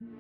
you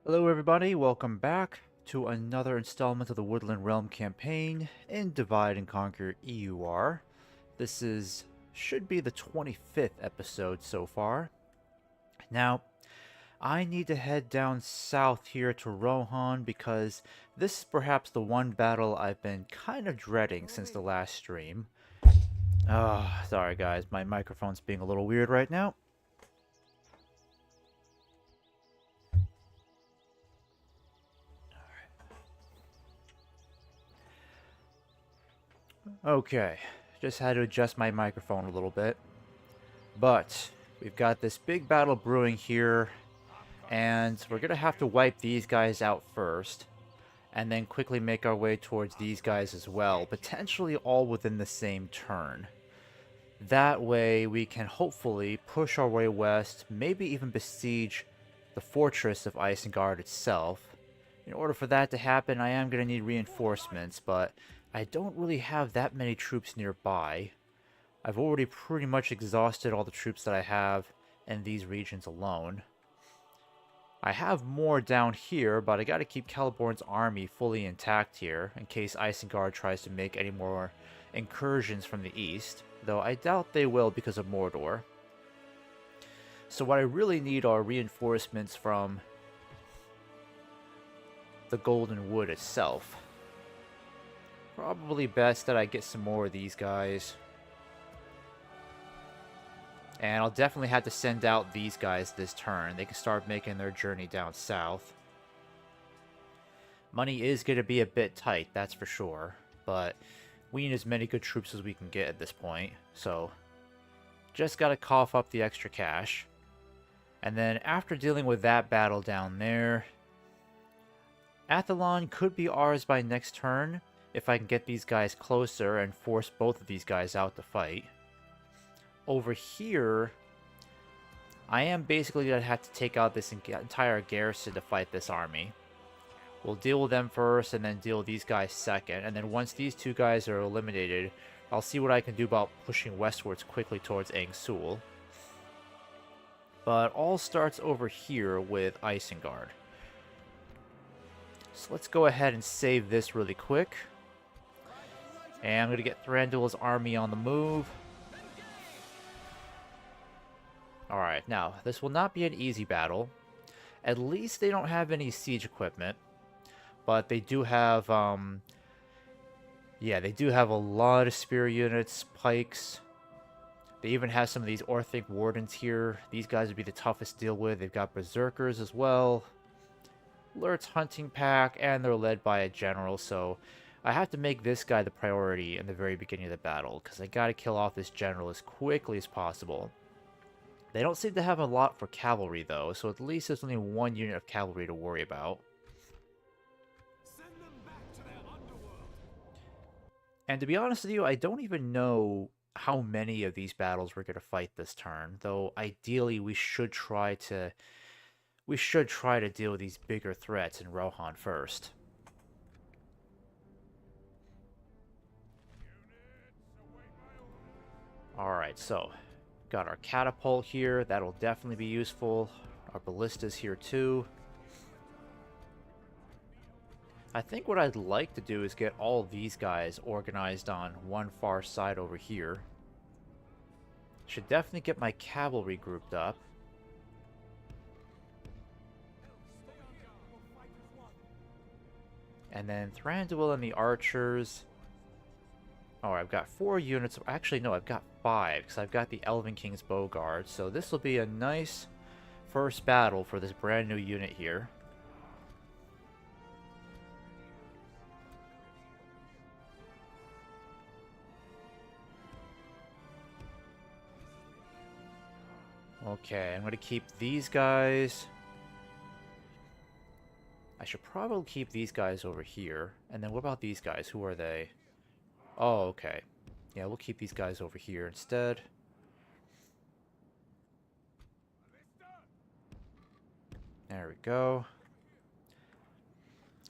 Hello everybody, welcome back to another installment of the Woodland Realm campaign in Divide and Conquer EUR. Should be the 25th episode so far. Now, I need to head down south here to Rohan because this is perhaps the one battle I've been kind of dreading since the last stream. Sorry guys, my microphone's being a little weird right now. Okay, just had to adjust my microphone a little bit. But we've got this big battle brewing here, and we're going to have to wipe these guys out first, and then quickly make our way towards these guys as well, potentially all within the same turn. That way we can hopefully push our way west, maybe even besiege the fortress of Isengard itself. In order for that to happen, I am going to need reinforcements, but I don't really have that many troops nearby. I've already pretty much exhausted all the troops that I have in these regions alone. I have more down here, but I gotta keep Celeborn's army fully intact here, in case Isengard tries to make any more incursions from the east, though I doubt they will because of Mordor. So what I really need are reinforcements from the Golden Wood itself. Probably best that I get some more of these guys. And I'll definitely have to send out these guys this turn. They can start making their journey down south. Money is going to be a bit tight, that's for sure. But we need as many good troops as we can get at this point. So, just got to cough up the extra cash. And then after dealing with that battle down there, Athlon could be ours by next turn if I can get these guys closer and force both of these guys out to fight. Over here, I am basically going to have to take out this entire garrison to fight this army. We'll deal with them first and then deal with these guys second. And then once these two guys are eliminated, I'll see what I can do about pushing westwards quickly towards Angsul. But all starts over here with Isengard. So let's go ahead and save this really quick. And I'm going to get Thranduil's army on the move. Alright, now, this will not be an easy battle. At least they don't have any siege equipment. But they do have, yeah, they do have a lot of spear units, pikes. They even have some of these Orthic Wardens here. These guys would be the toughest to deal with. They've got Berserkers as well. Lurt's hunting pack, and they're led by a general, so I have to make this guy the priority in the very beginning of the battle, because I gotta kill off this general as quickly as possible. They don't seem to have a lot for cavalry, though, so at least there's only one unit of cavalry to worry about. Send them back to their underworld. And to be honest with you, I don't even know how many of these battles we're going to fight this turn, though ideally we should try to deal with these bigger threats in Rohan first. Alright, so got our catapult here. That'll definitely be useful. Our ballistas here too. I think what I'd like to do is get all these guys organized on one far side over here. Should definitely get my cavalry grouped up. And then Thranduil and the archers. Oh, I've got 4 units. Actually, no, I've got 5, because I've got the Elven King's Bowguard. So this will be a nice first battle for this brand new unit here. Okay, I'm going to keep these guys. I should probably keep these guys over here. And then what about these guys? Who are they? Oh, okay. Yeah, we'll keep these guys over here instead. There we go.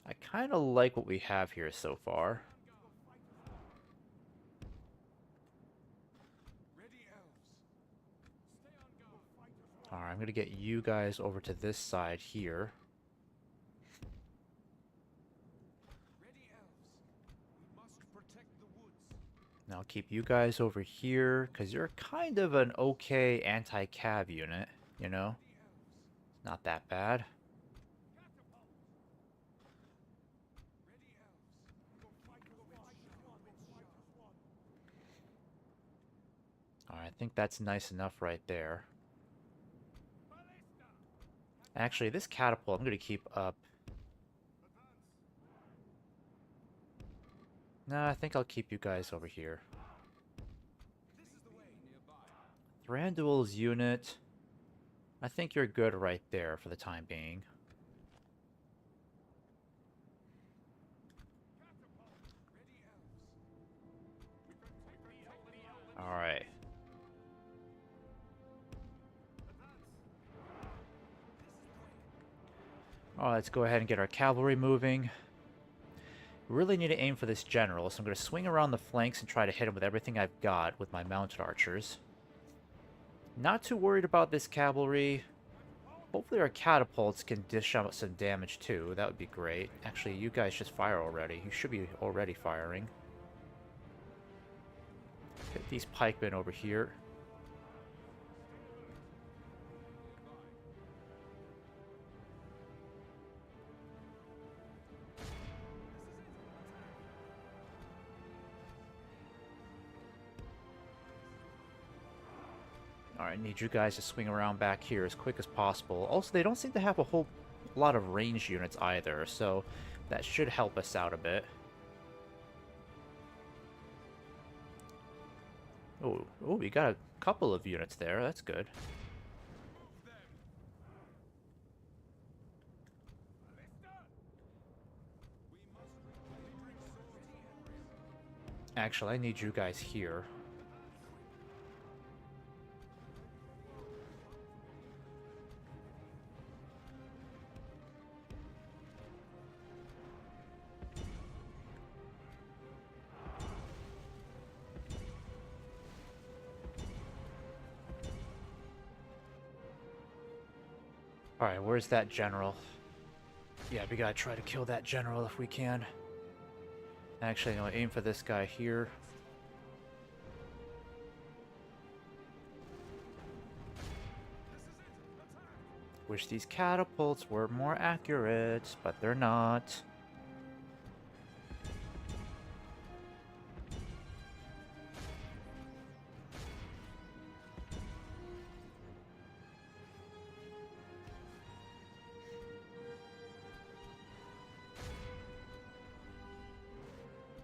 I kind of like what we have here so far. Alright, I'm going to get you guys over to this side here. Protect the woods. Now I'll keep you guys over here, because you're kind of an okay anti-cav unit, you know? Not that bad. Alright, I think that's nice enough right there. Actually, this catapult I'm going to keep up. No, I think I'll keep you guys over here. Thranduil's unit. I think you're good right there for the time being. Alright. Alright, let's go ahead and get our cavalry moving. We really need to aim for this general, so I'm going to swing around the flanks and try to hit him with everything I've got with my mounted archers. Not too worried about this cavalry. Hopefully our catapults can dish out some damage too. That would be great. Actually, you guys just fire already. You should be already firing. Hit these pikemen over here. Alright, need you guys to swing around back here as quick as possible. Also, they don't seem to have a whole lot of ranged units either, so that should help us out a bit. Oh, we got a couple of units there. That's good. Actually, I need you guys here. Alright, where's that general? Yeah, we gotta try to kill that general if we can. Actually, I'll aim for this guy here. Wish these catapults were more accurate, but they're not.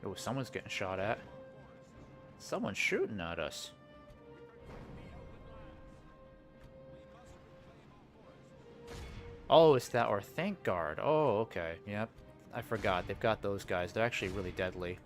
Oh, someone's getting shot at. Someone's shooting at us. Oh, it's that, or thank guard. Oh, okay. Yep. I forgot. They've got those guys. They're actually really deadly.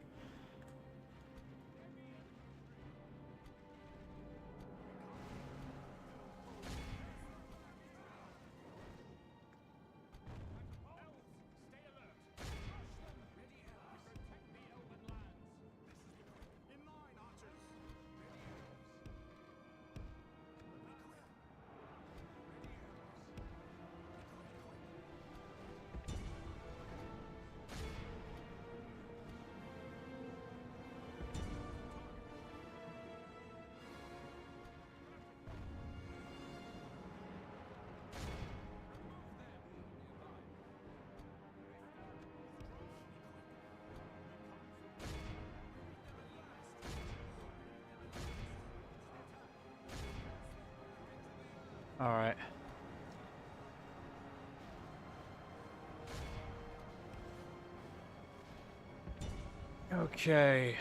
Alright. Okay.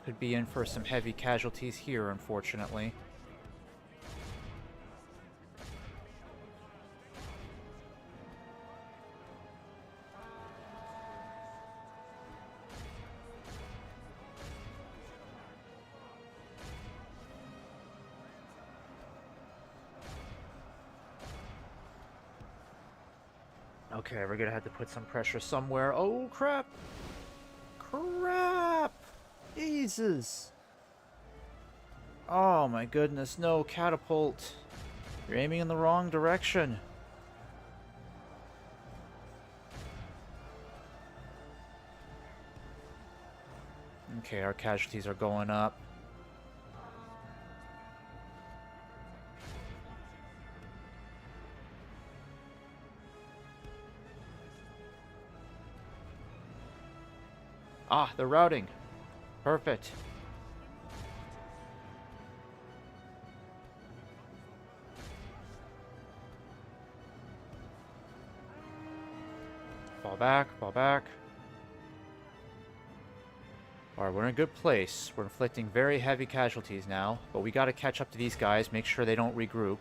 Could be in for some heavy casualties here, unfortunately. Okay, we're gonna have to put some pressure somewhere. Oh, crap! Crap! Jesus! Oh my goodness, no, catapult! You're aiming in the wrong direction. Okay, our casualties are going up. Ah, they're routing. Perfect. Fall back, fall back. Alright, we're in a good place. We're inflicting very heavy casualties now, but we gotta catch up to these guys, make sure they don't regroup.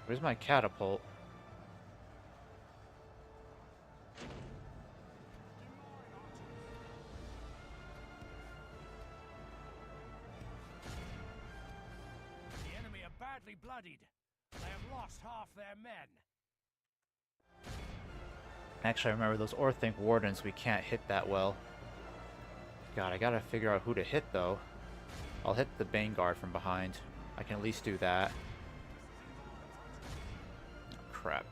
Where's my catapult? The enemy are badly bloodied. They have lost half their men. Actually, I remember those Orthanc Wardens we can't hit that well. God, I gotta figure out who to hit, though. I'll hit the Vanguard from behind. I can at least do that. Oh, crap.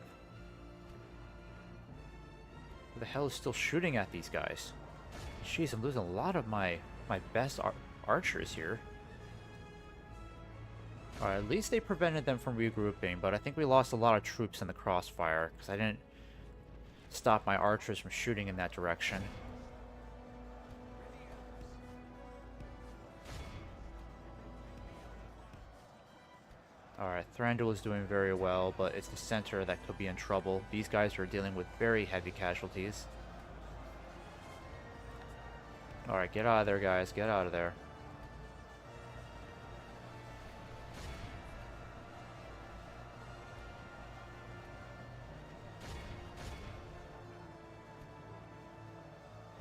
Who the hell is still shooting at these guys? Jeez, I'm losing a lot of my best archers here. Alright, at least they prevented them from regrouping, but I think we lost a lot of troops in the crossfire, because I didn't stop my archers from shooting in that direction. Alright, Thranduil is doing very well, but it's the center that could be in trouble. These guys are dealing with very heavy casualties. Alright, get out of there, guys. Get out of there.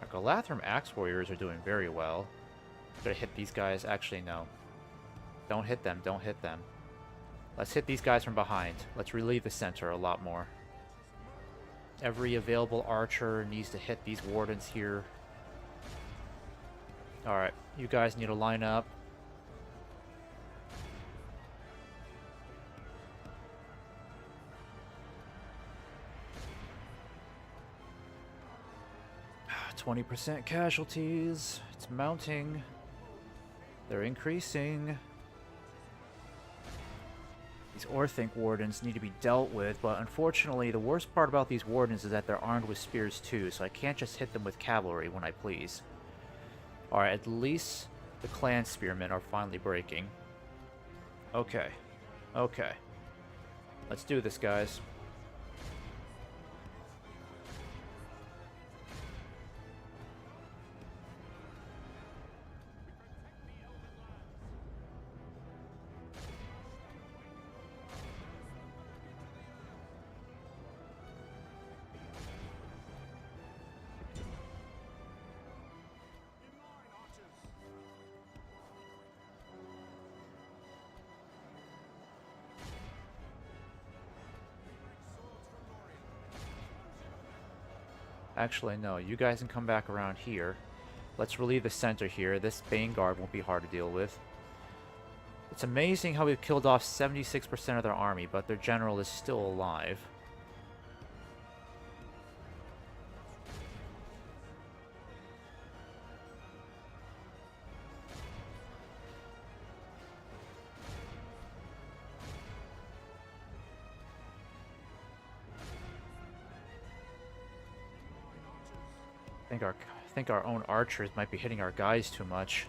Our Galathrim Axe Warriors are doing very well. Gotta hit these guys. Actually, no. Don't hit them. Don't hit them. Let's hit these guys from behind. Let's relieve the center a lot more. Every available archer needs to hit these wardens here. Alright, you guys need to line up. %20 casualties. It's mounting. They're increasing. These Orthanc Wardens need to be dealt with, but unfortunately the worst part about these Wardens is that they're armed with spears too, so I can't just hit them with cavalry when I please. Alright, at least the clan spearmen are finally breaking. Okay. Okay. Let's do this, guys. Actually, no. You guys can come back around here. Let's relieve the center here. This Vanguard won't be hard to deal with. It's amazing how we've killed off 76% of their army, but their general is still alive. I think our own archers might be hitting our guys too much.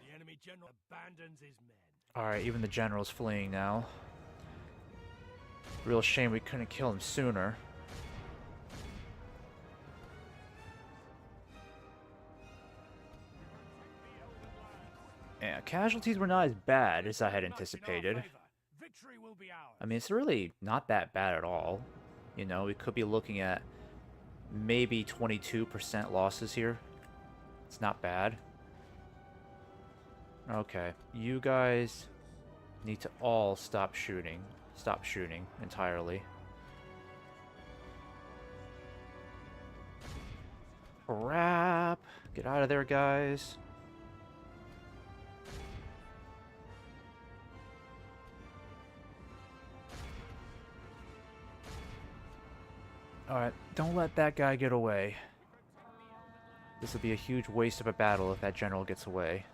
The enemy general abandons his men. Alright, even the general's fleeing now. Real shame we couldn't kill him sooner. Yeah, casualties were not as bad as I had anticipated. Victory will be ours. I mean, it's really not that bad at all. You know, we could be looking at maybe 22% losses here. It's not bad. Okay, you guys need to all stop shooting. Stop shooting entirely. crap. Get out of there, guys. Alright, don't let that guy get away. This will be a huge waste of a battle if that general gets away.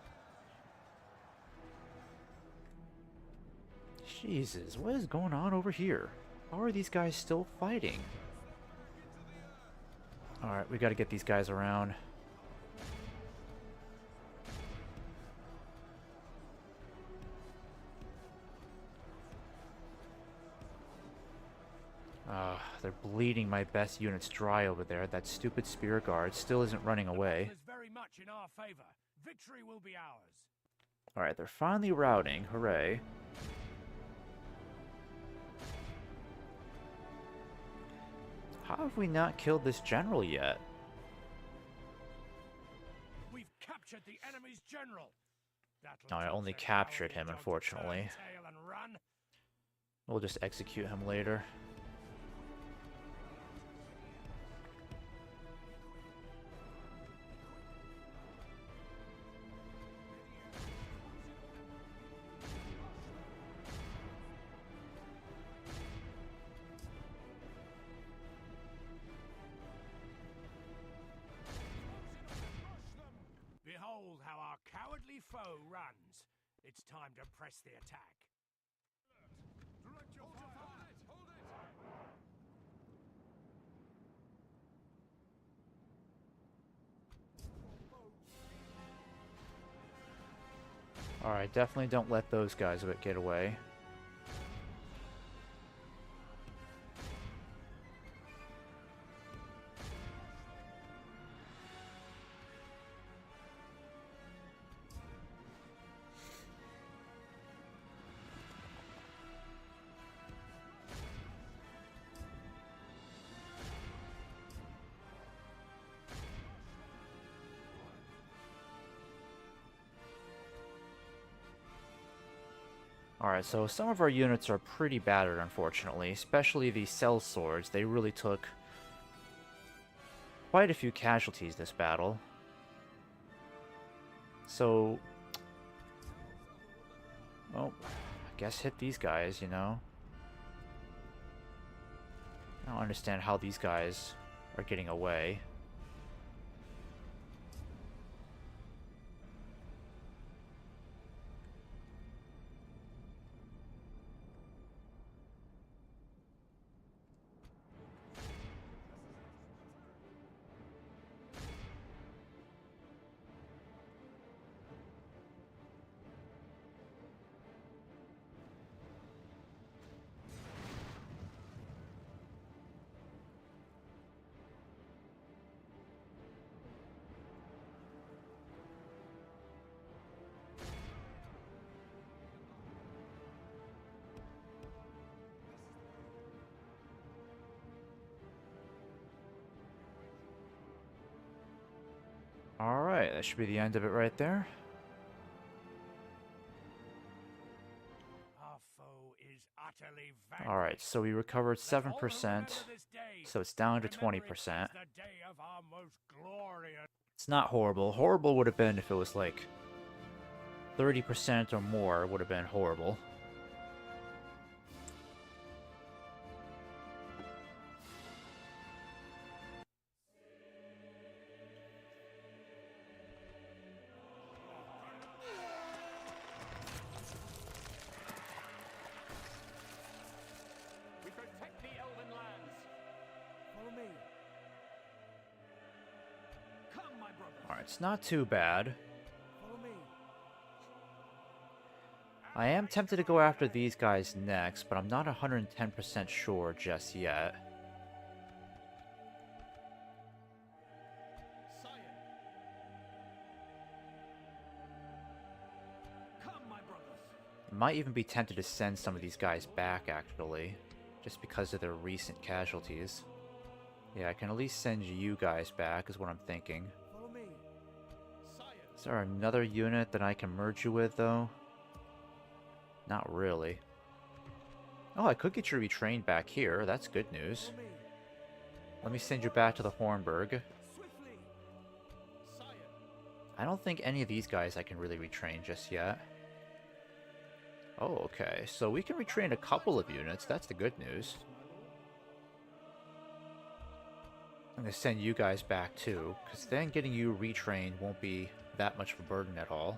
Jesus, what is going on over here? How are these guys still fighting? Alright, we gotta get these guys around. They're bleeding my best units dry over there. That stupid spear guard still isn't running away. Is very much in our favor. Victory will be ours. Alright, they're finally routing. Hooray. How have we not killed this general yet? We've captured the enemy's general. No, I only captured him, unfortunately. We'll just execute him later. Behold how our cowardly foe runs. It's time to press the attack. Direct your fire. Hold it. Alright, definitely don't let those guys get away. Alright, so some of our units are pretty battered, unfortunately, especially the cell swords. They really took quite a few casualties this battle. So, well, I guess hit these guys, you know. I don't understand how these guys are getting away. Alright, that should be the end of it right there. Our foe is utterly vanquished. Alright, so we recovered 7%, so it's down to 20%. It's not horrible. Horrible would have been if it was like 30% or more would have been horrible. We protect the elven lands. Follow me. Come, my brother. Alright, it's not too bad. Follow me. I am tempted to go after these guys next, but I'm not 110% sure just yet. Sire. Come, my brothers. Might even be tempted to send some of these guys back, actually, just because of their recent casualties. Yeah, I can at least send you guys back, is what I'm thinking. Follow me. Sire. Is there another unit that I can merge you with, though? Not really. Oh, I could get you retrained back here. That's good news. Follow me. Let me send you back to the Hornburg. Swiftly. I don't think any of these guys I can really retrain just yet. Oh, okay. So we can retrain a couple of units. That's the good news. I'm going to send you guys back too, because then getting you retrained won't be that much of a burden at all.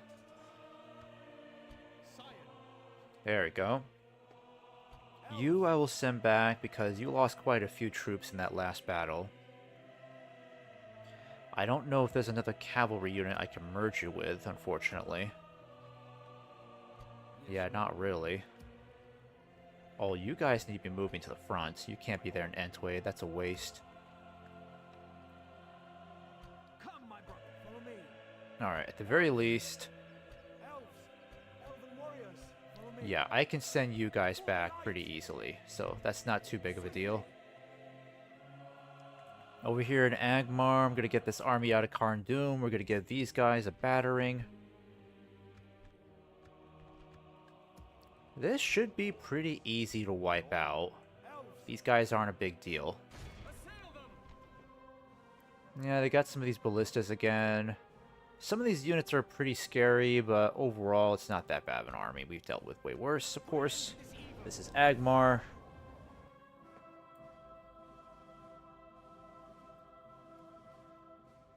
There we go. You I will send back because you lost quite a few troops in that last battle. I don't know if there's another cavalry unit I can merge you with, unfortunately. Yeah, not really. Oh, you guys need to be moving to the front. You can't be there in Entway. That's a waste. Come, my brother, follow me. Alright, at the very least... Elves, elven warriors, follow me. Yeah, I can send you guys back pretty easily. So that's not too big of a deal. Over here in Angmar, I'm going to get this army out of Karn Doom. We're going to give these guys a battering. This should be pretty easy to wipe out. These guys aren't a big deal. Yeah, they got some of these ballistas again. Some of these units are pretty scary, but overall it's not that bad of an army. We've dealt with way worse, of course. This is Angmar.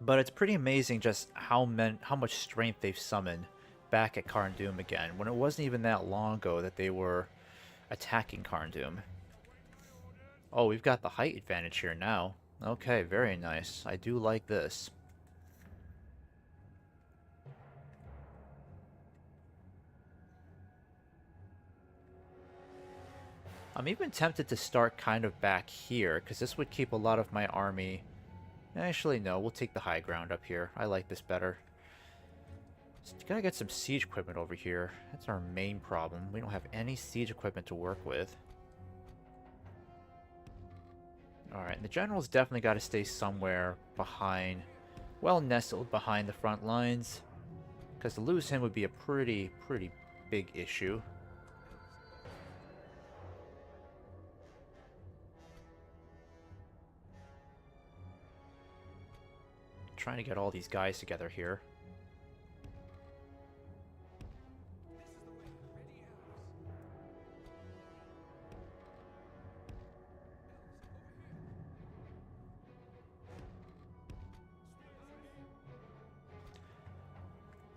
But it's pretty amazing just how much strength they've summoned back at Karn Doom again, when it wasn't even that long ago that they were attacking Karn Doom. Oh, we've got the height advantage here now. Okay, very nice. I do like this. I'm even tempted to start kind of back here, because this would keep a lot of my army... Actually, no, we'll take the high ground up here. I like this better. Just gotta get some siege equipment over here. That's our main problem. We don't have any siege equipment to work with. Alright, the general's definitely got to stay somewhere behind, well nestled behind the front lines. Because to lose him would be a pretty big issue. Trying to get all these guys together here.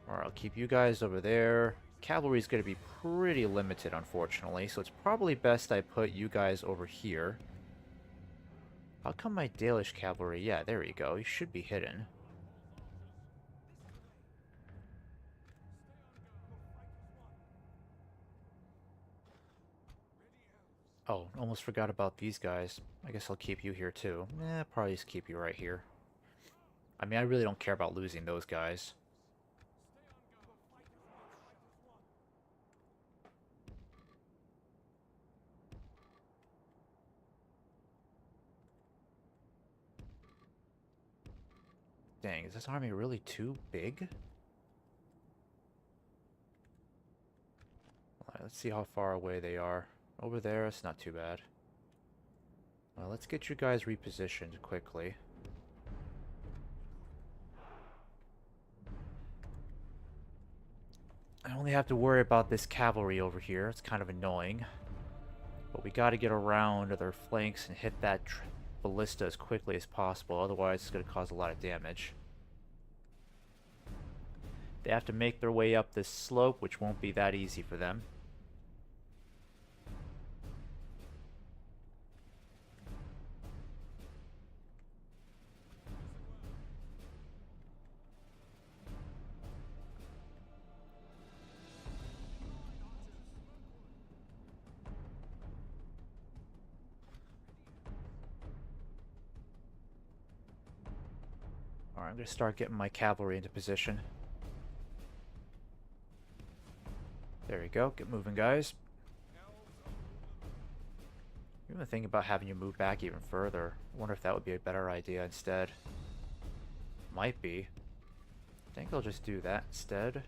Alright, I'll keep you guys over there. Cavalry's going to be pretty limited, unfortunately, so it's probably best I put you guys over here. How come my Dalish cavalry? Yeah, there you go. You should be hidden. Oh, almost forgot about these guys. I guess I'll keep you here too. Probably just keep you right here. I mean, I really don't care about losing those guys. Dang, is this army really too big? Alright, let's see how far away they are. Over there, it's not too bad. Well, let's get you guys repositioned quickly. I only have to worry about this cavalry over here. It's kind of annoying. But we gotta get around their flanks and hit that ballista as quickly as possible. Otherwise, it's gonna cause a lot of damage. They have to make their way up this slope, which won't be that easy for them. Alright, I'm going to start getting my cavalry into position. There we go. Get moving, guys. I'm even thinking about having you move back even further. I wonder if that would be a better idea instead. Might be. I think I'll just do that instead.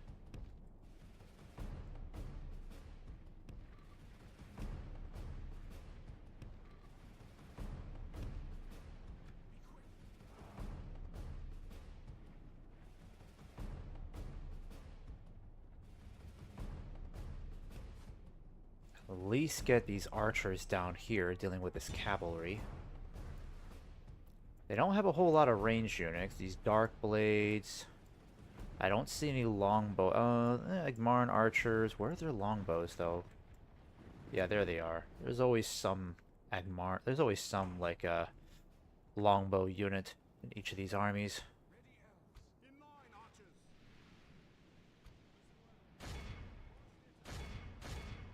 least get these archers down here dealing with this cavalry. They don't have a whole lot of ranged units. These dark blades. I don't see any longbow. Like Marn archers. Where are their longbows though? Yeah, there they are. There's always some Agmar. There's always some like longbow unit in each of these armies.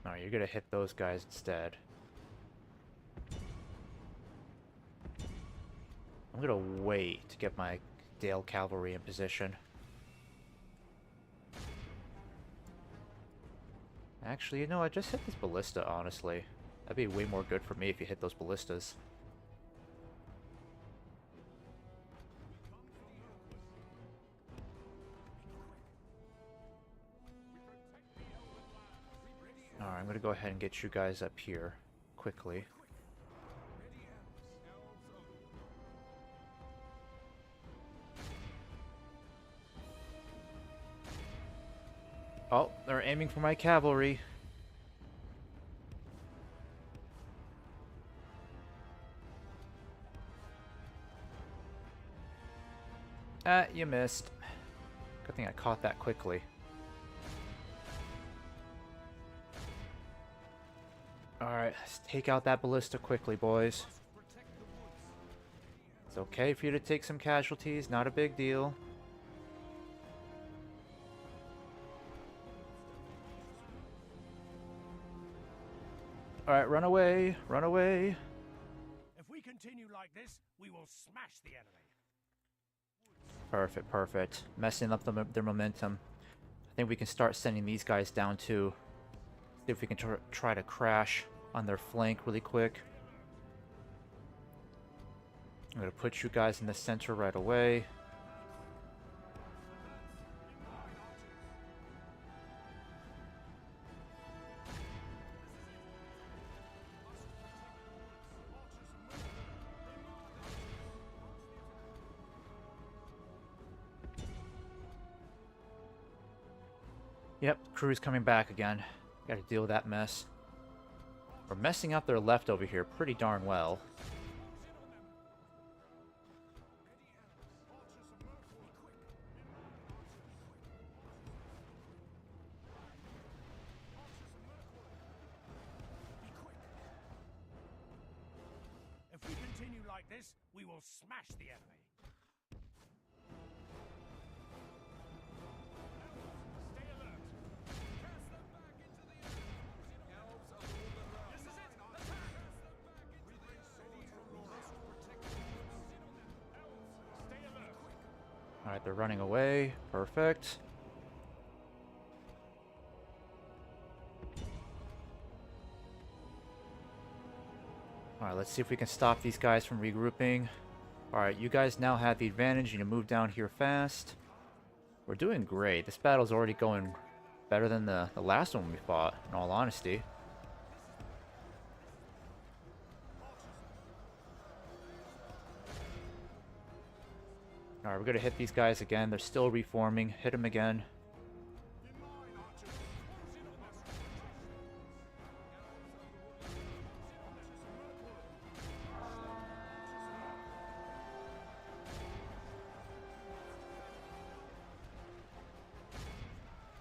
No, you're gonna hit those guys instead. I'm gonna wait to get my Dale cavalry in position. Actually, you know, I just hit this ballista, honestly. That'd be way more good for me if you hit those ballistas. Alright, I'm gonna go ahead and get you guys up here quickly. Oh, they're aiming for my cavalry. Ah, you missed. Good thing I caught that quickly. Alright, let's take out that ballista quickly, boys. It's okay for you to take some casualties, not a big deal. Alright, run away, run away. If we continue like this, we will smash the enemy. Perfect, perfect. Messing up their momentum. I think we can start sending these guys down too. See if we can try to crash on their flank really quick. I'm going to put you guys in the center right away. Yep, crew's coming back again. Gotta deal with that mess. We're messing up their left over here pretty darn well. If we continue like this, we will smash the enemy. Alright, they're running away. Perfect. Alright, let's see if we can stop these guys from regrouping. Alright, you guys now have the advantage. You need to move down here fast. We're doing great. This battle's already going better than the last one we fought, in all honesty. Alright, we're gonna hit these guys again. They're still reforming. Hit them again.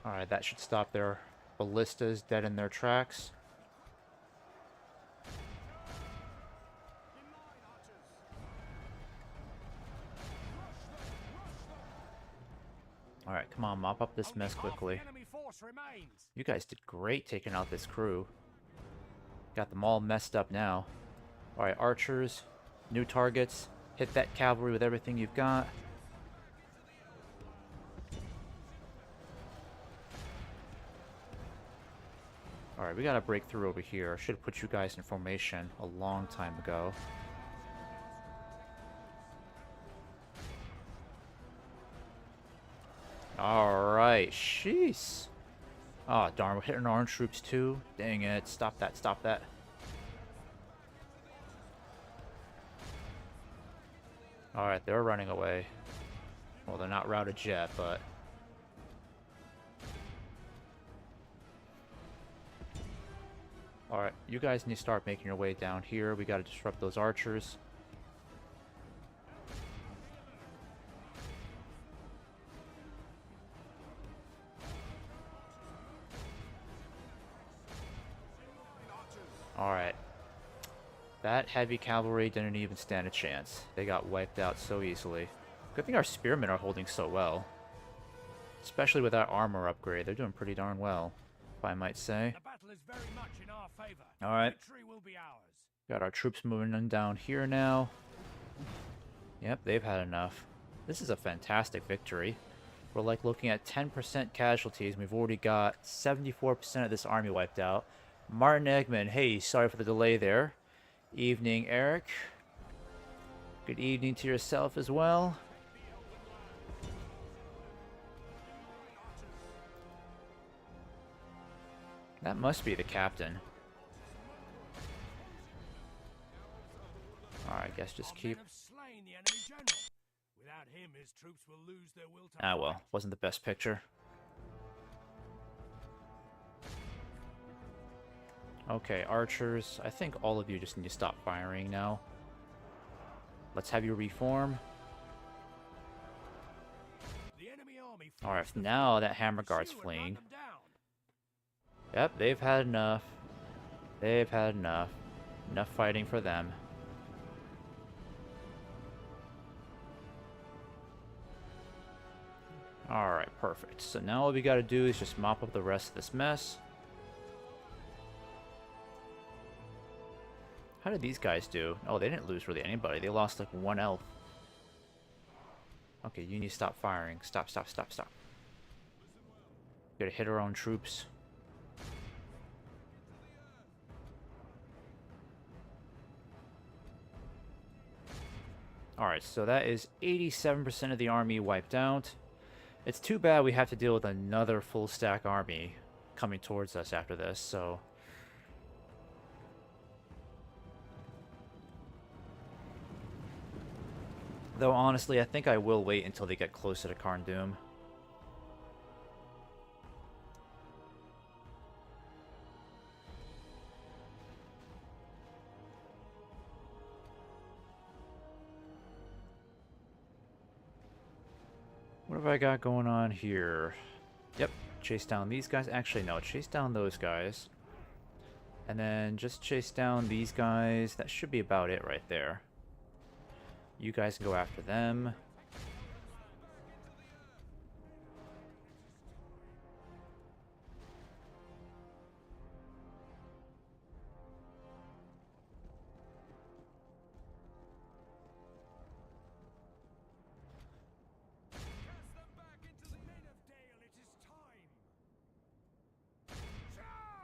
Alright, that should stop their ballistas dead in their tracks. Alright, come on, mop up this mess quickly. You guys did great taking out this crew. Got them all messed up now. Alright, archers, new targets. Hit that cavalry with everything you've got. Alright, we gotta break through over here. I should have put you guys in formation a long time ago. Alright, sheesh. Oh, darn, we're hitting orange troops too. Dang it, stop that, stop that. Alright, they're running away. Well, they're not routed yet, but... Alright, you guys need to start making your way down here. We gotta disrupt those archers. Alright. That heavy cavalry didn't even stand a chance. They got wiped out so easily. Good thing our spearmen are holding so well. Especially with that armor upgrade. They're doing pretty darn well, if I might say. The battle is very much in our favor. Alright. Victory will be ours. Got our troops moving on down here now. Yep, they've had enough. This is a fantastic victory. We're like looking at 10% casualties. We've already got 74% of this army wiped out. Martin Eggman, hey, sorry for the delay there. Evening, Eric. Good evening to yourself as well. That must be the captain. Alright, I guess just keep... Slain the enemy general. Without him, his troops will lose their will to Ah well, wasn't the best picture. Okay, archers. I think all of you just need to stop firing now. Let's have you reform. Alright, now that Hammer Guard's fleeing. Yep, they've had enough. They've had enough. Enough fighting for them. Alright, perfect. So now all we gotta do is just mop up the rest of this mess. How did these guys do? Oh, they didn't lose really anybody. They lost like one elf. Okay, you need to stop firing. Stop, stop, stop, stop. We gotta hit our own troops. Alright, so that is 87% of the army wiped out. It's too bad we have to deal with another full stack army coming towards us after this, so... Though honestly, I think I will wait until they get closer to Karn Doom. What have I got going on here? Yep, chase down these guys. Actually, no, chase down those guys. And then just chase down these guys. That should be about it right there. You guys can go after them.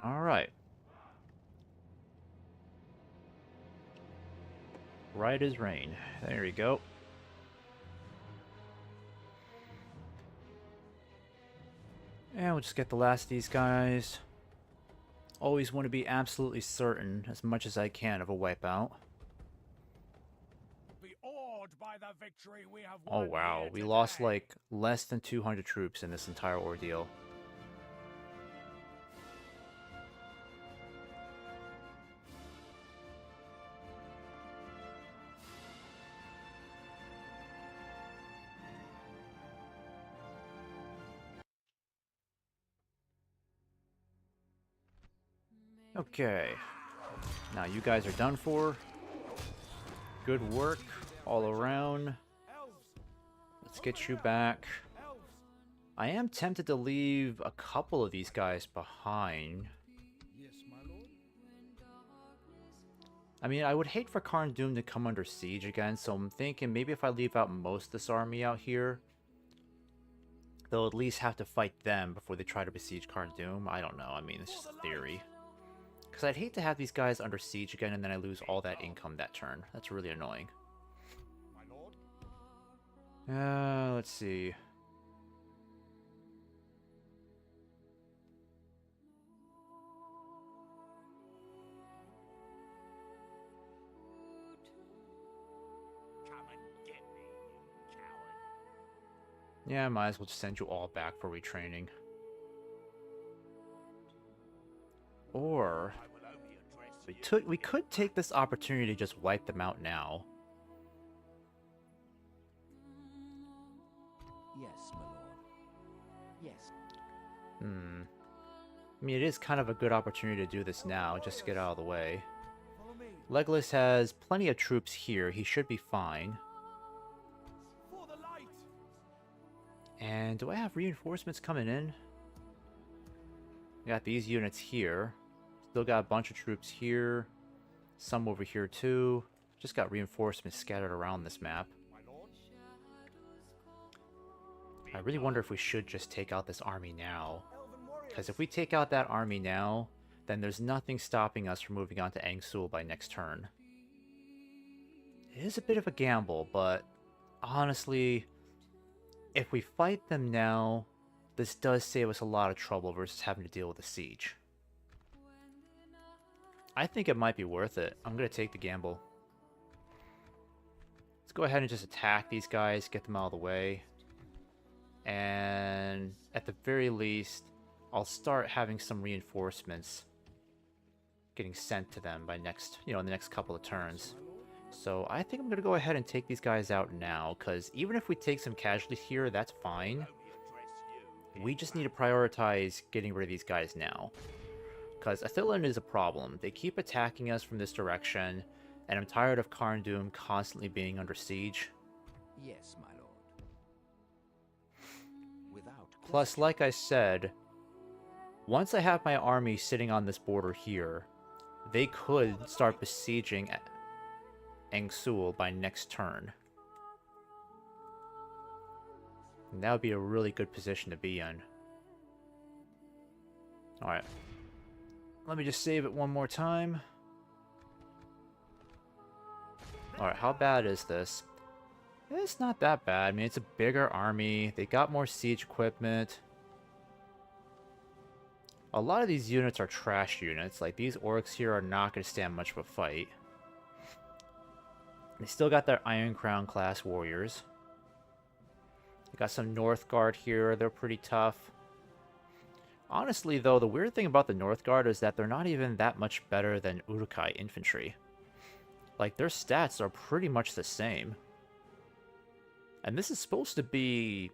All right. Right as rain. There we go. And we'll just get the last of these guys. Always want to be absolutely certain, as much as I can, of a wipeout. Be awed by the victory we have Oh won wow, here we today. lost like less than 200 troops in this entire ordeal. Okay. Now you guys are done for. Good work all around. Let's get you back. I am tempted to leave a couple of these guys behind. I mean, I would hate for Karn Doom to come under siege again, so I'm thinking maybe if I leave out most of this army out here, they'll at least have to fight them before they try to besiege Karn Doom. I don't know. I mean, it's just a theory. Because I'd hate to have these guys under siege again and then I lose all that income that turn. That's really annoying. Let's see. Come and get me, you coward. Yeah, I might as well just send you all back for retraining. Or... We could take this opportunity to just wipe them out now. Yes, my lord. Yes. I mean, it is kind of a good opportunity to do this now, just to get out of the way. Follow me. Legolas has plenty of troops here. He should be fine. For the light. And do I have reinforcements coming in? Got these units here. Still got a bunch of troops here. Some over here too. Just got reinforcements scattered around this map. My lord. I really wonder if we should just take out this army now. Elven warriors. Because if we take out that army now, then there's nothing stopping us from moving on to Angsul by next turn. It is a bit of a gamble, but honestly, if we fight them now, this does save us a lot of trouble versus having to deal with a siege. I think it might be worth it. I'm going to take the gamble. Let's go ahead and just attack these guys, get them out of the way. And at the very least, I'll start having some reinforcements getting sent to them by next, in the next couple of turns. So I think I'm going to go ahead and take these guys out now, because even if we take some casualties here, that's fine. We just need to prioritize getting rid of these guys now. Because Athilin is a problem. They keep attacking us from this direction, and I'm tired of Karndum constantly being under siege. Yes, my lord. Without Plus, like I said, once I have my army sitting on this border here, they could start besieging Angsul by next turn. And that would be a really good position to be in. Alright. Let me just save it one more time. Alright, how bad is this? It's not that bad. I mean, it's a bigger army. They got more siege equipment. A lot of these units are trash units. Like, these orcs here are not going to stand much of a fight. They still got their Iron Crown class warriors. They got some Northguard here. They're pretty tough. Honestly, though, the weird thing about the Northguard is that they're not even that much better than Uruk-hai infantry. Like, their stats are pretty much the same. And this is supposed to be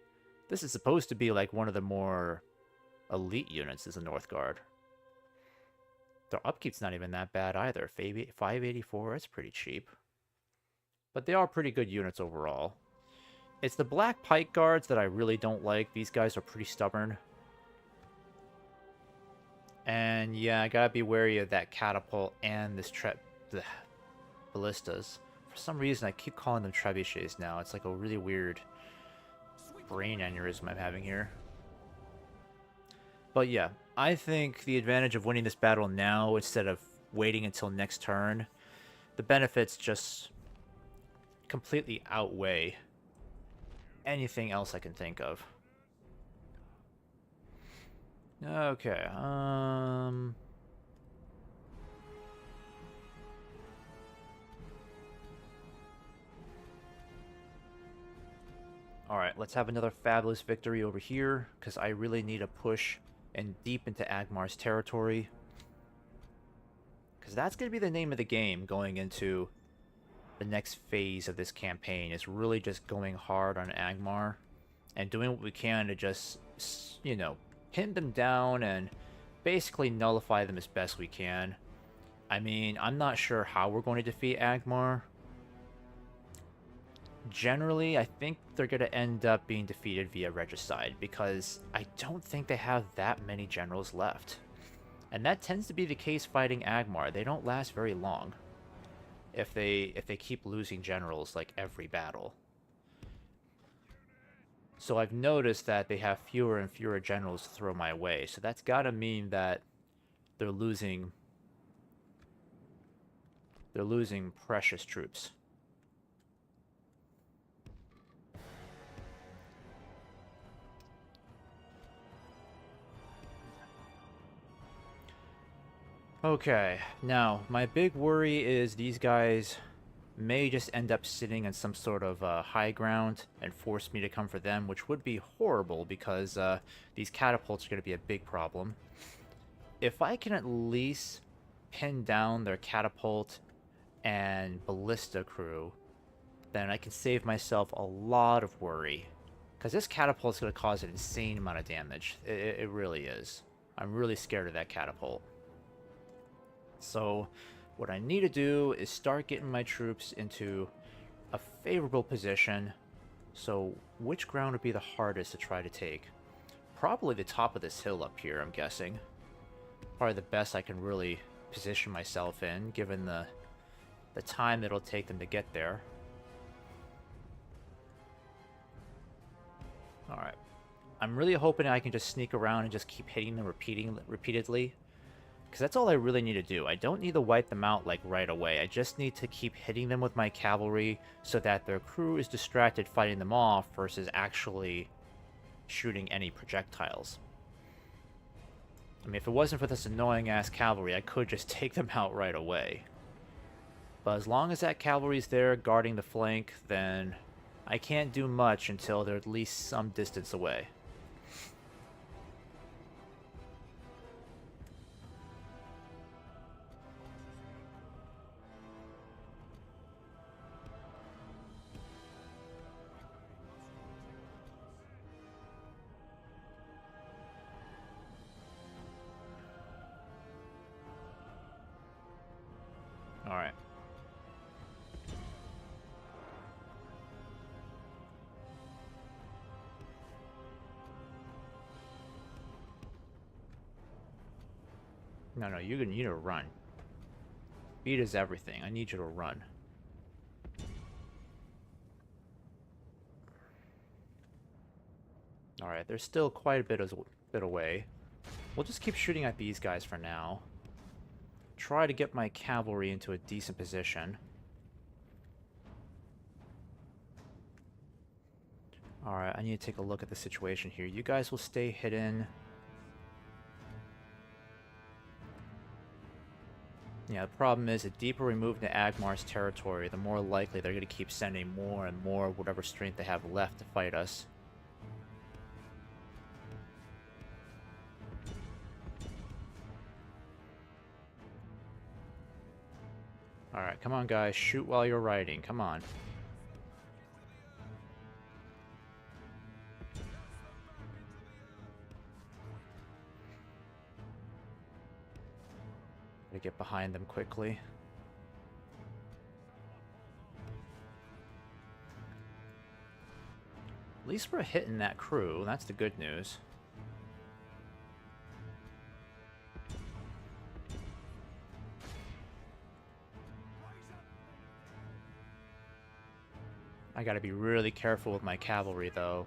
like one of the more elite units is the Northguard. Their upkeep's not even that bad either. 584, that's pretty cheap. But they are pretty good units overall. It's the Black Pike Guards that I really don't like. These guys are pretty stubborn. And yeah, I gotta be wary of that catapult and this ballistas. For some reason, I keep calling them trebuchets now. It's like a really weird brain aneurysm I'm having here. But yeah, I think the advantage of winning this battle now instead of waiting until next turn, the benefits just completely outweigh anything else I can think of. Okay, Alright, let's have another fabulous victory over here, because I really need to push and deep into Agmar's territory. Because that's going to be the name of the game going into the next phase of this campaign, is really just going hard on Agmar and doing what we can to just, pin them down and basically nullify them as best we can. I mean, I'm not sure how we're going to defeat Agmar. Generally, I think they're going to end up being defeated via regicide, because I don't think they have that many generals left. And that tends to be the case fighting Agmar. They don't last very long if they keep losing generals like every battle. So I've noticed that they have fewer and fewer generals to throw my way. So that's got to mean that they're losing precious troops. Okay, now, my big worry is these guys may just end up sitting on some sort of high ground and force me to come for them, which would be horrible because these catapults are going to be a big problem. If I can at least pin down their catapult and ballista crew, then I can save myself a lot of worry. Because this catapult is going to cause an insane amount of damage. It really is. I'm really scared of that catapult. So what I need to do is start getting my troops into a favorable position. So which ground would be the hardest to try to take? Probably the top of this hill up here, I'm guessing. Probably the best I can really position myself in, given the time it'll take them to get there. Alright. I'm really hoping I can just sneak around and just keep hitting them repeatedly. Because that's all I really need to do. I don't need to wipe them out like right away. I just need to keep hitting them with my cavalry so that their crew is distracted fighting them off versus actually shooting any projectiles. I mean, if it wasn't for this annoying-ass cavalry, I could just take them out right away. But as long as that cavalry's there guarding the flank, then I can't do much until they're at least some distance away. Alright. No, you need to run. Speed is everything. I need you to run. Alright, there's still quite a bit away. We'll just keep shooting at these guys for now. Try to get my cavalry into a decent position. Alright, I need to take a look at the situation here. You guys will stay hidden. Yeah, the problem is, the deeper we move into Agmar's territory, the more likely they're going to keep sending more and more of whatever strength they have left to fight us. Alright, come on guys, shoot while you're riding, come on. Gotta get behind them quickly. At least we're hitting that crew, that's the good news. I gotta be really careful with my cavalry though,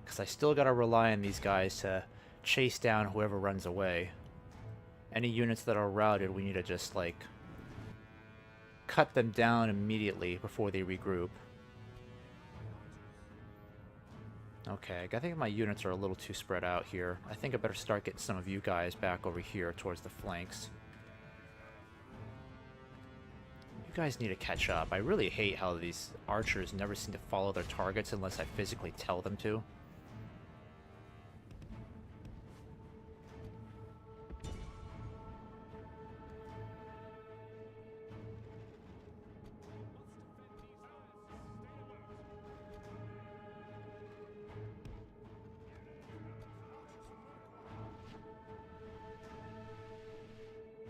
because I still gotta rely on these guys to chase down whoever runs away. Any units that are routed, we need to just, like, cut them down immediately before they regroup. Okay, I think my units are a little too spread out here. I think I better start getting some of you guys back over here towards the flanks. You guys need to catch up. I really hate how these archers never seem to follow their targets unless I physically tell them to.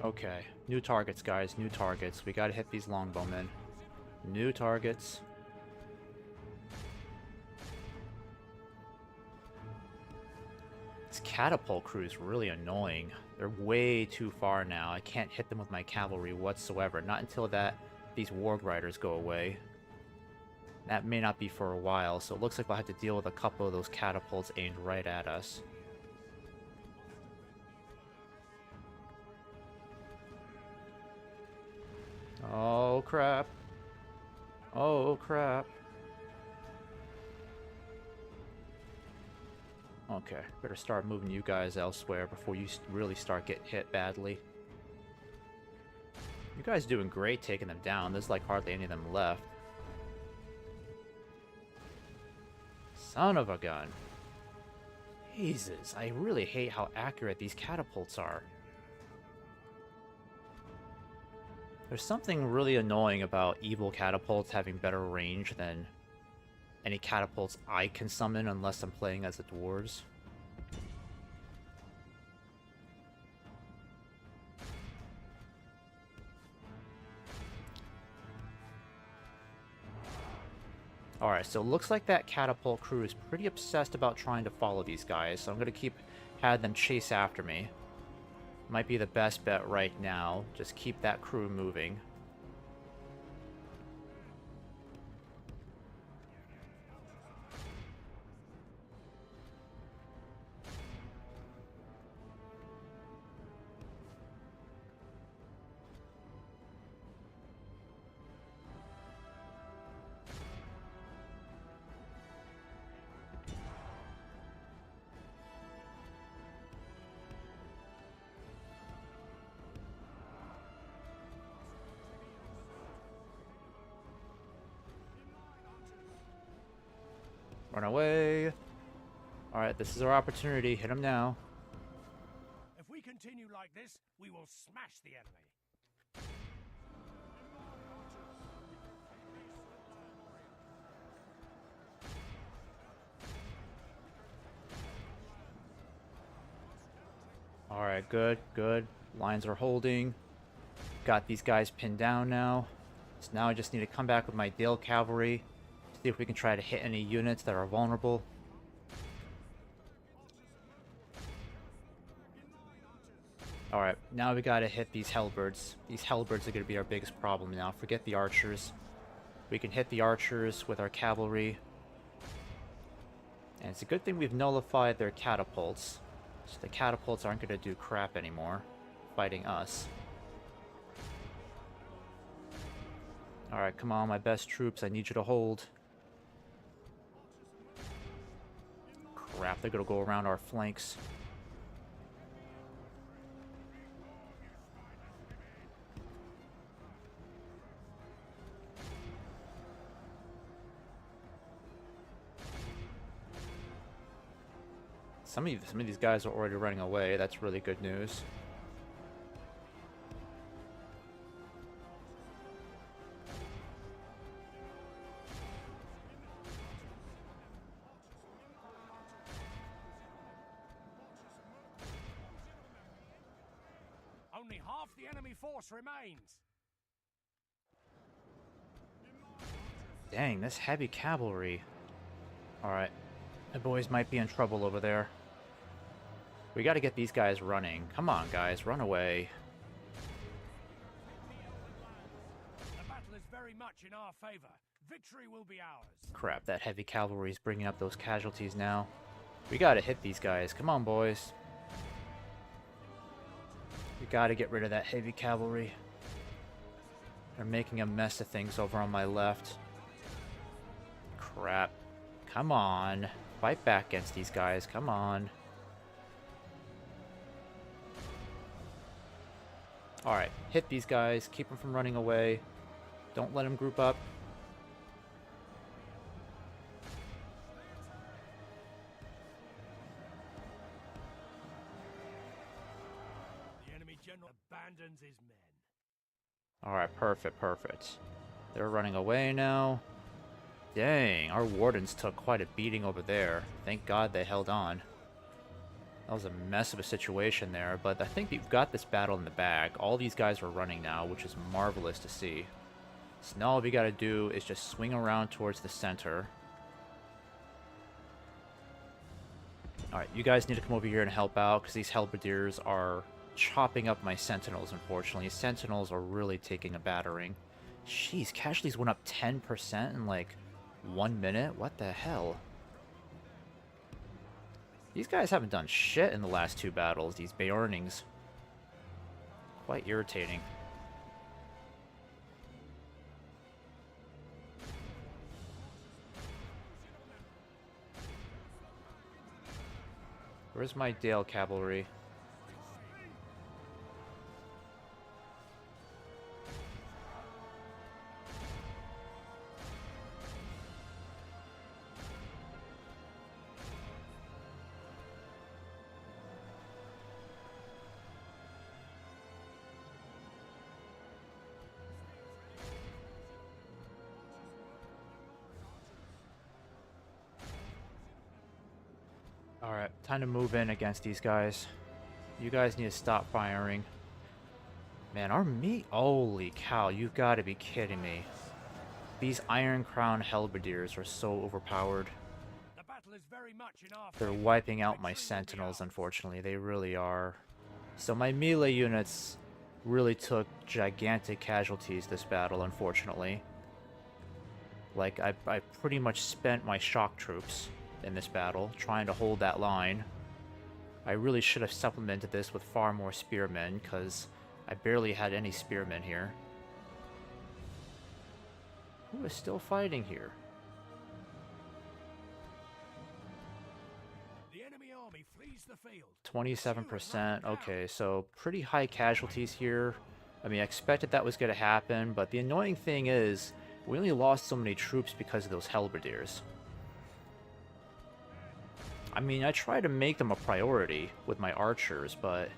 Okay, new targets, guys, new targets. We gotta hit these longbowmen. New targets. This catapult crew is really annoying. They're way too far now. I can't hit them with my cavalry whatsoever. Not until these warg riders go away. That may not be for a while, so it looks like we'll have to deal with a couple of those catapults aimed right at us. Oh crap. Oh crap. Okay, better start moving you guys elsewhere before you really start getting hit badly. You guys doing great taking them down. There's like hardly any of them left. Son of a gun. Jesus, I really hate how accurate these catapults are. There's something really annoying about evil catapults having better range than any catapults I can summon unless I'm playing as the dwarves. Alright, so it looks like that catapult crew is pretty obsessed about trying to follow these guys, so I'm going to keep having them chase after me. Might be the best bet right now. Just keep that crew moving. Run away. Alright, this is our opportunity. Hit him now. If we continue like this, we will smash the enemy. Alright, good, good. Lines are holding. Got these guys pinned down now. So now I just need to come back with my Dale Cavalry. See if we can try to hit any units that are vulnerable. Alright, now we gotta hit these Hellbirds. These Hellbirds are gonna be our biggest problem now. Forget the archers. We can hit the archers with our cavalry. And it's a good thing we've nullified their catapults. So the catapults aren't gonna do crap anymore, fighting us. Alright, come on, my best troops. I need you to hold. Crap, they're gonna go around our flanks. Some of these guys are already running away. That's really good news. Only half the enemy force remains. Dang, this heavy cavalry. Alright. The boys might be in trouble over there. We gotta get these guys running. Come on, guys, run away. The battle is very much in our favor. Victory will be ours. Crap, that heavy cavalry is bringing up those casualties now. We gotta hit these guys. Come on, boys. We gotta get rid of that heavy cavalry. They're making a mess of things over on my left. Crap. Come on. Fight back against these guys. Come on. Alright, hit these guys. Keep them from running away. Don't let them group up. The enemy general abandons his men. Alright, perfect, perfect. They're running away now. Dang, our wardens took quite a beating over there. Thank God they held on. That was a mess of a situation there, but I think we've got this battle in the bag. All these guys are running now, which is marvelous to see. So now all we gotta do is just swing around towards the center. Alright, you guys need to come over here and help out, because these halberdiers are chopping up my sentinels, unfortunately. Sentinels are really taking a battering. Jeez, casualties went up 10% in like 1 minute? What the hell? These guys haven't done shit in the last 2 battles, these Beornings. Quite irritating. Where's my Dale cavalry? Alright, time to move in against these guys. You guys need to stop firing. Man, our meat... Holy cow, you've got to be kidding me. These Iron Crown Halberdiers are so overpowered. The battle is very much in our They're favor. wiping out my Victory will be sentinels, ours. unfortunately. They really are. So my melee units really took gigantic casualties this battle, unfortunately. Like, I pretty much spent my shock troops in this battle, trying to hold that line. I really should have supplemented this with far more spearmen, because I barely had any spearmen here. Who is still fighting here? The enemy army flees the field. 27%. Okay, so pretty high casualties here. I mean, I expected that was going to happen, but the annoying thing is, we only lost so many troops because of those halberdiers. I mean, I tried to make them a priority with my archers, but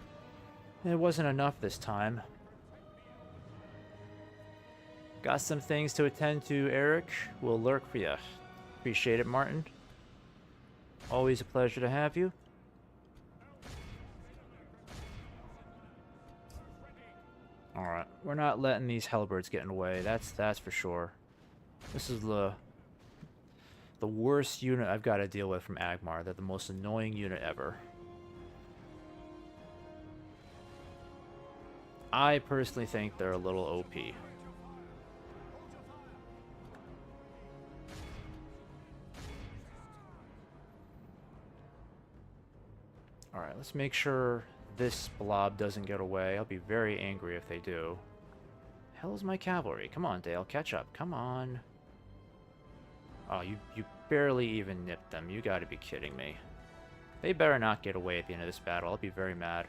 it wasn't enough this time. Got some things to attend to, Eric. We'll lurk for you. Appreciate it, Martin. Always a pleasure to have you. Alright, we're not letting these halberds get in the way, that's for sure. This is the worst unit I've got to deal with from Agmar. They're the most annoying unit ever. I personally think they're a little OP. Alright, let's make sure this blob doesn't get away. I'll be very angry if they do. Hell's my cavalry? Come on, Dale, catch up. Come on. Oh, you barely even nipped them. You gotta be kidding me. They better not get away at the end of this battle. I'll be very mad.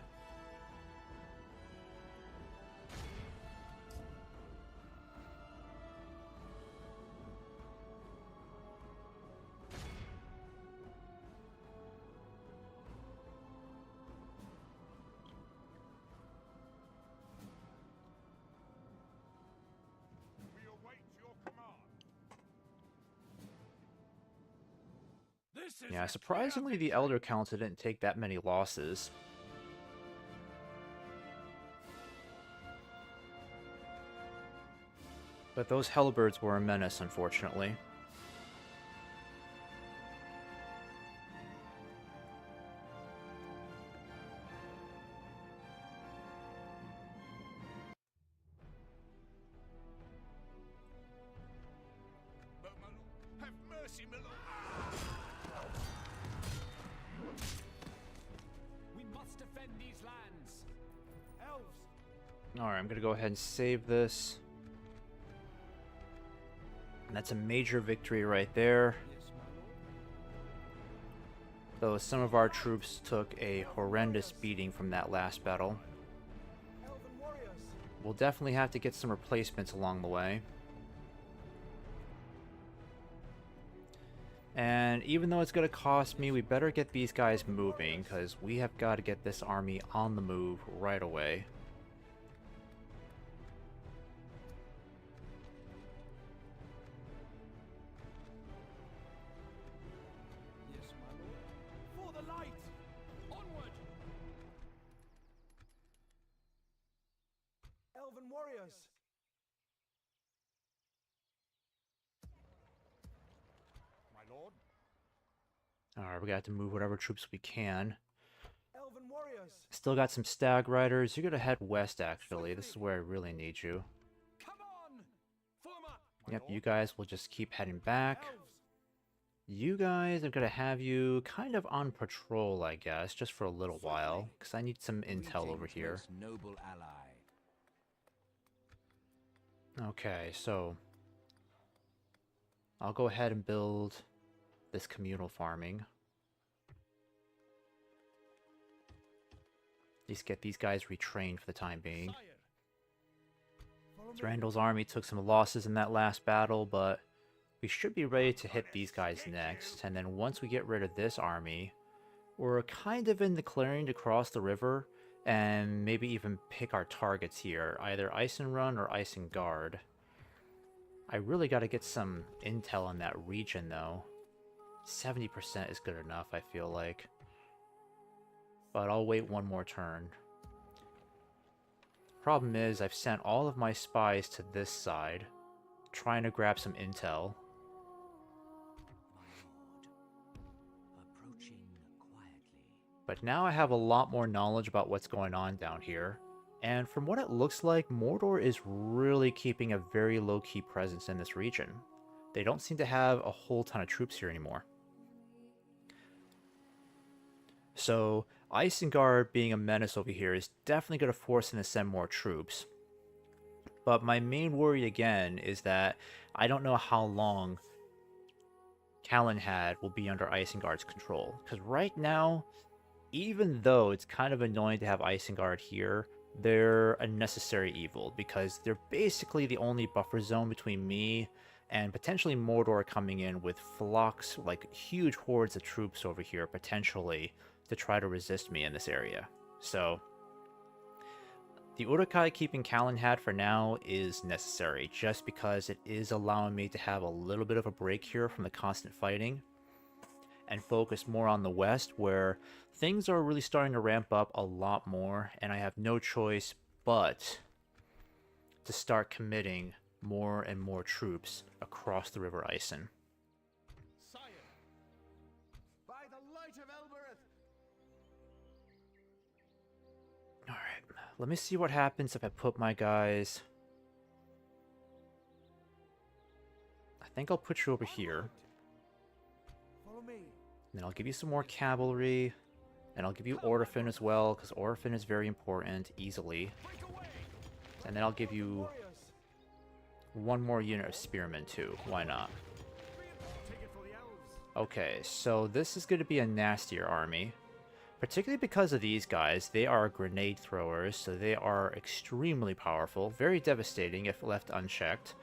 Yeah, surprisingly, the Elder Council didn't take that many losses. But those Hellbirds were a menace, unfortunately. Have mercy, my lord. We must defend these lands. Elves. Alright, I'm gonna go ahead and save this. And that's a major victory right there. Yes, my lord. Though some of our troops took a horrendous beating from that last battle. Elven warriors. We'll definitely have to get some replacements along the way. And even though it's going to cost me, we better get these guys moving, because we have got to get this army on the move right away. Yes, my lord. For the light. Onward. Elven warriors. My lord. Alright, we got to move whatever troops we can. Elven warriors. Still got some stag riders. You're going to head west, actually. This is where I really need you. Come on. Form up. Yep, you guys will just keep heading back. Elves. You guys, I'm going to have you kind of on patrol, I guess, just for a little while, because I need some intel over Greetings, here. most noble ally. Okay, so I'll go ahead and build this communal farming. At least get these guys retrained for the time being. Sire. Follow me. Randall's army took some losses in that last battle, but we should be ready to hit these guys next. And then once we get rid of this army, we're kind of in the clearing to cross the river and maybe even pick our targets here, either Eisenrun or Isengard. I really got to get some intel on that region, though. 70% is good enough, I feel like. but I'll wait one more turn. Problem is, I've sent all of my spies to this side, trying to grab some intel. Approaching quietly. But now I have a lot more knowledge about what's going on down here. And from what it looks like, Mordor is really keeping a very low-key presence in this region. They don't seem to have a whole ton of troops here anymore. So, Isengard being a menace over here is definitely going to force them to send more troops. But my main worry again is that I don't know how long Calenhad will be under Isengard's control. Because right now, even though it's kind of annoying to have Isengard here, they're a necessary evil, because they're basically the only buffer zone between me and potentially Mordor coming in with flocks, like huge hordes of troops over here, potentially, to try to resist me in this area. So, the Uruk-hai keeping Calenhad for now is necessary, just because it is allowing me to have a little bit of a break here from the constant fighting, and focus more on the west, where things are really starting to ramp up a lot more, and I have no choice but to start committing more and more troops across the River Isen. Sire, by the light of Elbereth. Alright, let me see what happens if I put my guys... I think I'll put you over here. Follow me. And then I'll give you some more cavalry, and I'll give you Orphan as well, because Orphan is very important, easily. And then I'll give you one more unit of Spearmen too, why not? Okay, so this is going to be a nastier army. Particularly because of these guys, they are grenade throwers, so they are extremely powerful, very devastating if left unchecked.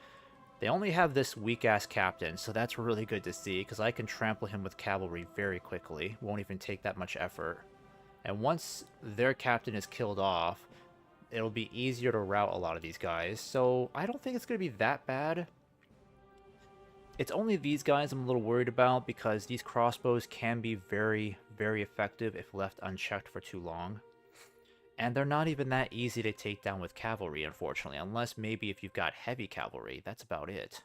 They only have this weak-ass captain, so that's really good to see, because I can trample him with cavalry very quickly. Won't even take that much effort. And once their captain is killed off, it'll be easier to rout a lot of these guys, so I don't think it's going to be that bad. It's only these guys I'm a little worried about, because these crossbows can be very, very effective if left unchecked for too long. And they're not even that easy to take down with cavalry, unfortunately, unless maybe if you've got heavy cavalry, that's about it.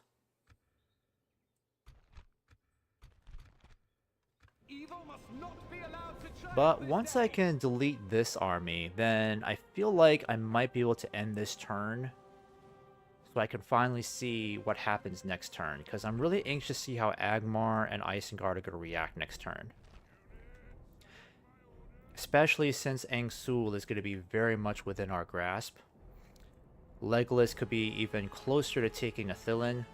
Evil must not be allowed to triumph But this once day. I can delete this army, then I feel like I might be able to end this turn, so I can finally see what happens next turn, because I'm really anxious to see how Agmar and Isengard are going to react next turn. Especially since Angsul is going to be very much within our grasp. Legolas could be even closer to taking Ithilien.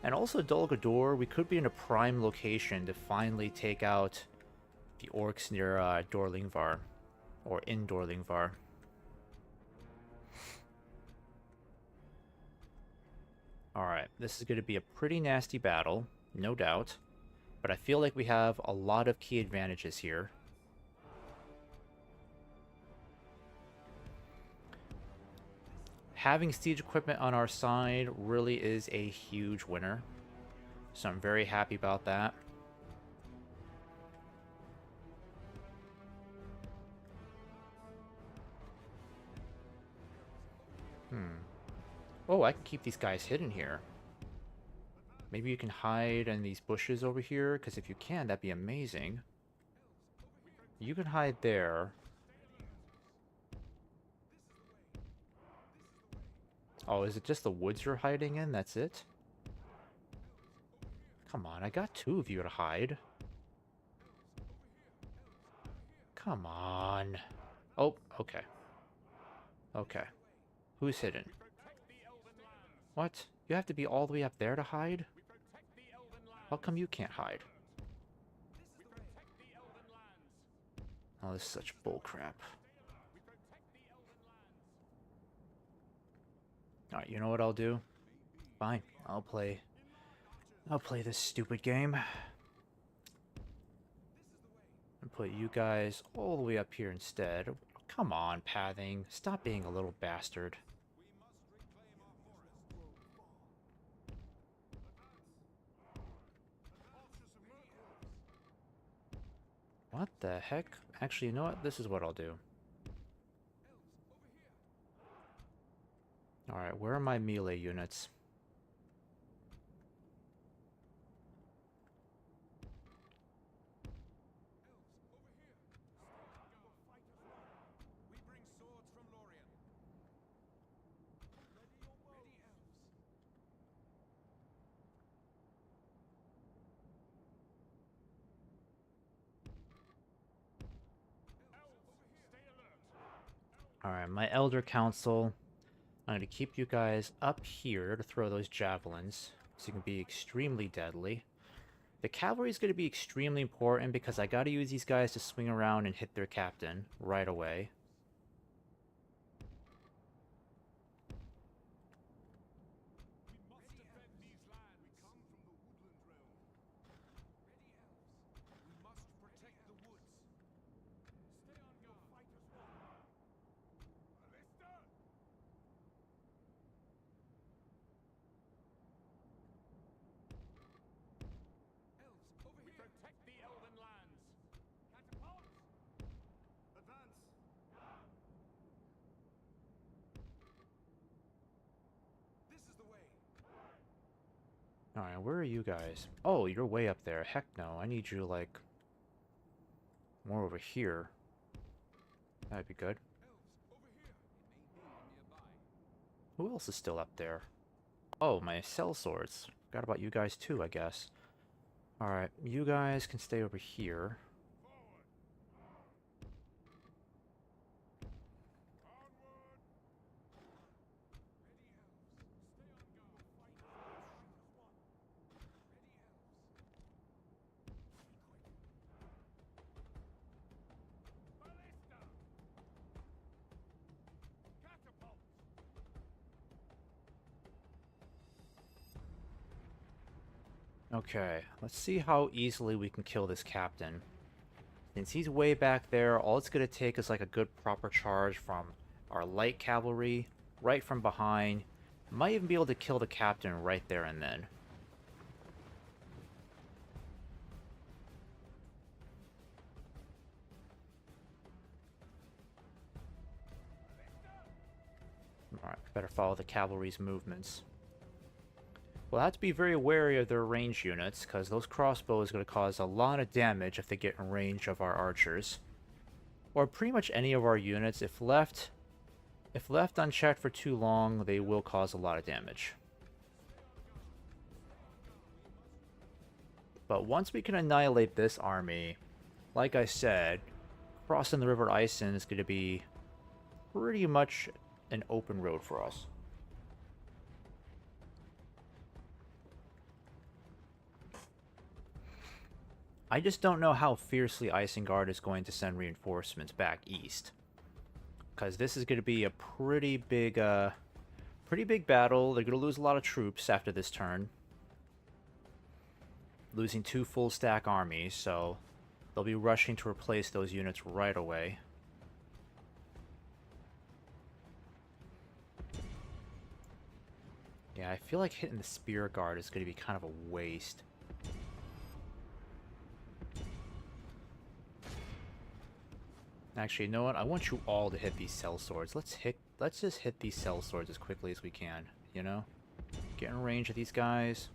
And also Dol Guldur, we could be in a prime location to finally take out the orcs near Dorlingvar. Or in Dorlingvar. Alright, this is going to be a pretty nasty battle, no doubt. But I feel like we have a lot of key advantages here. Having siege equipment on our side really is a huge winner. So I'm very happy about that. Oh, I can keep these guys hidden here. Maybe you can hide in these bushes over here, because if you can, that'd be amazing. You can hide there. Oh, is it just the woods you're hiding in? That's it? Come on, I got two of you to hide. Come on. Oh, okay. Okay. Who's hidden? What? You have to be all the way up there to hide? How come you can't hide? Oh, this is such bullcrap. Alright, you know what I'll do? Fine, I'll play this stupid game. And put you guys all the way up here instead. Come on, Pathing. Stop being a little bastard. What the heck? Actually, you know what? This is what I'll do. Alright, where are my melee units? We bring swords from Lorien. Ready your bows. Ready, elves. Alright, my Elder Council. I'm going to keep you guys up here to throw those javelins, so you can be extremely deadly. The cavalry is going to be extremely important because I got to use these guys to swing around and hit their captain right away. We must defend these lands. We come from the woodland realm. Ready, elves. We must protect the woods. Stay on guard. Fight as one. Ballista! Elves, over here. We protect the elven lands. Catapults! Advance! This is the way. Alright, where are you guys? Oh, you're way up there. Heck no, I need you, like, more over here. That'd be good. Elves, over here. It may be nearby. Who else is still up there? Oh, my sellswords. Forgot about you guys too, I guess. Alright, you guys can stay over here. Okay, let's see how easily we can kill this captain. Since he's way back there, all it's going to take is like a good proper charge from our light cavalry, right from behind. Might even be able to kill the captain right there and then. Alright, better follow the cavalry's movements. We'll have to be very wary of their range units, because those crossbows are going to cause a lot of damage if they get in range of our archers. Or pretty much any of our units. If left unchecked for too long, they will cause a lot of damage. But once we can annihilate this army, like I said, crossing the River Isen is going to be pretty much an open road for us. I just don't know how fiercely Isengard is going to send reinforcements back east. Because this is going to be a pretty big battle. They're going to lose a lot of troops after this turn. Losing 2 full stack armies, so they'll be rushing to replace those units right away. Yeah, I feel like hitting the Spear Guard is going to be kind of a waste. Actually, you know what? I want you all to hit these sellswords. Let's just hit these sellswords as quickly as we can, you know? Get in range of these guys.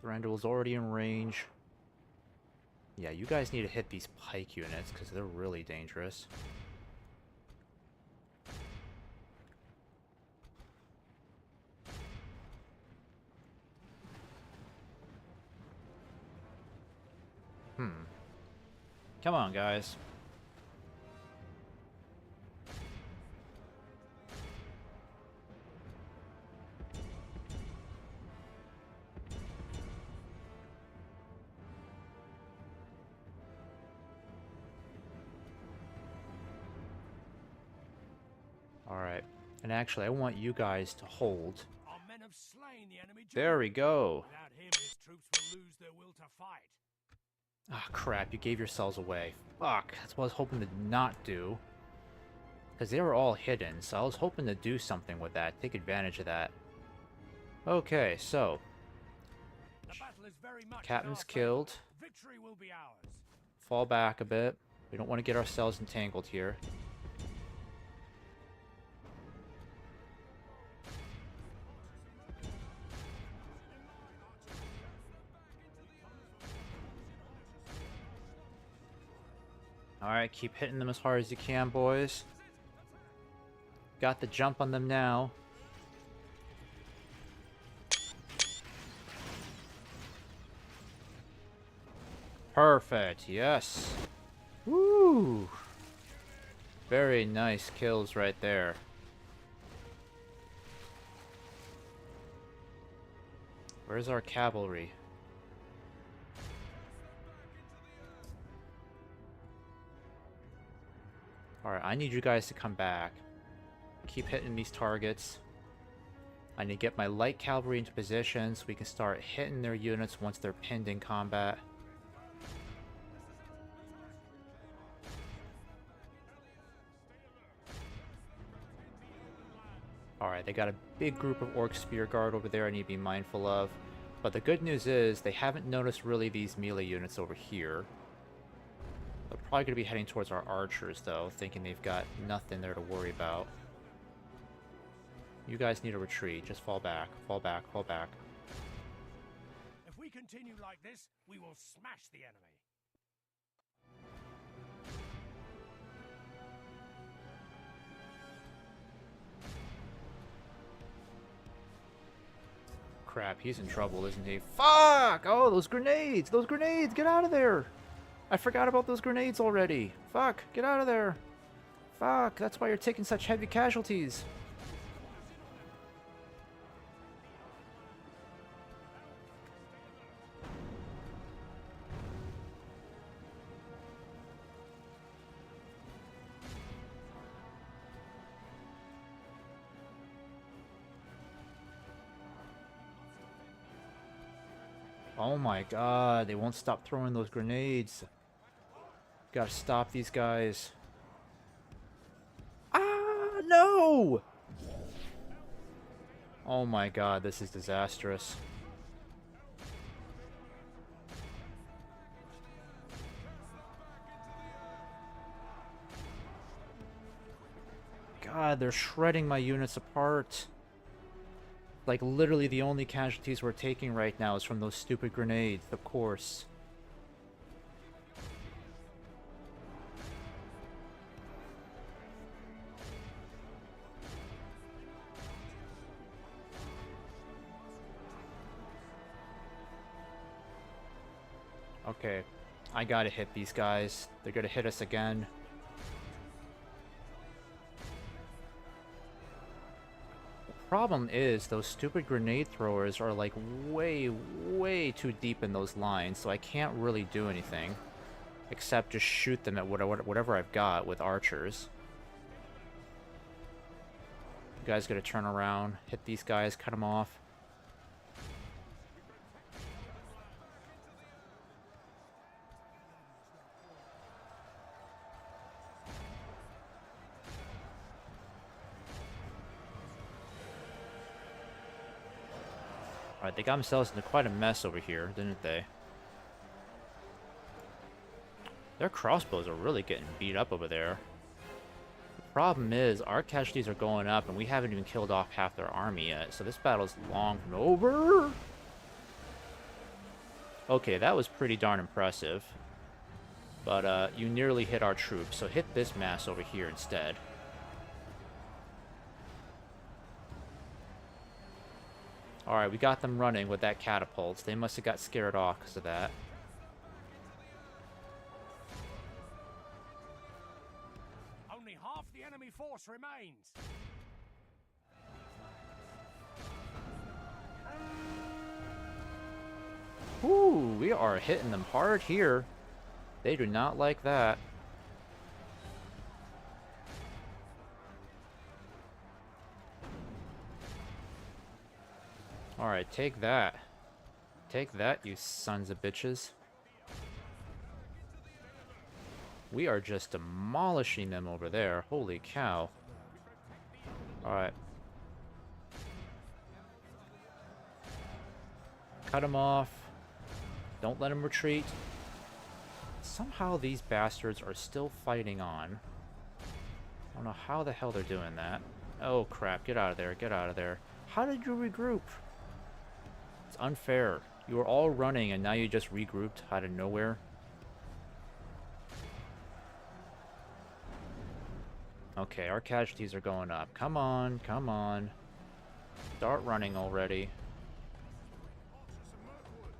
Thranduil's already in range. Yeah, you guys need to hit these pike units, because they're really dangerous. Come on, guys. Alright. And actually, I want you guys to hold. Our men have slain the enemy There we go. Without him, his troops will lose their will to fight. Ah, crap, you gave yourselves away. Fuck, that's what I was hoping to not do. Because they were all hidden, so I was hoping to do something with that, take advantage of that. Okay, so... The battle is very much in Captain's our favor. killed. Victory will be ours. Fall back a bit. We don't want to get ourselves entangled here. Alright, keep hitting them as hard as you can, boys. Got the jump on them now. Perfect, yes. Woo! Very nice kills right there. Where's our cavalry? Alright, I need you guys to come back. Keep hitting these targets. I need to get my light cavalry into position so we can start hitting their units once they're pinned in combat. Alright, they got a big group of Orc Spear Guard over there I need to be mindful of. But the good news is, they haven't noticed really these melee units over here. They're probably going to be heading towards our archers, though, thinking they've got nothing there to worry about. You guys need to retreat. Just fall back, fall back, fall back. If we continue like this, we will smash the enemy. Crap, he's in trouble, isn't he? Fuck! Oh, those grenades! Those grenades! Get out of there! I forgot about those grenades already. Fuck, get out of there. Fuck, that's why you're taking such heavy casualties. Oh my god, they won't stop throwing those grenades. Gotta stop these guys. Ah, no! Oh my god, this is disastrous. God, they're shredding my units apart. Like, literally the only casualties we're taking right now is from those stupid grenades, of course. Okay, I gotta hit these guys. They're gonna hit us again. Problem is, those stupid grenade throwers are like way too deep in those lines, so I can't really do anything. Except just shoot them at whatever I've got with archers. You guys gotta turn around, hit these guys, cut them off. Alright, they got themselves into quite a mess over here, didn't they? Their crossbows are really getting beat up over there. The problem is, our casualties are going up, and we haven't even killed off half their army yet, so this battle's long from over. Okay, that was pretty darn impressive. But, you nearly hit our troops, so hit this mass over here instead. Alright, we got them running with that catapult. They must have got scared off because of that. Only half the enemy force remains. Ooh, we are hitting them hard here. They do not like that. Alright, take that. Take that, you sons of bitches. We are just demolishing them over there. Holy cow. Alright. Cut them off. Don't let them retreat. Somehow these bastards are still fighting on. I don't know how the hell they're doing that. Oh crap, get out of there, get out of there. How did you regroup? It's unfair. You were all running and now you just regrouped out of nowhere. Okay, our casualties are going up. Come on, come on. Start running already. Archers of Mirkwood.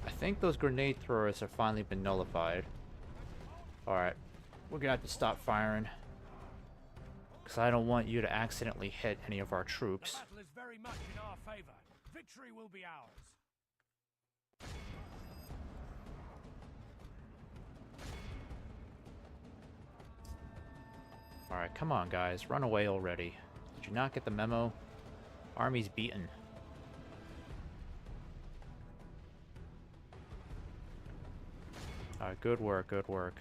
I think those grenade throwers have finally been nullified. Alright, we're gonna have to stop firing. Because I don't want you to accidentally hit any of our The troops. battle is very much in our favor. Victory will be ours. Alright, come on guys, run away already. Did you not get the memo? Army's beaten. Alright, good work, good work.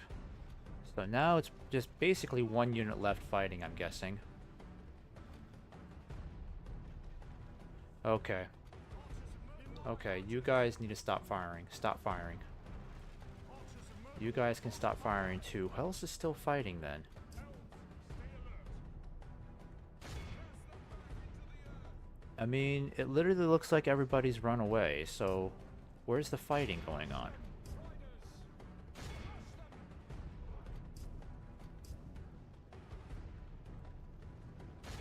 So now it's just basically one unit left fighting, I'm guessing. Okay. Okay, you guys need to stop firing. Stop firing. You guys can stop firing too. Who else is still fighting then? I mean, it literally looks like everybody's run away, so where's the fighting going on?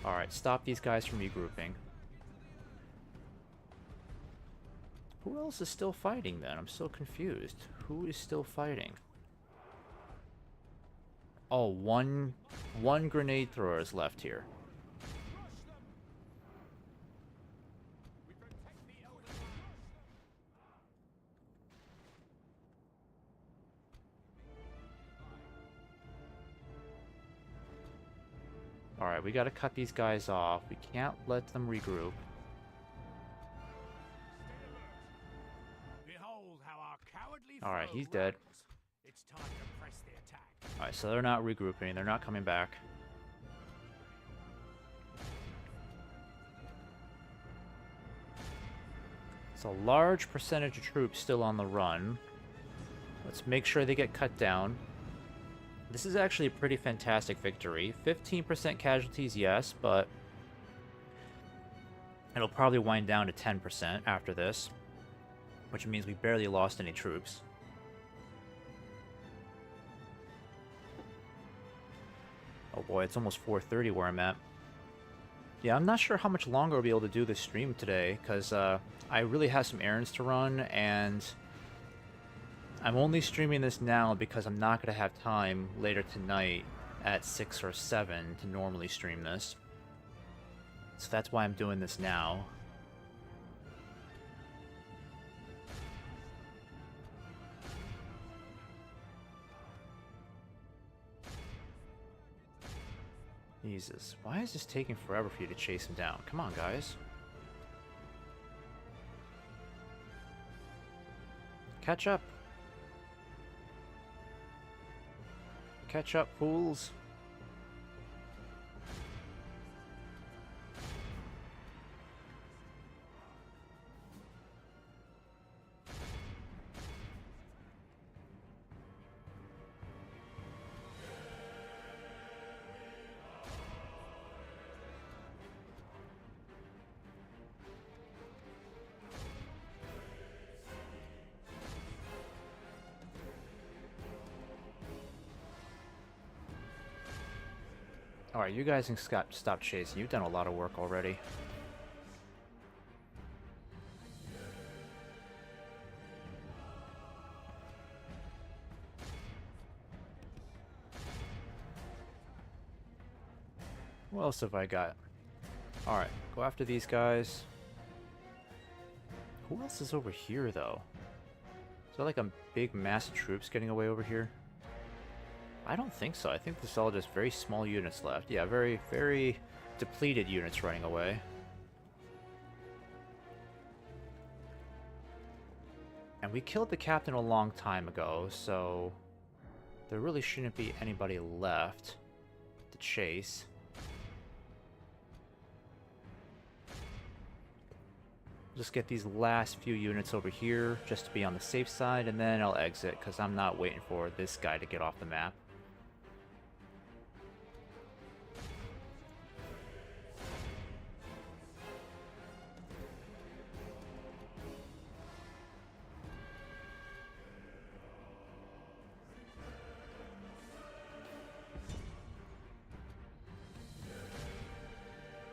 Alright, stop these guys from regrouping. Who else is still fighting then? I'm so confused. Who is still fighting? Oh, one grenade thrower is left here. Alright, we gotta cut these guys off. We can't let them regroup. Behold how our cowardly Alright, foe he's dead. runs. It's time to press the attack. Alright, so they're not regrouping. They're not coming back. It's a large percentage of troops still on the run. Let's make sure they get cut down. This is actually a pretty fantastic victory. 15% casualties, yes, but it'll probably wind down to 10% after this, which means we barely lost any troops. Oh boy, it's almost 4:30 where I'm at. Yeah, I'm not sure how much longer I'll be able to do this stream today, because I really have some errands to run, and I'm only streaming this now because I'm not going to have time later tonight at 6 or 7 to normally stream this. So that's why I'm doing this now. Jesus, why is this taking forever for you to chase him down? Come on, guys. Catch up. Catch up, fools. Alright, you guys can stop chasing. You've done a lot of work already. What else have I got? Alright, go after these guys. Who else is over here, though? Is there like a big mass of troops getting away over here? I don't think so. I think this is all just very small units left. Yeah, very, very depleted units running away. And we killed the captain a long time ago, so there really shouldn't be anybody left. chase. Just get these last few units over here just to be on the safe side, and then I'll exit because I'm not waiting for this guy to get off the map.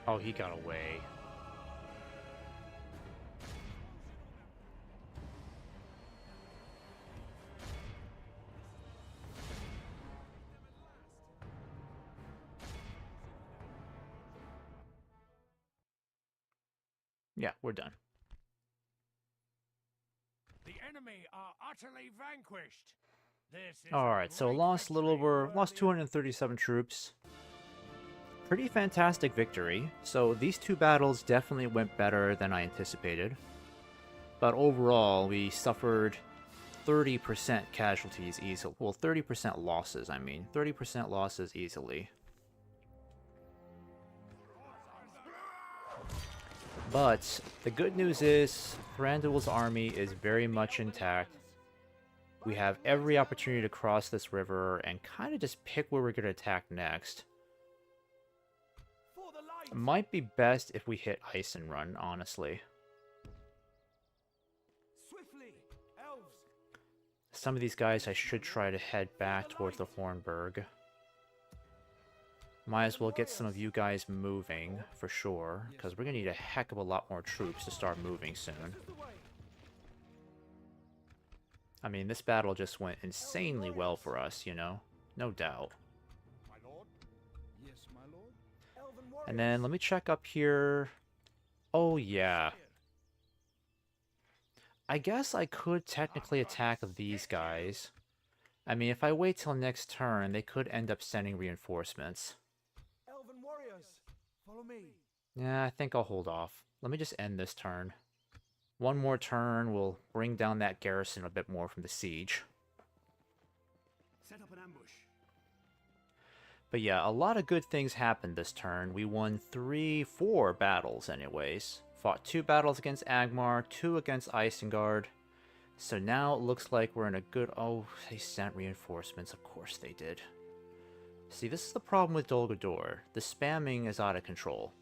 Oh, he got away. Yeah, we're done. The enemy are utterly vanquished. This is Alright, so lost a little over, lost 237 troops. Pretty fantastic victory. So these two battles definitely went better than I anticipated. But overall, we suffered 30% casualties easily. Well, 30% losses, I mean. 30% losses easily. But the good news is, Thranduil's army is very much intact. We have every opportunity to cross this river and kind of just pick where we're going to attack next. It might be best if we hit Ice and Run, honestly. Swiftly, elves. Some of these guys I should try to head back towards the Hornburg. Might as well get some of you guys moving, for sure, because we're going to need a heck of a lot more troops to start moving soon. I mean, this battle just went insanely well for us, you know? No doubt. My lord? Yes, my lord. Elven And then let me check up here. Oh, yeah. I guess I could technically attack these guys. I mean, if I wait till next turn, they could end up sending reinforcements. Elven warriors, follow me. Yeah, I think I'll hold off. Let me just end this turn. One more turn will bring down that garrison a bit more from the siege. Set up an ambush. But yeah, a lot of good things happened this turn. We won 4 battles anyways. Fought 2 battles against Agmar, 2 against Isengard. So now it looks like we're in a good... Oh, they sent reinforcements. Of course they did. See, this is the problem with Dol Guldur. The spamming is out of control.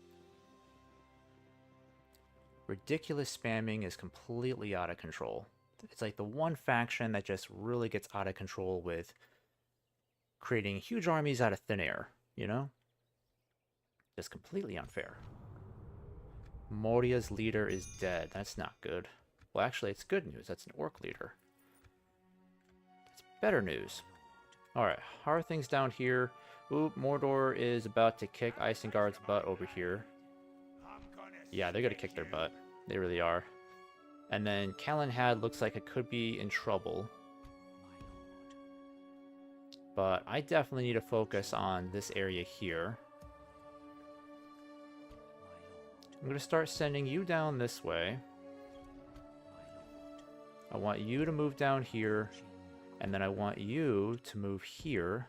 Ridiculous spamming is completely out of control. It's like the one faction that just really gets out of control with creating huge armies out of thin air, you know? Just completely unfair. Moria's leader is dead. That's not good. Well, actually, it's good news. That's an orc leader. That's better news. Alright, how are things down here? Oop, Mordor is about to kick Isengard's butt over here. Yeah, they're gonna kick their butt. They really are. And then Calenhad looks like it could be in trouble. But I definitely need to focus on this area here. I'm going to start sending you down this way. I want you to move down here. And then I want you to move here.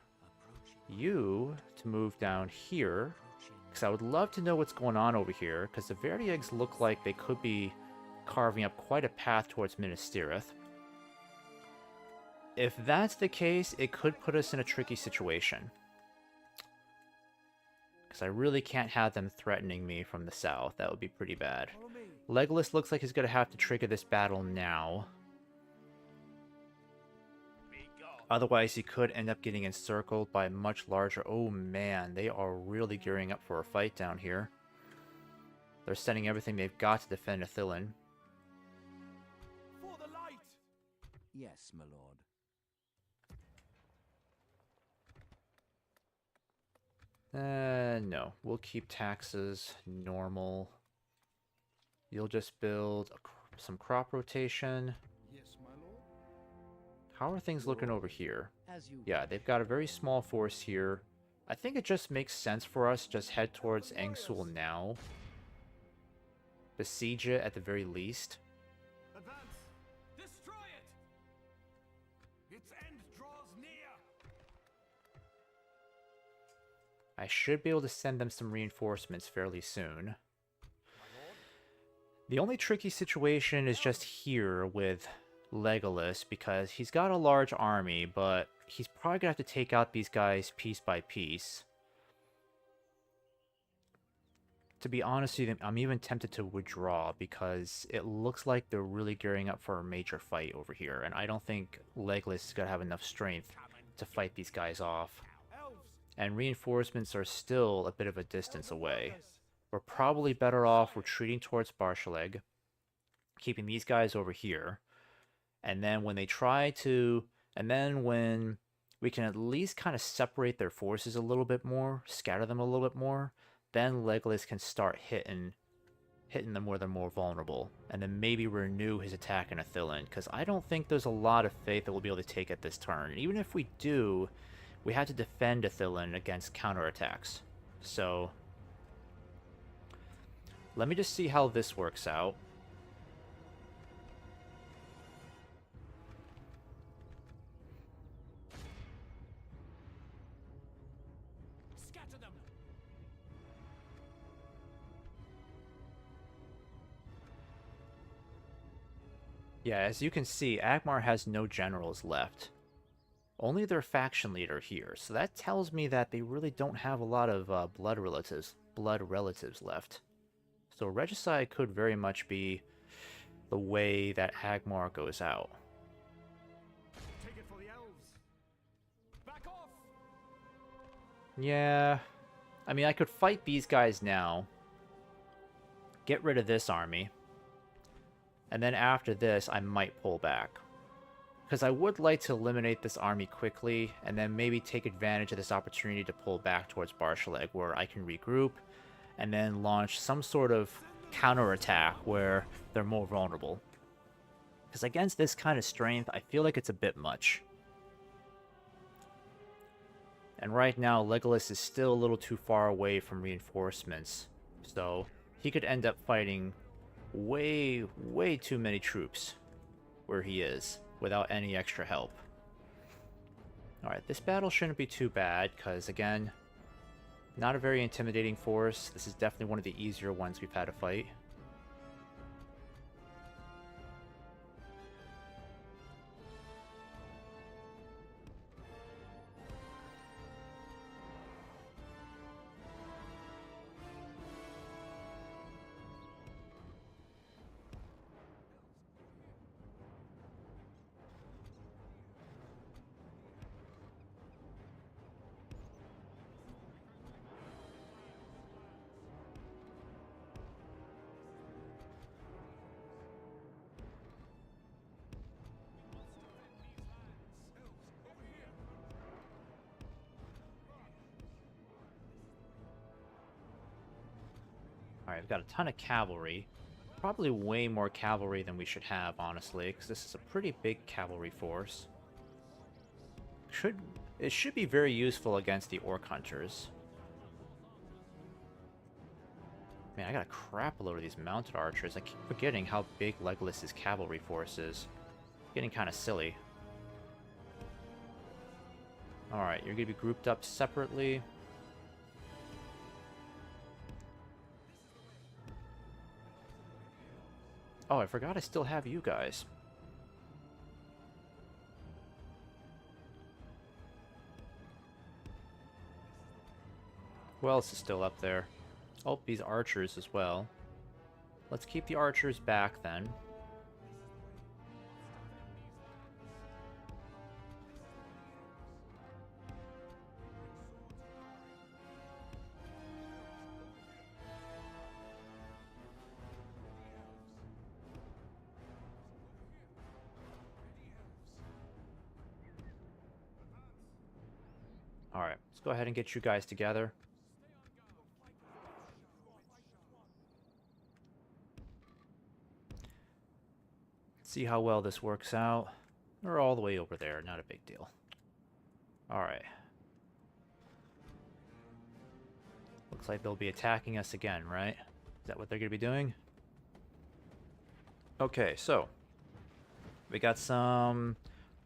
You to move down here. Because I would love to know what's going on over here. Because the Verdieggs look like they could be carving up quite a path towards Minas Tirith. If that's the case, it could put us in a tricky situation. Because I really can't have them threatening me from the south. That would be pretty bad. Legolas looks like he's going to have to trigger this battle now. Otherwise, he could end up getting encircled by a much larger... Oh man, they are really gearing up for a fight down here. They're sending everything they've got to defend Ithilien. For the light! Yes, my lord. No. We'll keep taxes normal. You'll just build some crop rotation. Yes, my lord. How are things looking over here? As you Yeah, they've got a very small force here. I think it just makes sense for us to just head towards Engsul now. Besiege it at the very least. Advance! Destroy it! Its end draws near! I should be able to send them some reinforcements fairly soon. The only tricky situation is just here with Legolas, because he's got a large army, but he's probably gonna have to take out these guys piece by piece. To be honest with you, I'm even tempted to withdraw because it looks like they're really gearing up for a major fight over here, and I don't think Legolas is gonna have enough strength to fight these guys off. And reinforcements are still a bit of a distance away. We're probably better off retreating towards Barshaleg, keeping these guys over here, and then when they try to, and then when we can at least kind of separate their forces a little bit more, scatter them a little bit more, then Legolas can start hitting them where they're more vulnerable, and then maybe renew his attack in Ithilien, because I don't think there's a lot of faith that we'll be able to take at this turn. And even if we do, we have to defend Ithilien against counterattacks. So let me just see how this works out. Scatter them. Yeah, as you can see, Agmar has no generals left. Only their faction leader here, so that tells me that they really don't have a lot of blood relatives left. So Regicide could very much be the way that Agmar goes out. Take it for the elves. Back off. Yeah, I mean, I could fight these guys now, get rid of this army, and then after this, I might pull back. Because I would like to eliminate this army quickly, and then maybe take advantage of this opportunity to pull back towards Barshaleg, where I can regroup, and then launch some sort of counterattack where they're more vulnerable. Because against this kind of strength, I feel like it's a bit much. And right now, Legolas is still a little too far away from reinforcements, so he could end up fighting way too many troops where he is without any extra help. Alright, this battle shouldn't be too bad, because again, not a very intimidating force. This is definitely one of the easier ones we've had to fight. Alright, we've got a ton of cavalry. Probably way more cavalry than we should have, honestly, because this is a pretty big cavalry force. It should be very useful against the Orc Hunters. Man, I got a crap load of these mounted archers. I keep forgetting how big Legolas's cavalry force is. Getting kind of silly. Alright, you're going to be grouped up separately. Oh, I forgot I still have you guys. Who else is still up there? Oh, these archers as well. Let's keep the archers back then. Alright, let's go ahead and get you guys together. See how well this works out. We're all the way over there, not a big deal. Alright. Looks like they'll be attacking us again, right? Is that what they're going to be doing? Okay, so we got some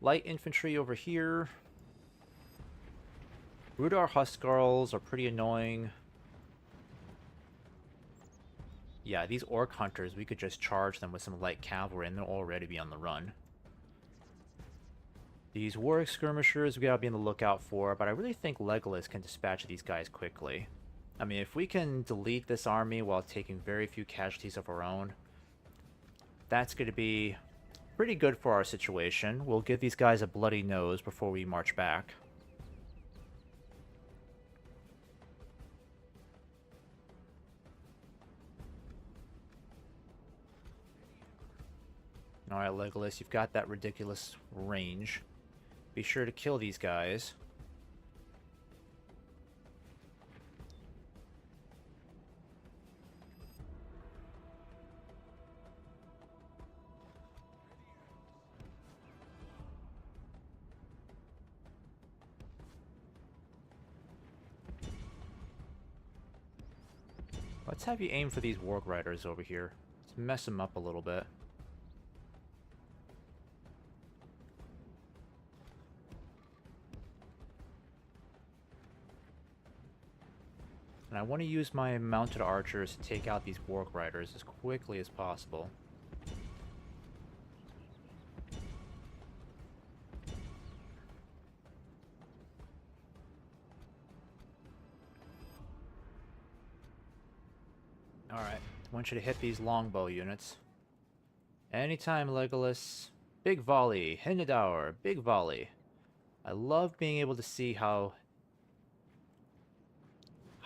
light infantry over here. Rudar Huskarls are pretty annoying. Yeah, these Orc Hunters, we could just charge them with some light cavalry and they'll already be on the run. These Warwick Skirmishers we gotta be on the lookout for, but I really think Legolas can dispatch these guys quickly. I mean, if we can delete this army while taking very few casualties of our own, that's going to be pretty good for our situation. We'll give these guys a bloody nose before we march back. Alright, Legolas, you've got that ridiculous range. Be sure to kill these guys. Let's have you aim for these Warg Riders over here. Let's mess them up a little bit. And I want to use my mounted archers to take out these Warg Riders as quickly as possible. Alright, I want you to hit these longbow units. Anytime, Legolas. Big volley. Hindaur. Big volley. I love being able to see how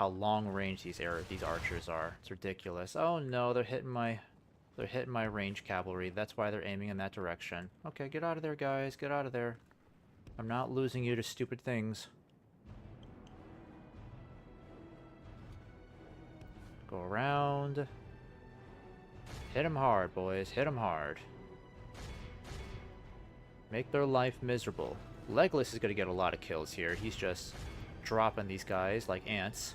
long range these archers are. It's ridiculous. Oh no, they're hitting my range cavalry. That's why they're aiming in that direction. Okay, get out of there, guys. Get out of there. I'm not losing you to stupid things. Go around. Hit them hard, boys. Hit them hard. Make their life miserable. Legolas is going to get a lot of kills here. He's just dropping these guys like ants.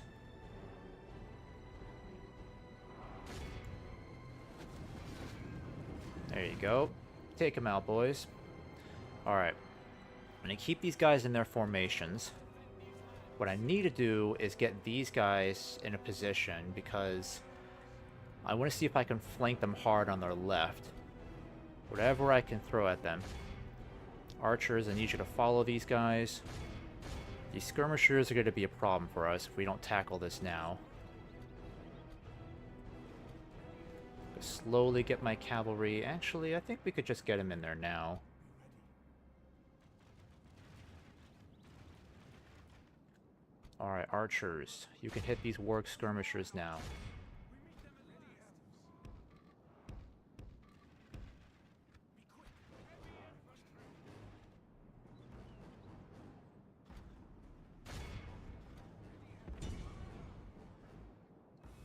There you go. Take them out, boys. Alright. I'm going to keep these guys in their formations. What I need to do is get these guys in a position because I want to see if I can flank them hard on their left. Whatever I can throw at them. Archers, I need you to follow these guys. These skirmishers are going to be a problem for us if we don't tackle this now. Slowly get my cavalry. Actually, I think we could just get them in there now. Alright, archers. You can hit these Warg skirmishers now.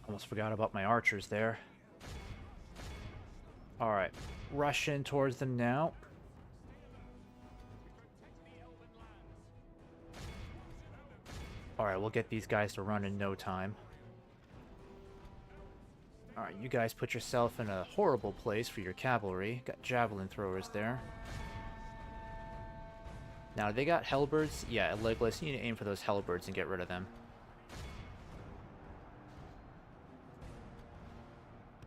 Almost forgot about my archers there. Alright, rush in towards them now. Alright, we'll get these guys to run in no time. Alright, you guys put yourself in a horrible place for your cavalry. Got javelin throwers there. Now, they got halberds. Yeah, Legolas, you need to aim for those halberds and get rid of them.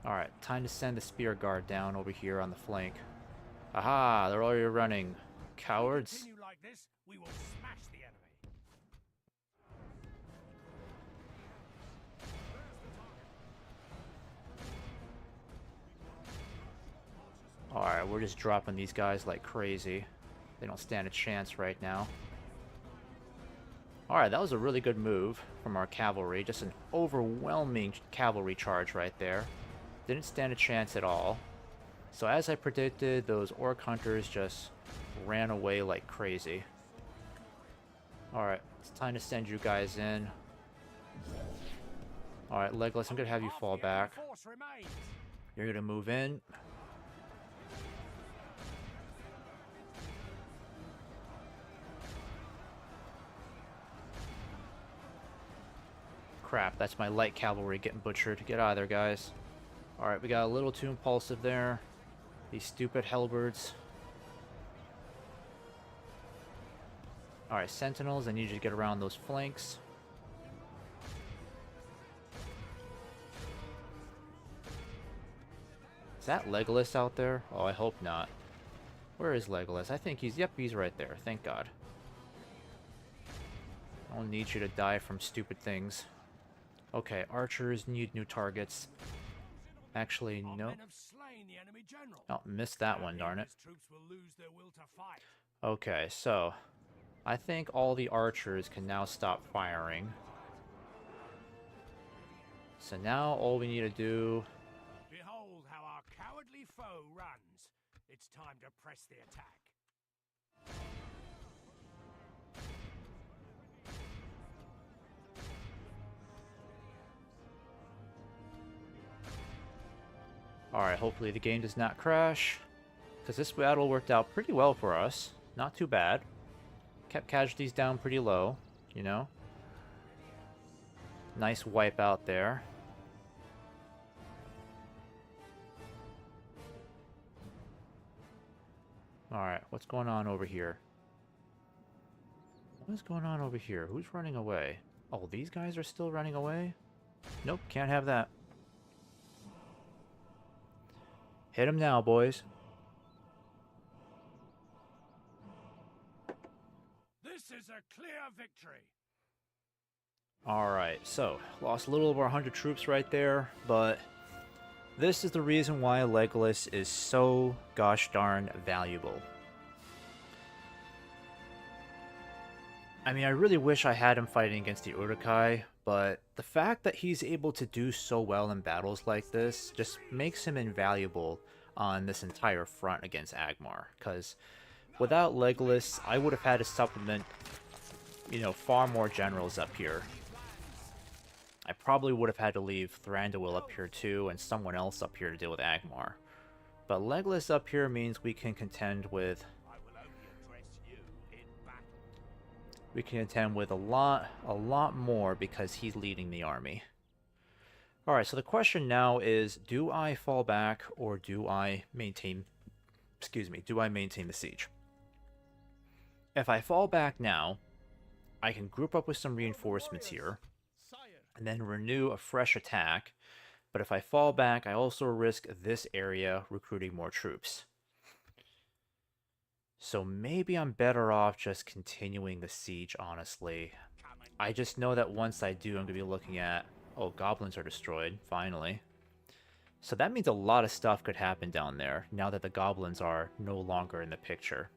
Alright, time to send the spear guard down over here on the flank. Aha, they're already running. Cowards. Continue like this, we will smash the enemy. Alright, we're just dropping these guys like crazy. They don't stand a chance right now. Alright, that was a really good move from our cavalry. Just an overwhelming cavalry charge right there. Didn't stand a chance at all. So as I predicted, those Orc Hunters just ran away like crazy. Alright, it's time to send you guys in. Alright, Legolas, I'm going to have you fall back. Force remains. You're going to move in. Crap, that's my light cavalry getting butchered. Get out of there, guys. Alright, we got a little too impulsive there. These stupid halberds. Alright, sentinels, I need you to get around those flanks. Is that Legolas out there? Oh, I hope not. Where is Legolas? I think he's... Yep, he's right there. Thank God. I don't need you to die from stupid things. Okay, archers need new targets. Actually, Our no. men have slain the enemy general. Oh, missed that one, darn it. His troops will lose their will to fight. Okay, so... I think all the archers can now stop firing. So now all we need to do... Behold how our cowardly foe runs. It's time to press the attack. Alright, hopefully the game does not crash. Because this battle worked out pretty well for us. Not too bad. Kept casualties down pretty low, you know. Nice wipe out there. Alright, what's going on over here? What is going on over here? Who's running away? Oh, these guys are still running away? Nope, can't have that. Hit him now, boys. This is a clear victory. Alright, so, lost a little over 100 troops right there, but this is the reason why Legolas is so gosh darn valuable. I mean, I really wish I had him fighting against the Uruk-hai, but the fact that he's able to do so well in battles like this just makes him invaluable on this entire front against Agmar, because without Legolas, I would have had to supplement, you know, far more generals up here. I probably would have had to leave Thranduil up here too, and someone else up here to deal with Agmar. But Legolas up here means we can contend with... We can contend with a lot more because he's leading the army. Alright, so the question now is, do I fall back or do I maintain... Excuse me, do I maintain the siege? If I fall back now, I can group up with some reinforcements here, and then renew a fresh attack. But if I fall back, I also risk this area recruiting more troops. So maybe I'm better off just continuing the siege, honestly. I just know that once I do, I'm going to be looking at... Oh, goblins are destroyed, finally. So that means a lot of stuff could happen down there, now that the goblins are no longer in the picture.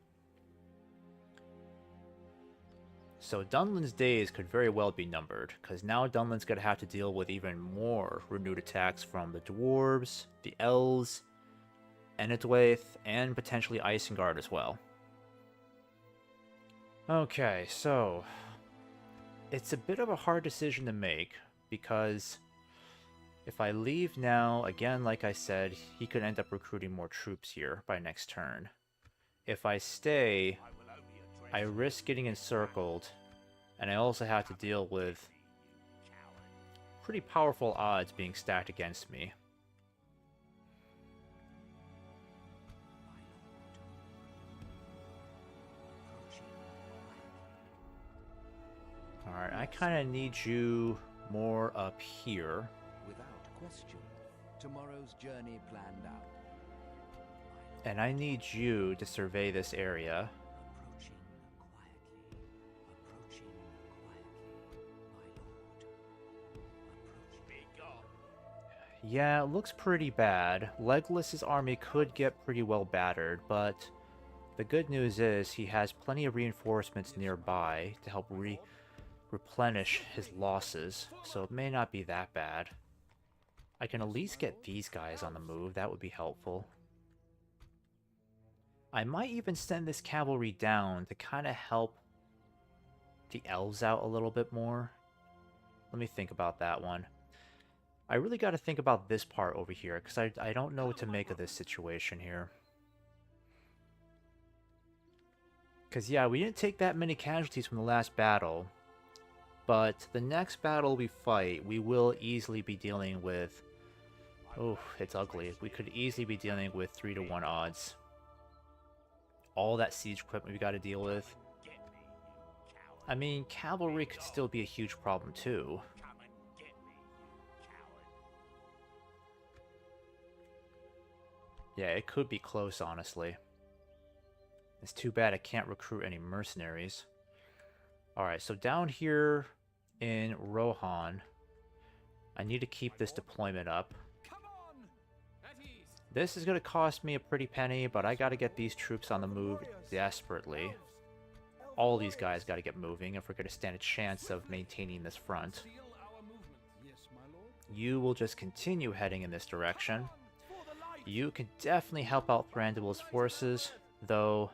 So Dunland's days could very well be numbered, because now Dunland's going to have to deal with even more renewed attacks from the dwarves, the elves, Enedwaith, and potentially Isengard as well. Okay, so it's a bit of a hard decision to make, because if I leave now, again, like I said, he could end up recruiting more troops here by next turn. If I stay, I risk getting encircled, and I also have to deal with pretty powerful odds being stacked against me. Alright, I kind of need you more up here. Without question. Tomorrow's journey planned out. And I need you to survey this area. Approaching quietly. Approaching quietly, my lord. Approaching. Be gone. Yeah, it looks pretty bad. Legolas's army could get pretty well battered, but the good news is he has plenty of reinforcements nearby to help replenish his losses, so it may not be that bad. I can at least get these guys on the move, that would be helpful. I might even send this cavalry down to kind of help the elves out a little bit more. Let me think about that one. I really got to think about this part over here, because I don't know what to make of this situation here. Because yeah, we didn't take that many casualties from the last battle, but the next battle we fight, we will easily be dealing with... Oh, it's ugly. We could easily be dealing with 3-to-1 odds. All that siege equipment we got to deal with. I mean, cavalry could still be a huge problem too. Come and get me, you coward. Yeah, it could be close, honestly. It's too bad I can't recruit any mercenaries. Alright, so down here in Rohan, I need to keep this deployment up. Come on! At ease. This is going to cost me a pretty penny, but I got to get these troops on the move desperately. All these guys got to get moving if we're going to stand a chance of maintaining this front. Seal our movement. Yes, my lord. You will just continue heading in this direction. For the light. You can definitely help out Thranduil's forces, though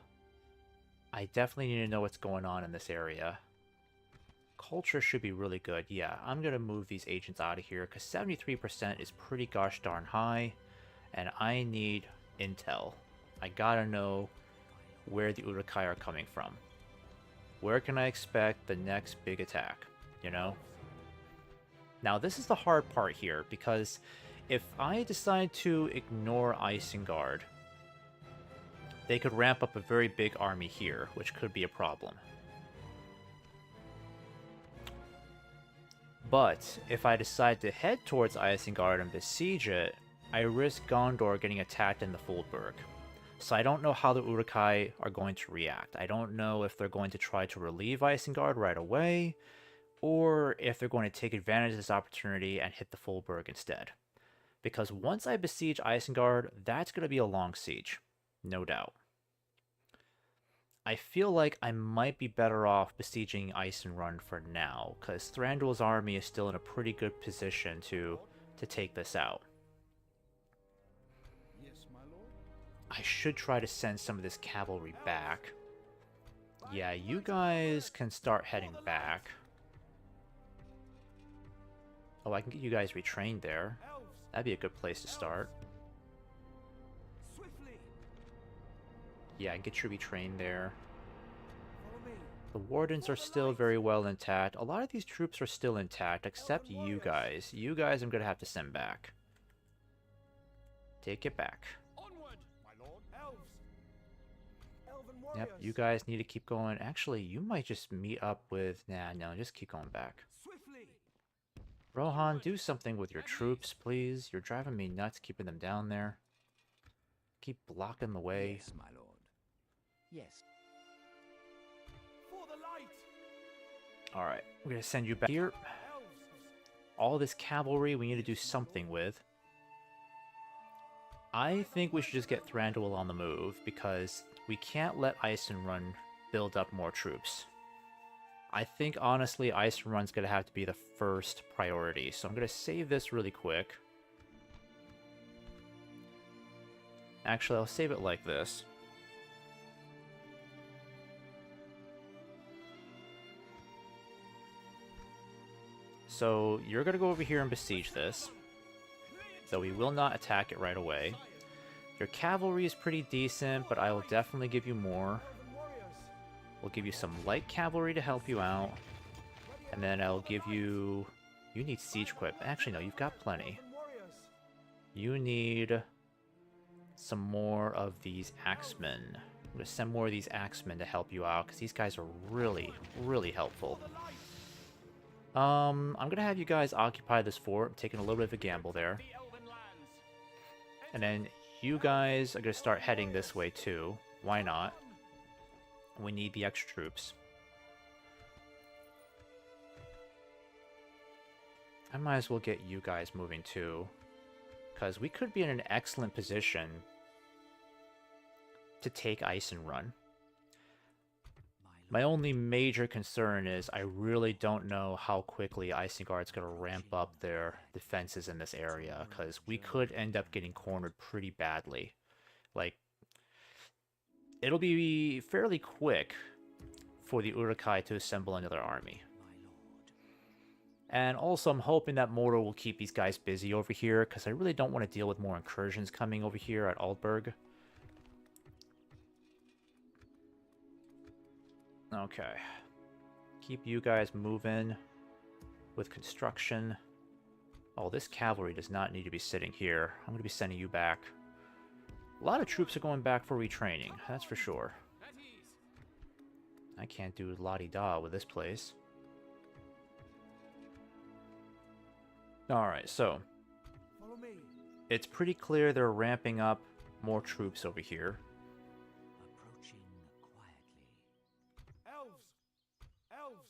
I definitely need to know what's going on in this area. Culture should be really good. Yeah, I'm going to move these agents out of here because 73% is pretty gosh darn high, and I need intel. I gotta know where the Uruk-hai are coming from. Where can I expect the next big attack, you know? Now, this is the hard part here, because if I decide to ignore Isengard, they could ramp up a very big army here, which could be a problem. But if I decide to head towards Isengard and besiege it, I risk Gondor getting attacked in the Foldburg. So I don't know how the Uruk-hai are going to react. I don't know if they're going to try to relieve Isengard right away, or if they're going to take advantage of this opportunity and hit the Foldburg instead. Because once I besiege Isengard, that's going to be a long siege, no doubt. I feel like I might be better off besieging Eisenrun for now, because Thranduil's army is still in a pretty good position to take this out. Yes, my lord. I should try to send some of this cavalry back. Yeah, you guys can start heading back. Oh, I can get you guys retrained there. Elves. That'd be a good place to start. Swiftly. Yeah, I can get you retrained there. Follow me. The Wardens are still very well intact. A lot of these troops are still intact, except you guys. You guys I'm going to have to send back. Take it back. Onward, my lord. Elves. Elven warriors. Yep, you guys need to keep going. Actually, you might just meet up with... Nah, no, just keep going back. Swiftly. Rohan, do something with your troops, please. You're driving me nuts keeping them down there. Keep blocking the way. Yes, my lord. Yes. For the light. Alright, we're going to send you back here. Elves. All this cavalry we need to do something with. I think we should just get Thranduil on the move, because we can't let Eisenrun build up more troops. I think, honestly, Eisenrun's going to have to be the first priority, so I'm going to save this really quick. Actually, I'll save it like this. So, you're going to go over here and besiege this, though we will not attack it right away. Your cavalry is pretty decent, but I will definitely give you more. Elven warriors. We'll give you some light cavalry to help you out, and then I'll give you... You need siege equip. Actually, no, you've got plenty. Elven warriors. You need some more of these axemen. I'm going to send more of these axemen to help you out, because these guys are really, really helpful. For the light. I'm going to have you guys occupy this fort. I'm taking a little bit of a gamble there. The elven lands. And then you guys are going to start heading this way too. Why not? We need the extra troops. I might as well get you guys moving too, because we could be in an excellent position to take Eisenrun. My only major concern is I really don't know how quickly Isengard's going to ramp up their defenses in this area, because we could end up getting cornered pretty badly. Like, it'll be fairly quick for the Uruk-hai to assemble another army. And also, I'm hoping that Mordor will keep these guys busy over here, because I really don't want to deal with more incursions coming over here at Aldburg. Okay. Keep you guys moving with construction. Oh, this cavalry does not need to be sitting here. I'm going to be sending you back. A lot of troops are going back for retraining, that's for sure. At ease. I can't do la-di-da with this place. Alright, so Follow me. it's pretty clear they're ramping up more troops over here. Approaching quietly. Elves! Elves!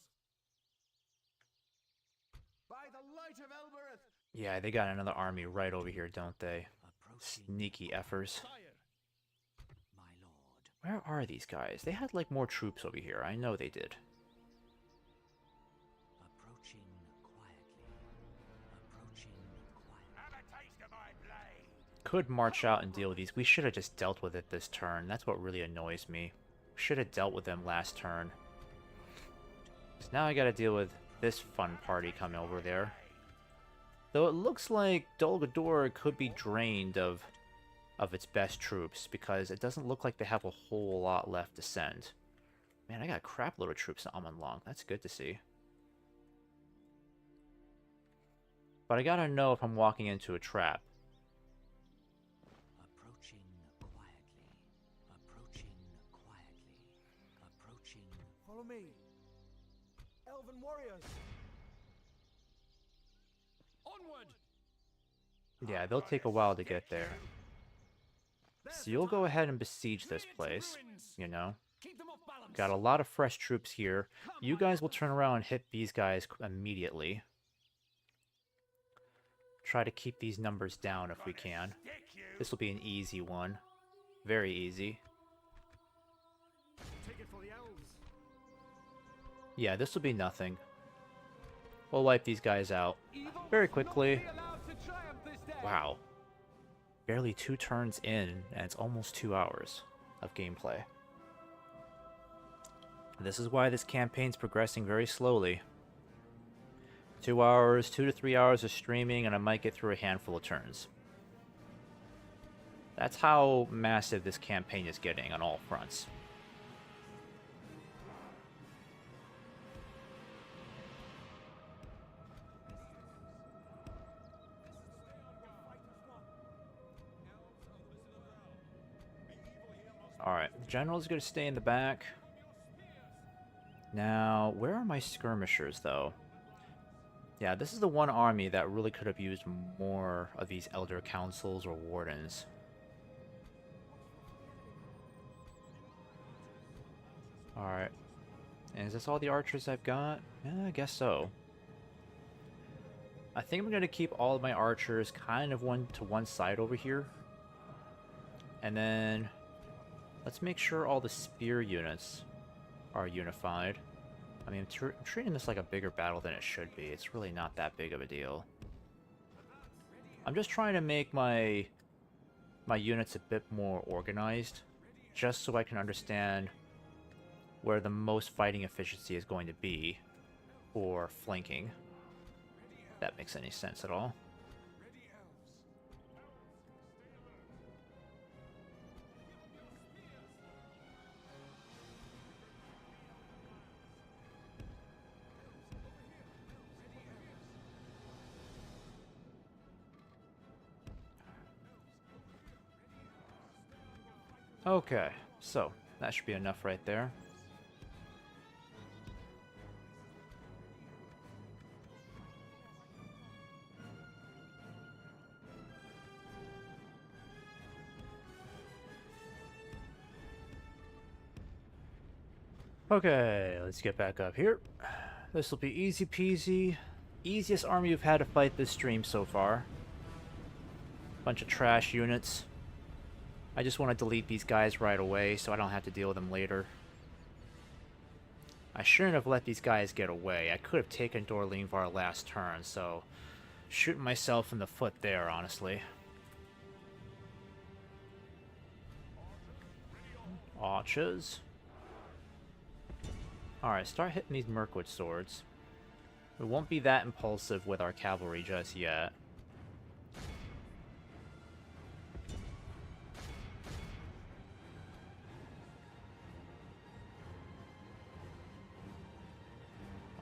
By the light of Elbereth! Yeah, they got another army right over here, don't they? Approaching Sneaky effers. my lord. Where are these guys? They had like more troops over here. I know they did. Approaching quietly. Approaching quietly. Have a taste of my blade! Could march out and deal with these. We should have just dealt with it this turn. That's what really annoys me. Should have dealt with them last turn. So now I gotta deal with this fun party coming over there. Though it looks like Dol Guldur could be drained of its best troops, because it doesn't look like they have a whole lot left to send. Man, I got a crap load of troops in Amon Long. That's good to see. But I gotta know if I'm walking into a trap. Approaching quietly. Approaching quietly. Approaching. Follow me. Elven warriors! Onward! Yeah, they'll take a while to get there. So you'll go ahead and besiege this place, you know. Keep them off balance. Got a lot of fresh troops here. You guys will turn around and hit these guys immediately. Try to keep these numbers down if we can. This will be an easy one. Very easy. Take it for the elves! Yeah, this will be nothing. We'll wipe these guys out very quickly. Wow. Barely 2 turns in, and it's almost 2 hours of gameplay. This is why this campaign's progressing very slowly. 2 hours, 2 to 3 hours of streaming, and I might get through a handful of turns. That's how massive this campaign is getting on all fronts. Alright, the general's going to stay in the back. Now, where are my skirmishers, though? Yeah, this is the one army that really could have used more of these elder councils or wardens. Alright. And is this all the archers I've got? Yeah, I guess so. I think I'm going to keep all of my archers kind of one side over here. And then let's make sure all the spear units are unified. I mean, I'm treating this like a bigger battle than it should be. It's really not that big of a deal. I'm just trying to make my units a bit more organized, just so I can understand where the most fighting efficiency is going to be for flanking. If that makes any sense at all. Okay, so that should be enough right there. Okay, let's get back up here. This will be easy peasy. Easiest army we've had to fight this stream so far. Bunch of trash units. I just want to delete these guys right away so I don't have to deal with them later. I shouldn't have let these guys get away. I could have taken Dorlingvar last turn, so shooting myself in the foot there, honestly. Archers. Alright, start hitting these Mirkwood swords. We won't be that impulsive with our cavalry just yet.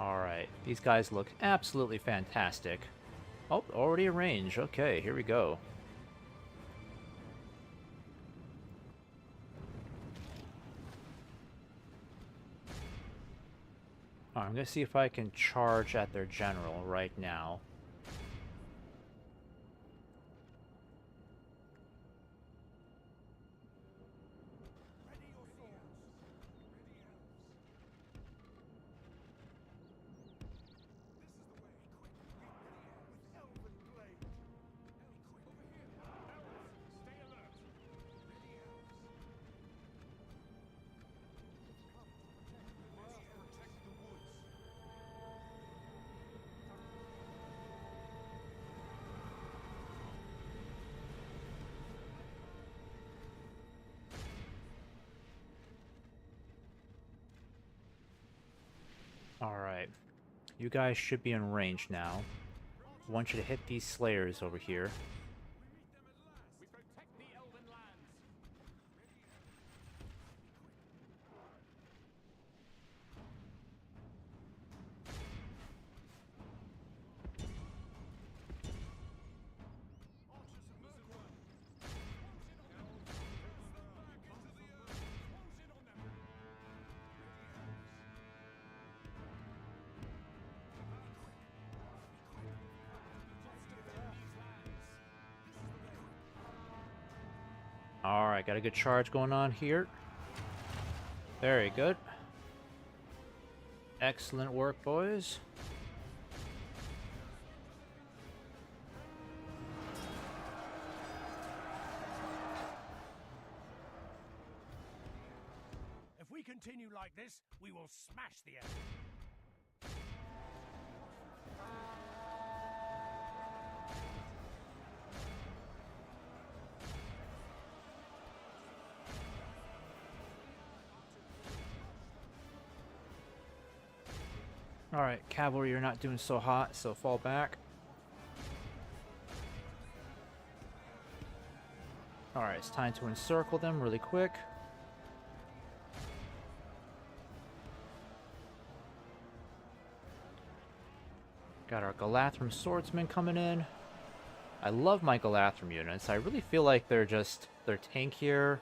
Alright, these guys look absolutely fantastic. Oh, already a range. Okay, here we go. I'm gonna see if I can charge at their general right now. Ready your swords. This is the way. With elven blade. Over here. Elves, stay alert. Ready, elves. We must protect the woods. Alright. You guys should be in range now. I want you to hit these slayers over here. We protect the elven lands. Archers of Mirkwood. Close in on them. Alright, got a good charge going on here. Very good. Excellent work, boys. If we continue like this, we will smash the enemy. Alright, cavalry, you're not doing so hot, so fall back. Alright, it's time to encircle them really quick. Got our Galathrim swordsmen coming in. I love my Galathrim units. I really feel like they're tankier,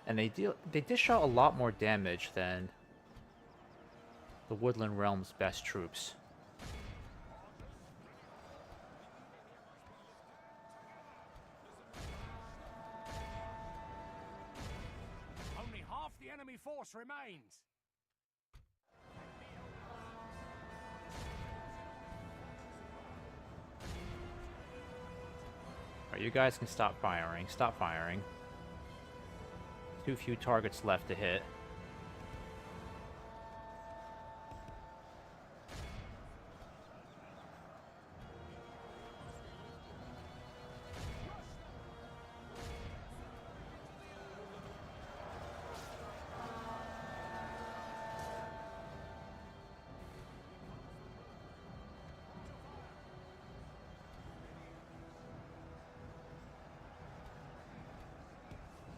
and they dish out a lot more damage than the Woodland Realm's best troops. Only half the enemy force remains. Alright, you guys can stop firing. Stop firing. Too few targets left to hit.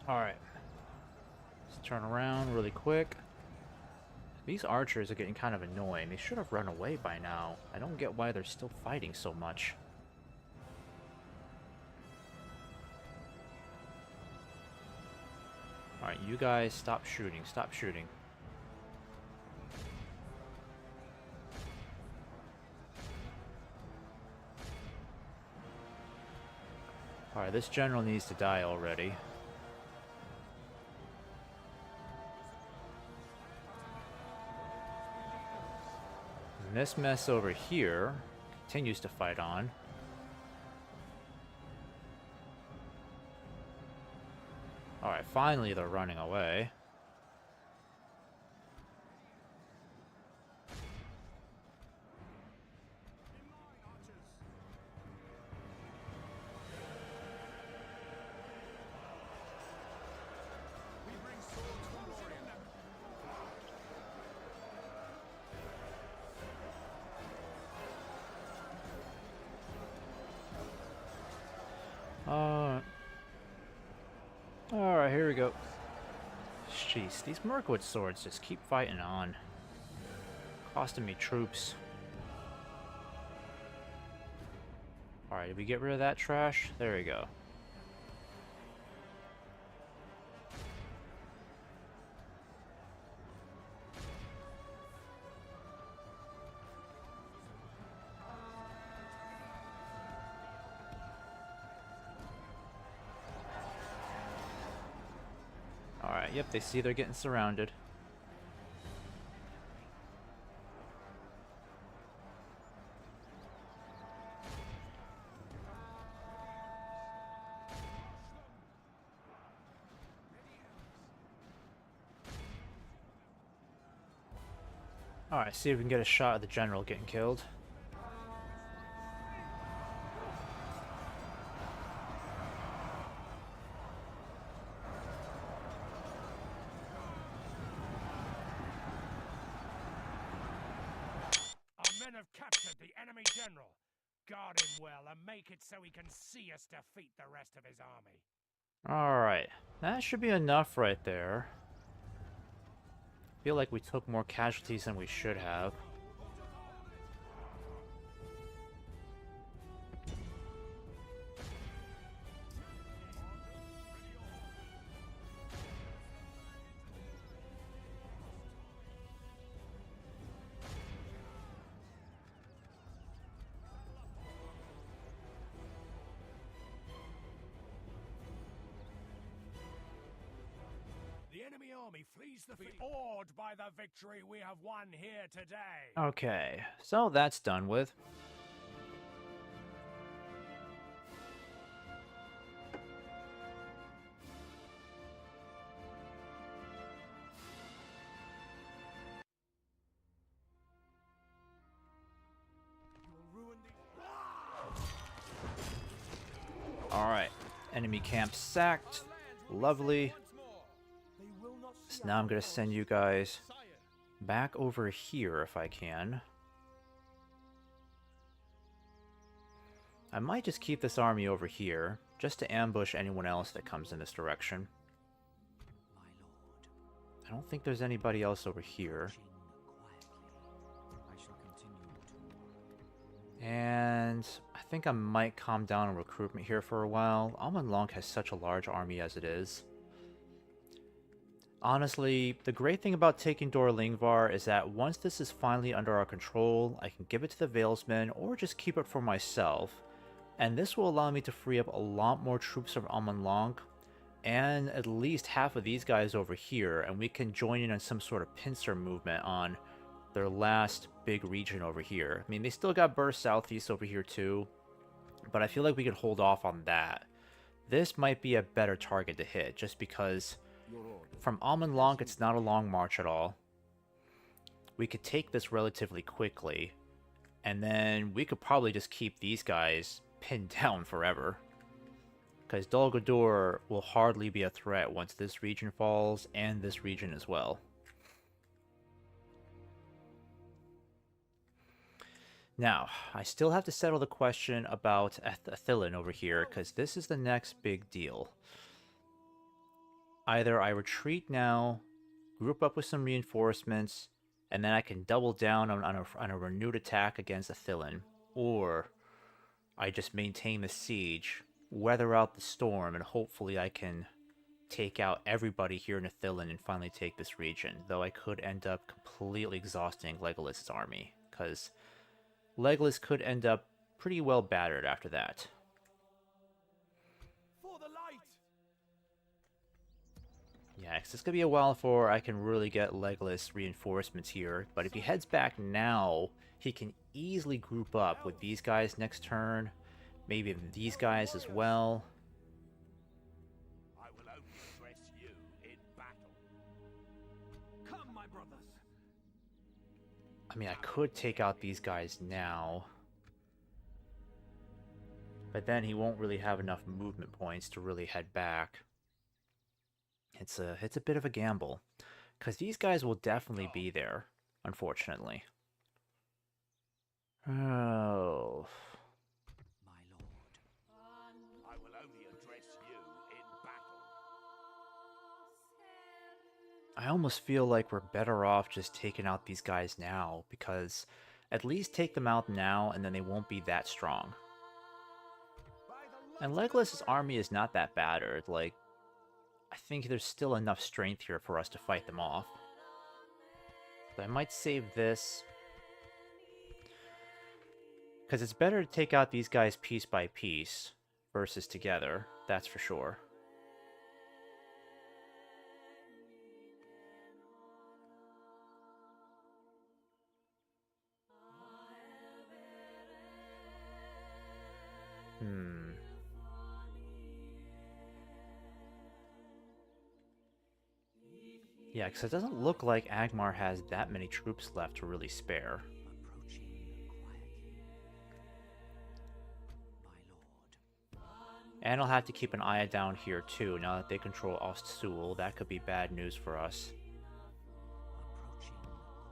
Alright. Let's turn around really quick. These archers are getting kind of annoying. They should have run away by now. I don't get why they're still fighting so much. Alright, you guys stop shooting. Stop shooting. Alright, this general needs to die already. And this mess over here continues to fight on. Alright, finally they're running away. Alright, here we go. Jeez, these Mirkwood swords just keep fighting on. Costing me troops. Alright, did we get rid of that trash? There we go. Alright, yep, they see they're getting surrounded. Alright, see if we can get a shot at the general getting killed. Our men have captured the enemy general. Guard him well and make it so he can see us defeat the rest of his army. Alright, that should be enough right there. Feel like we took more casualties than we should have. The enemy army flees the field, awed by the victory we have won here today. Okay, so that's done with. Alright, enemy camp sacked. Lovely. So now I'm going to send you guys back over here if I can. I might just keep this army over here, just to ambush anyone else that comes in this direction. I don't think there's anybody else over here. And I think I might calm down on recruitment here for a while. Almond Lonk has such a large army as it is. Honestly, the great thing about taking Dorlingvar is that once this is finally under our control, I can give it to the Valesmen or just keep it for myself. And this will allow me to free up a lot more troops from Almond Lonk and at least half of these guys over here, and we can join in on some sort of pincer movement on their last big region over here. I mean, they still got burst southeast over here too, but I feel like we could hold off on that. This might be a better target to hit, just because from Almond Lonk it's not a long march at all. We could take this relatively quickly, and then we could probably just keep these guys pinned down forever. Because Dol Guldur will hardly be a threat once this region falls, and this region as well. Now, I still have to settle the question about Athilin over here, because this is the next big deal. Either I retreat now, group up with some reinforcements, and then I can double down on a renewed attack against Athilin, or I just maintain the siege, weather out the storm, and hopefully I can take out everybody here in Athilin and finally take this region, though I could end up completely exhausting Legolas' army, because Legolas could end up pretty well battered after that. For the light! Yeah, 'cause it's going to be a while before I can really get Legolas reinforcements here, but if he heads back now, he can easily group up with these guys next turn, maybe even these guys as well. I will only address you in battle. Come, my brothers. I mean, I could take out these guys now, but then he won't really have enough movement points to really head back. It's a bit of a gamble, because these guys will definitely be there, unfortunately. Oh. My lord. I will only address you in battle. I almost feel like we're better off just taking out these guys now, because at least take them out now and then they won't be that strong. And Legolas' army is not that battered. Like, I think there's still enough strength here for us to fight them off. So I might save this, because it's better to take out these guys piece by piece versus together, that's for sure. Yeah, because it doesn't look like Agmar has that many troops left to really spare. Approaching quietly. My lord. And I'll have to keep an eye down here too, now that they control Ostsul. That could be bad news for us. Approaching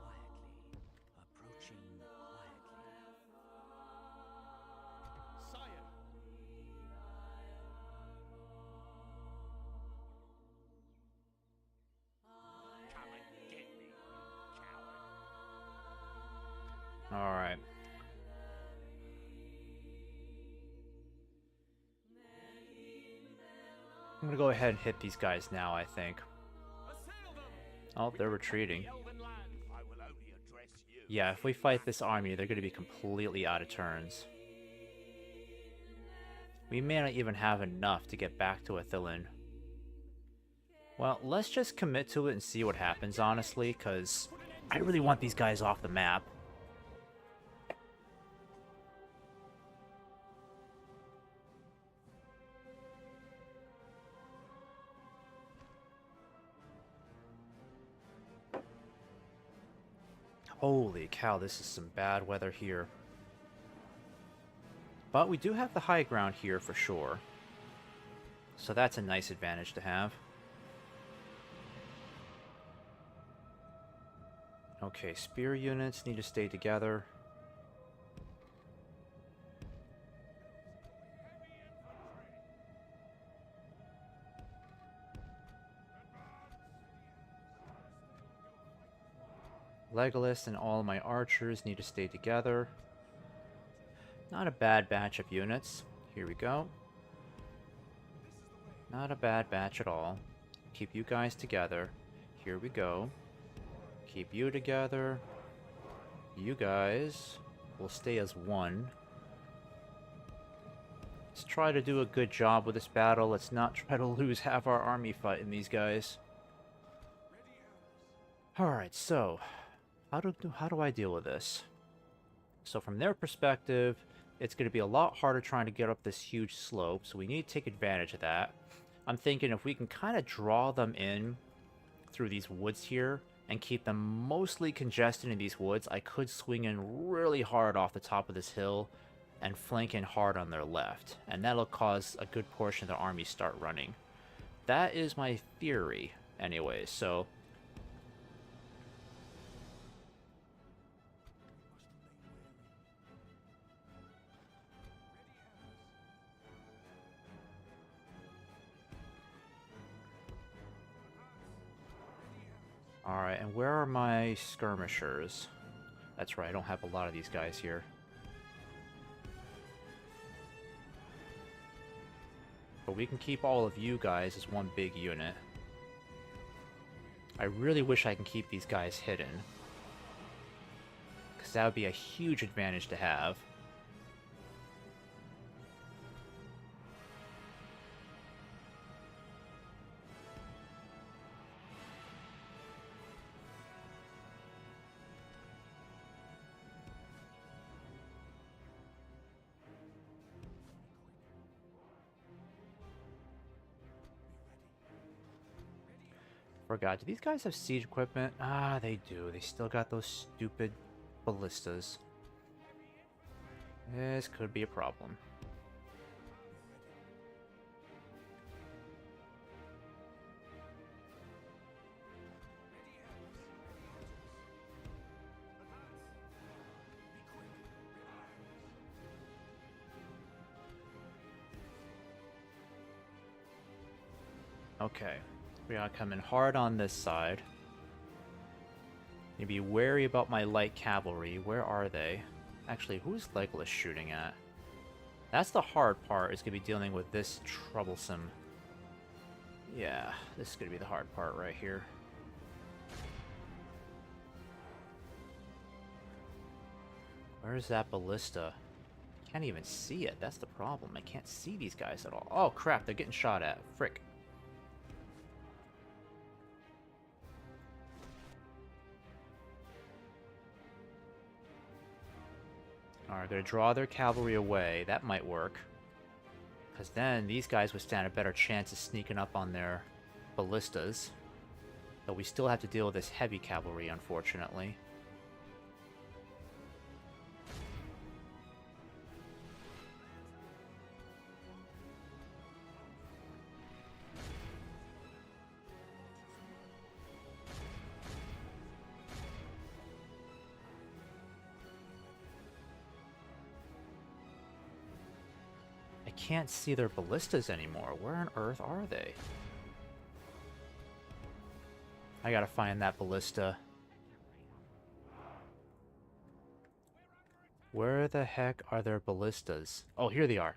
quietly. Approaching quietly. Sire! Come and get me, coward. Alright. I'm gonna go ahead and hit these guys now, I think. Assail them! Oh, they're retreating. The Elven land. I will only address you. Yeah, if we fight this army, they're gonna be completely out of turns. We may not even have enough to get back to Athilin. Well, let's just commit to it and see what happens, honestly, because I really want these guys off the map. Holy cow, this is some bad weather here. But we do have the high ground here for sure. So that's a nice advantage to have. Okay, spear units need to stay together. Legolas and all my archers need to stay together. Not a bad batch of units. Here we go. Not a bad batch at all. Keep you guys together. Here we go. Keep you together. You guys will stay as one. Let's try to do a good job with this battle. Let's not try to lose half our army fighting these guys. Alright, so how do I deal with this? So from their perspective, it's going to be a lot harder trying to get up this huge slope, so we need to take advantage of that. I'm thinking if we can kind of draw them in through these woods here and keep them mostly congested in these woods, I could swing in really hard off the top of this hill and flank in hard on their left, and that'll cause a good portion of the army start running. That is my theory anyway, so alright, and where are my skirmishers? That's right, I don't have a lot of these guys here. But we can keep all of you guys as one big unit. I really wish I can keep these guys hidden, because that would be a huge advantage to have. Forgot, do these guys have siege equipment? Ah, they do. They still got those stupid ballistas. This could be a problem. Okay. We gotta come in hard on this side. Need to be wary about my light cavalry. Where are they? Actually, who's Legolas shooting at? That's the hard part, is gonna be dealing with this troublesome... Yeah, this is gonna be the hard part right here. Where's that ballista? Can't even see it, that's the problem. I can't see these guys at all. Oh crap, they're getting shot at. Frick. Alright, gonna draw their cavalry away. That might work. Because then these guys would stand a better chance of sneaking up on their ballistas. But we still have to deal with this heavy cavalry, unfortunately. I can't see their ballistas anymore. Where on earth are they? I gotta find that ballista. Where the heck are their ballistas? Oh, here they are.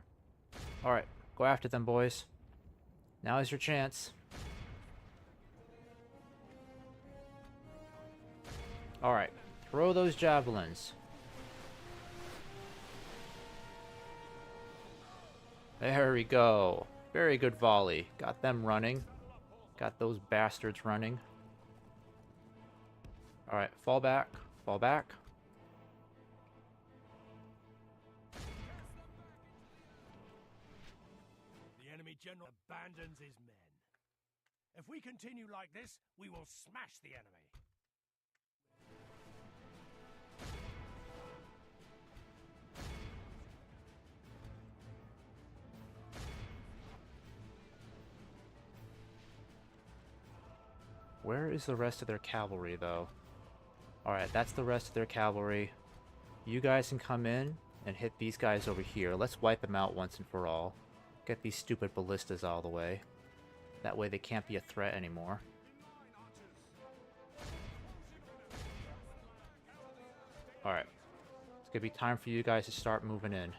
Alright, go after them, boys. Now is your chance. Alright, throw those javelins. There we go. Very good volley. Got them running. Got those bastards running. Alright, fall back. Fall back. The enemy general abandons his men. If we continue like this, we will smash the enemy. Where is the rest of their cavalry, though? Alright, that's the rest of their cavalry. You guys can come in and hit these guys over here. Let's wipe them out once and for all. Get these stupid ballistas out of the way. That way they can't be a threat anymore. Alright. It's gonna be time for you guys to start moving in.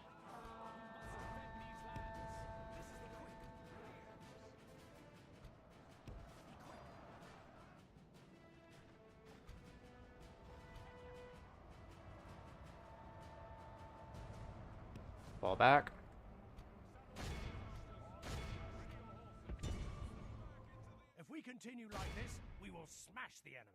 Fall back. If we continue like this, we will smash the enemy.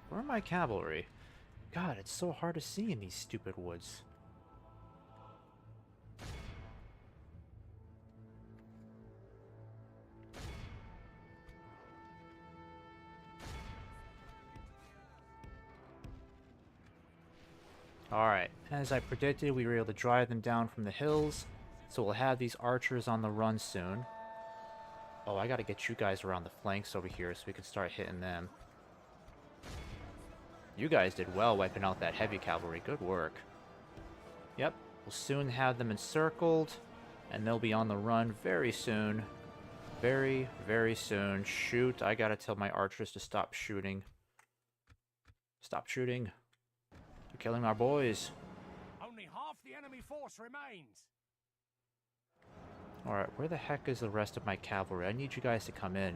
Where are my cavalry? God, it's so hard to see in these stupid woods. Alright, as I predicted, we were able to drive them down from the hills, so we'll have these archers on the run soon. Oh, I gotta get you guys around the flanks over here so we can start hitting them. You guys did well wiping out that heavy cavalry. Good work. Yep, we'll soon have them encircled, and they'll be on the run very soon. Very, very soon. Shoot, I gotta tell my archers to stop shooting. Stop shooting. They're killing our boys. Only half the enemy force remains. Alright, where the heck is the rest of my cavalry? I need you guys to come in.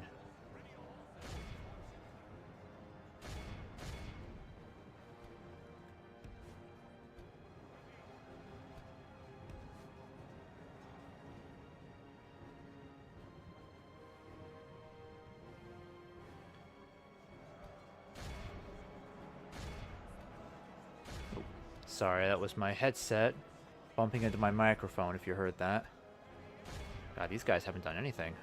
Sorry, that was my headset bumping into my microphone, if you heard that. God, these guys haven't done anything.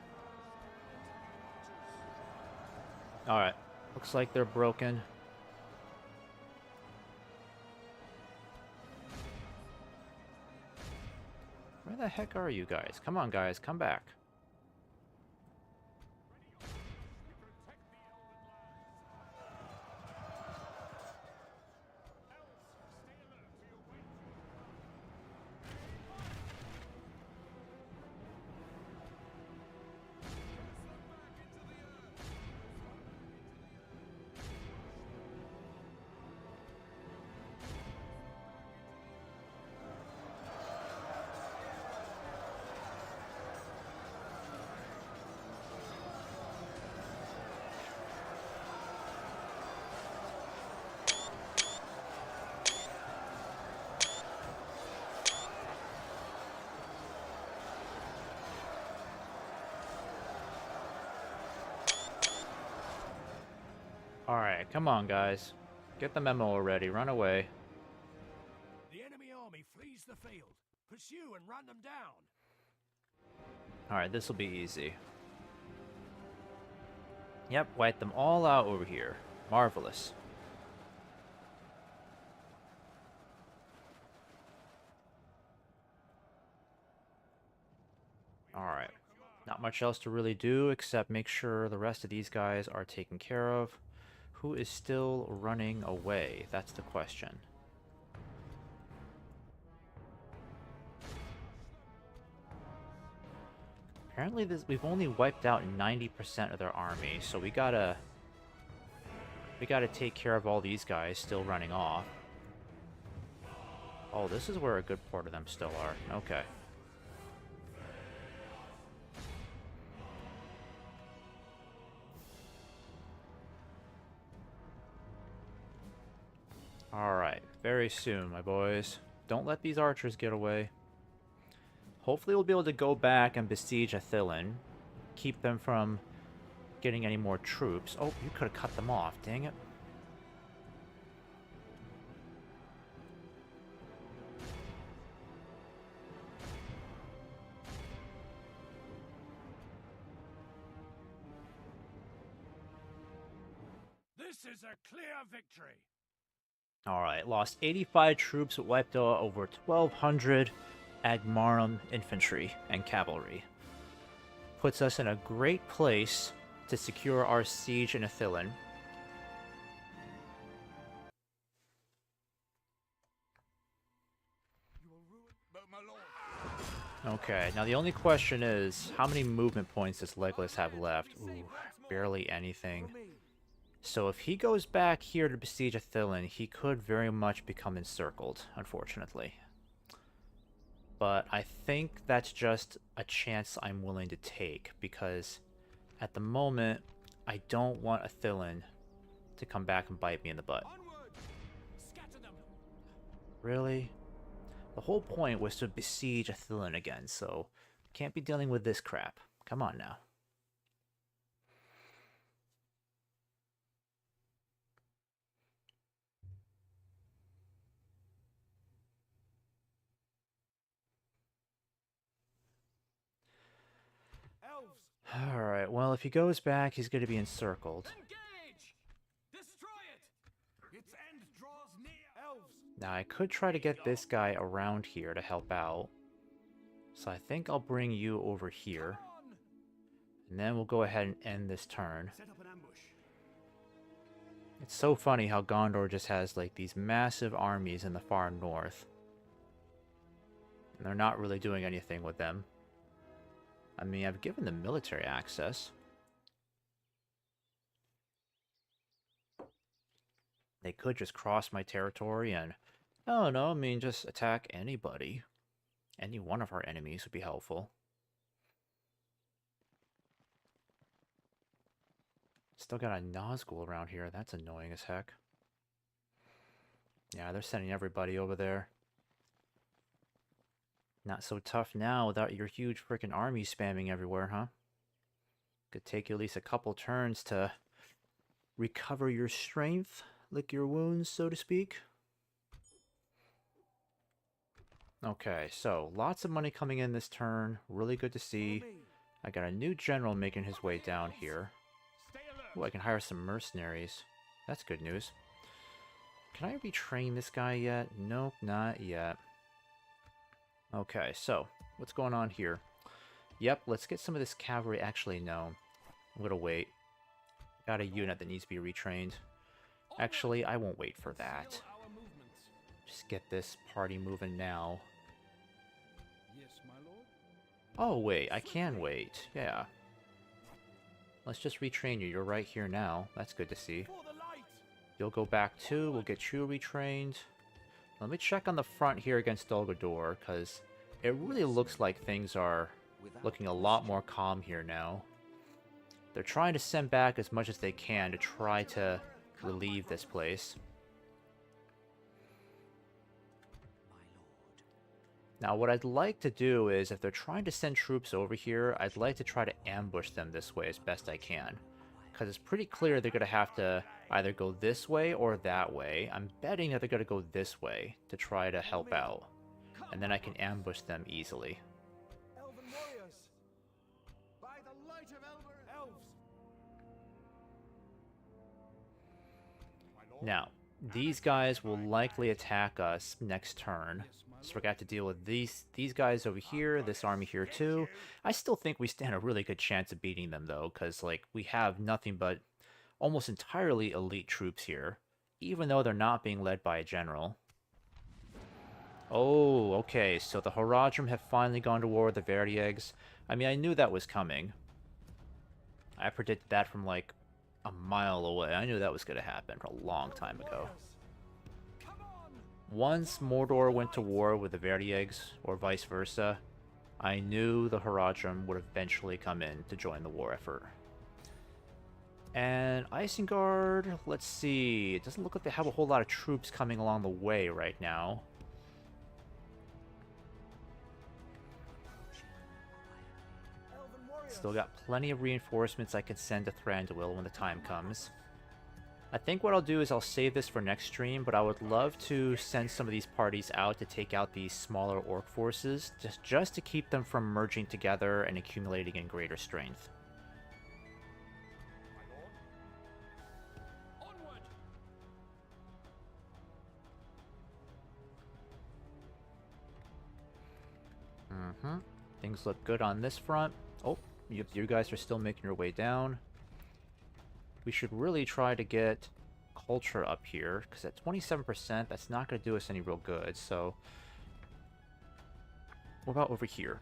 Alright, looks like they're broken. Where the heck are you guys? Come on, guys, come back. Alright, come on, guys. Get the memo already. Run away. The enemy army flees the field. Pursue and run them down. Alright, this will be easy. Yep, wipe them all out over here. Marvelous. Alright. Not much else to really do except make sure the rest of these guys are taken care of. Who is still running away? That's the question. Apparently we've only wiped out 90% of their army, so we gotta take care of all these guys still running off. Oh, this is where a good part of them still are. Okay. Alright, very soon, my boys. Don't let these archers get away. Hopefully we'll be able to go back and besiege Athilin. Keep them from getting any more troops. Oh, you could have cut them off, dang it. This is a clear victory. Alright, lost 85 troops, wiped out over 1,200 Agmarum infantry and cavalry. Puts us in a great place to secure our siege in Athilin. Okay, now the only question is, how many movement points does Legolas have left? Ooh, barely anything. So if he goes back here to besiege Athilin, he could very much become encircled, unfortunately. But I think that's just a chance I'm willing to take, because at the moment, I don't want Athilin to come back and bite me in the butt. Really? The whole point was to besiege Athilin again, so can't be dealing with this crap. Come on now. Alright, well, if he goes back, he's going to be encircled. Engage! Destroy it! Its end draws near. Elves! Now, I could try to get this guy around here to help out. So I think I'll bring you over here. And then we'll go ahead and end this turn. Set up an ambush. It's so funny how Gondor just has, like, these massive armies in the far north. And they're not really doing anything with them. I mean, I've given them military access. They could just cross my territory and, I don't know, I mean, just attack anybody. Any one of our enemies would be helpful. Still got a Nazgul around here. That's annoying as heck. Yeah, they're sending everybody over there. Not so tough now without your huge freaking army spamming everywhere, huh? Could take you at least a couple turns to recover your strength, lick your wounds, so to speak. Okay, so lots of money coming in this turn. Really good to see. I got a new general making his way down here. Oh, I can hire some mercenaries. That's good news. Can I retrain this guy yet? Nope, not yet. Okay, so what's going on here? Yep, let's get some of this cavalry. Actually, no. I'm gonna wait. Got a unit that needs to be retrained. Actually, I won't wait for that. Just get this party moving now. Yes, my lord. Oh, wait, I can wait. Yeah. Let's just retrain you. You're right here now. That's good to see. For the light! You'll go back too. We'll get you retrained. Let me check on the front here against Dol Guldur, because it really looks like things are looking a lot more calm here now. They're trying to send back as much as they can to try to relieve this place. Now, what I'd like to do is, if they're trying to send troops over here, I'd like to try to ambush them this way as best I can. because it's pretty clear they're going to have to either go this way or that way. I'm betting that they're going to go this way to try to help out, and then I can ambush them easily. Elven warriors! By the light of elves! Now, these guys will likely attack us next turn, so we're going to have to deal with these guys over here, this army here too. I still think we stand a really good chance of beating them though, because like we have nothing but almost entirely elite troops here, even though they're not being led by a general. Oh, okay, so the Haradrim have finally gone to war with the Verdieggs. I mean, I knew that was coming. I predicted that from like a mile away. I knew that was going to happen a long time ago. Once Mordor went to war with the Verdieggs, or vice versa, I knew the Haradrim would eventually come in to join the war effort. And Isengard, let's see, it doesn't look like they have a whole lot of troops coming along the way right now. Still got plenty of reinforcements I can send to Thranduil when the time comes. I think what I'll do is I'll save this for next stream, but I would love to send some of these parties out to take out these smaller orc forces, just to keep them from merging together and accumulating in greater strength. Things look good on this front. Oh, you guys are still making your way down. We should really try to get culture up here, because at 27%, that's not going to do us any real good, so... What about over here?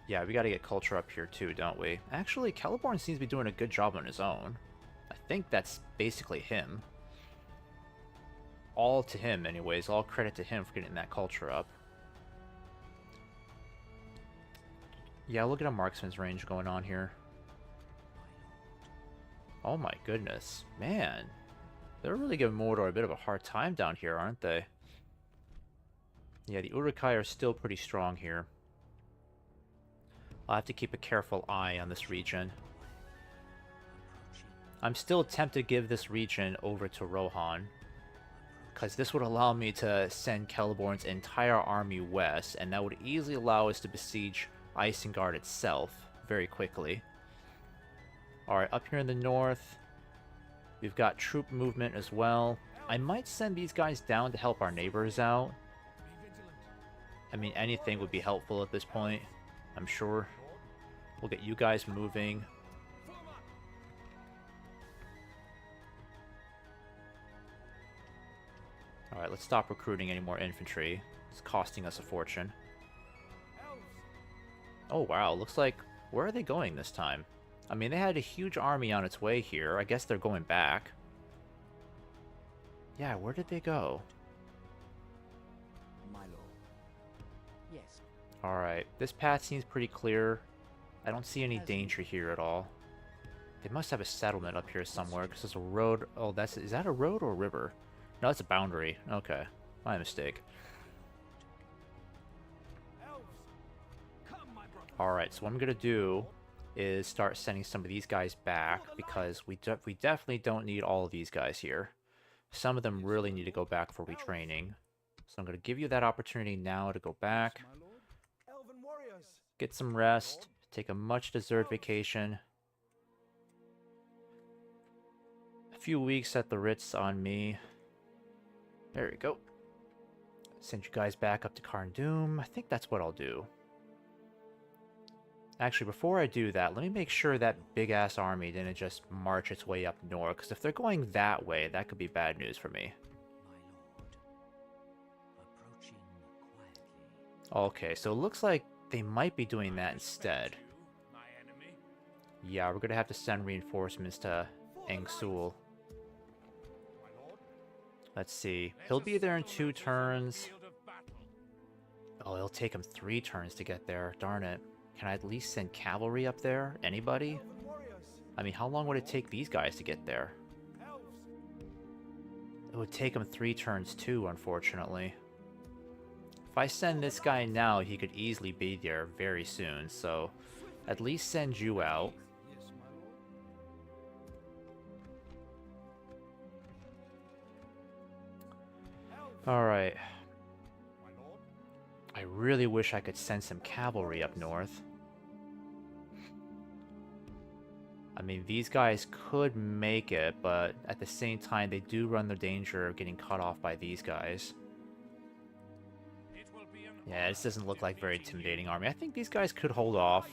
Yeah, we got to get culture up here too, don't we? Actually, Celeborn seems to be doing a good job on his own. I think that's basically him. All to him, anyways. All credit to him for getting that culture up. Yeah, look at a marksman's range going on here. Oh my goodness. Man. They're really giving Mordor a bit of a hard time down here, aren't they? Yeah, the Uruk-hai are still pretty strong here. I'll have to keep a careful eye on this region. I'm still tempted to give this region over to Rohan, because this would allow me to send Celeborn's entire army west, and that would easily allow us to besiege Isengard itself very quickly. Alright, up here in the north, we've got troop movement as well. I might send these guys down to help our neighbors out. I mean, anything would be helpful at this point, I'm sure. We'll get you guys moving. Alright, let's stop recruiting any more infantry. It's costing us a fortune. Oh wow, looks like... Where are they going this time? I mean, they had a huge army on its way here. I guess they're going back. Yeah, where did they go? My lord. Yes. Alright, this path seems pretty clear. I don't see any danger here at all. They must have a settlement up here somewhere, because there's a road... Oh, that's... Is that a road or a river? No, that's a boundary. Okay, my mistake. Alright, so what I'm going to do is start sending some of these guys back, because we definitely don't need all of these guys here. Some of them really need to go back for retraining. So I'm going to give you that opportunity now to go back, get some rest, take a much-deserved vacation. A few weeks at the Ritz on me. There we go. Send you guys back up to Karn Doom. I think that's what I'll do. Actually, before I do that, let me make sure that big-ass army didn't just march its way up north, because if they're going that way, that could be bad news for me. My lord. Approaching quietly. Okay, so it looks like they might be doing that instead. Yeah, we're going to have to send reinforcements to Engsul. Let's see. He'll be there in 2 turns. Oh, it'll take him 3 turns to get there. Darn it. Can I at least send cavalry up there? Anybody? I mean, how long would it take these guys to get there? It would take them 3 turns too, unfortunately. If I send this guy now, he could easily be there very soon, so at least send you out. Alright. My lord? I really wish I could send some cavalry up north. I mean, these guys could make it, but at the same time, they do run the danger of getting cut off by these guys. It will be an Yeah, this doesn't look like very defeating you. intimidating army. I think these guys could hold off.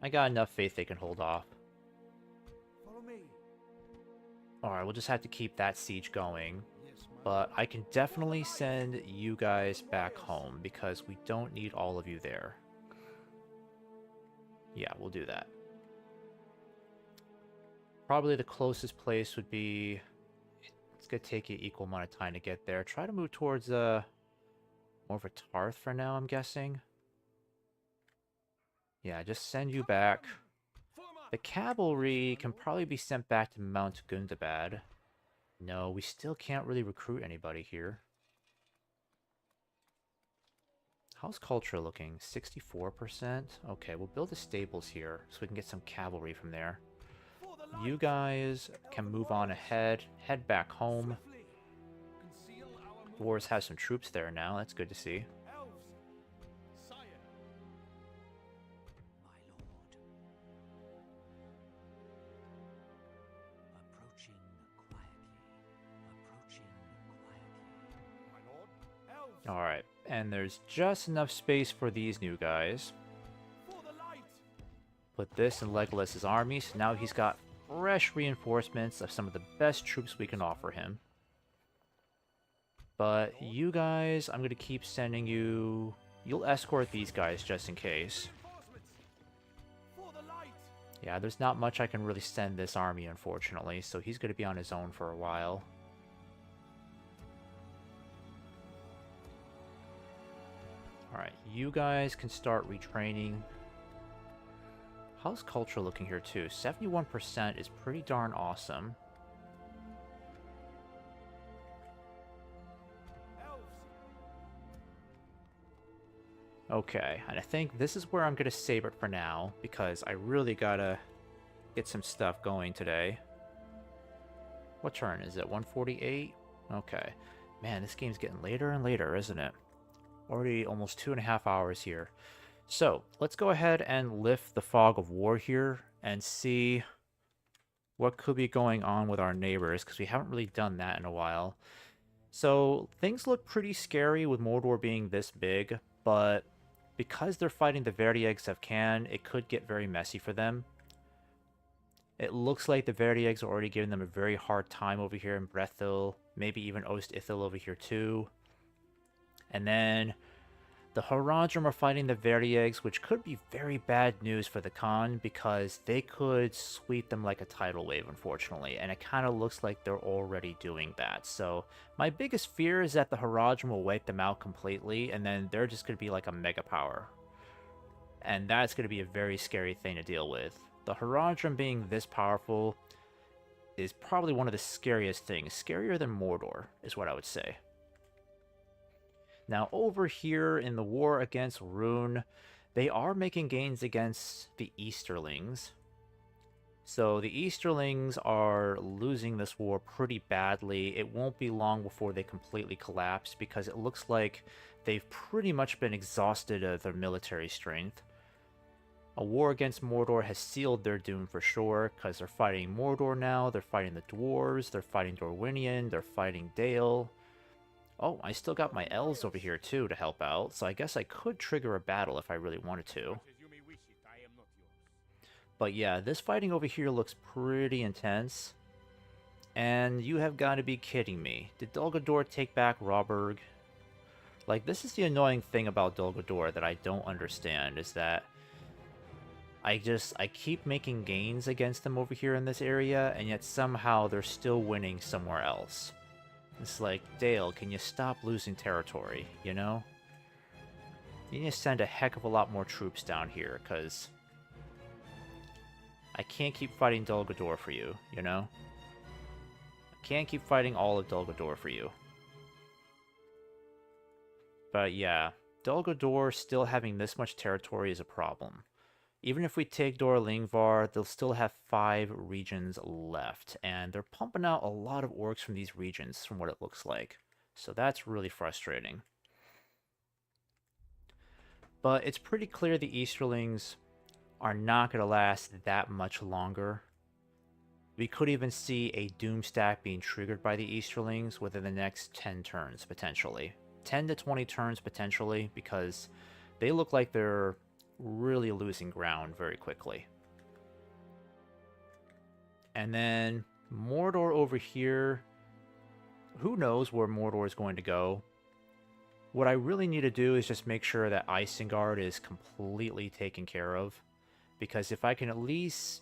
I got enough faith they can hold off. Follow me. Alright, we'll just have to keep that siege going. Yes, my But I can definitely send you guys back home because we don't need all of you there. Yeah, we'll do that. Probably the closest place would be... It's going to take you equal amount of time to get there. Try to move towards more of a Tarth for now, I'm guessing. Yeah, just send you back. The cavalry can probably be sent back to Mount Gundabad. No, we still can't really recruit anybody here. How's culture looking? 64%? Okay, we'll build the stables here so we can get some cavalry from there. You guys can move on ahead, head back home. Conceal our Dwarves have some troops there now, that's good to see. elves. Sire. My lord. Approaching quietly. Approaching quietly. My lord. Elves. Alright, and there's just enough space for these new guys. For the light. Put this in Legolas's army, so now he's got fresh reinforcements of some of the best troops we can offer him. But you guys, I'm going to keep sending you... You'll escort these guys just in case. Reinforcements. For the light. Yeah, there's not much I can really send this army, unfortunately, so he's going to be on his own for a while. Alright, you guys can start retraining. How's culture looking here too? 71% is pretty darn awesome. Elves. Okay, and I think this is where I'm going to save it for now, because I really gotta get some stuff going today. What turn is it? 148? Okay. Man, this game's getting later and later, isn't it? Already almost 2.5 hours here. So, let's go ahead and lift the fog of war here and see what could be going on with our neighbors, because we haven't really done that in a while. So, things look pretty scary with Mordor being this big, but because they're fighting the Verdieggs of Can, it could get very messy for them. It looks like the Verdieggs are already giving them a very hard time over here in Brethil, maybe even Ost Ithil over here too. And then the Haradrim are fighting the Verdieggs, which could be very bad news for the Khan because they could sweep them like a tidal wave, unfortunately, and it kind of looks like they're already doing that. So my biggest fear is that the Haradrim will wipe them out completely, and then they're just going to be like a mega power. And that's going to be a very scary thing to deal with. The Haradrim being this powerful is probably one of the scariest things. Scarier than Mordor, is what I would say. Now, over here in the war against Rune, they are making gains against the Easterlings. So the Easterlings are losing this war pretty badly. It won't be long before they completely collapse because it looks like they've pretty much been exhausted of their military strength. A war against Mordor has sealed their doom for sure, because they're fighting Mordor now, they're fighting the Dwarves, they're fighting Dorwinion, they're fighting Dale. Oh, I still got my elves over here too to help out, so I guess I could trigger a battle if I really wanted to. As you may wish it, I am not yours. But yeah, this fighting over here looks pretty intense. And you have got to be kidding me. Did Dol Guldur take back Rawburg? Like, this is the annoying thing about Dol Guldur that I don't understand, is that I keep making gains against them over here in this area, and yet somehow they're still winning somewhere else. It's like, Dale, can you stop losing territory, you know? You need to send a heck of a lot more troops down here, because I can't keep fighting Dol Guldur for you, you know? I can't keep fighting all of Dol Guldur for you. But yeah, Dol Guldur still having this much territory is a problem. Even if we take Dor Lingvar, they'll still have 5 regions left, and they're pumping out a lot of orcs from these regions, from what it looks like. So that's really frustrating. But it's pretty clear the Easterlings are not going to last that much longer. We could even see a Doom stack being triggered by the Easterlings within the next 10 turns, potentially. 10 to 20 turns, potentially, because they look like they're really losing ground very quickly. And then Mordor over here. Who knows where Mordor is going to go? What I really need to do is just make sure that Isengard is completely taken care of. Because if I can at least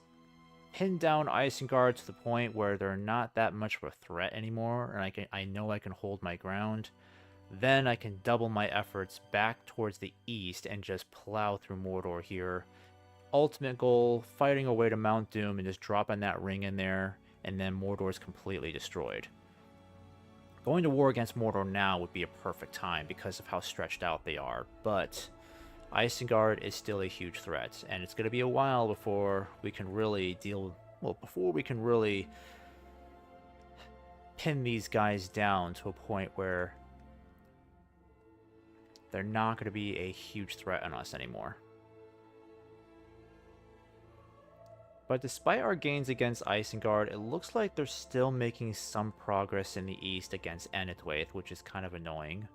pin down Isengard to the point where they're not that much of a threat anymore, and I know I can hold my ground, then I can double my efforts back towards the east and just plow through Mordor here. Ultimate goal, fighting away to Mount Doom and just dropping that ring in there, and then Mordor's completely destroyed. Going to war against Mordor now would be a perfect time because of how stretched out they are, but Isengard is still a huge threat, and it's going to be a while before we can really before we can really pin these guys down to a point where they're not going to be a huge threat on us anymore. But despite our gains against Isengard, it looks like they're still making some progress in the east against Enethwaith, which is kind of annoying.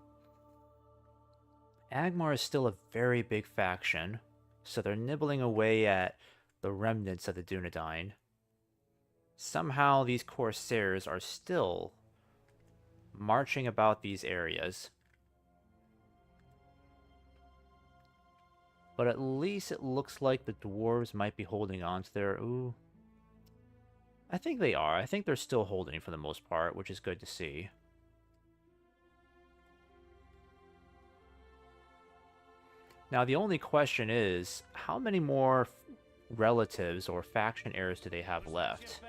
Angmar is still a very big faction, so they're nibbling away at the remnants of the Dunedain. Somehow these Corsairs are still marching about these areas. But at least it looks like the dwarves might be holding on to their... Ooh. I think they are. I think they're still holding for the most part, which is good to see. Now, the only question is, how many more relatives or faction heirs do they have left?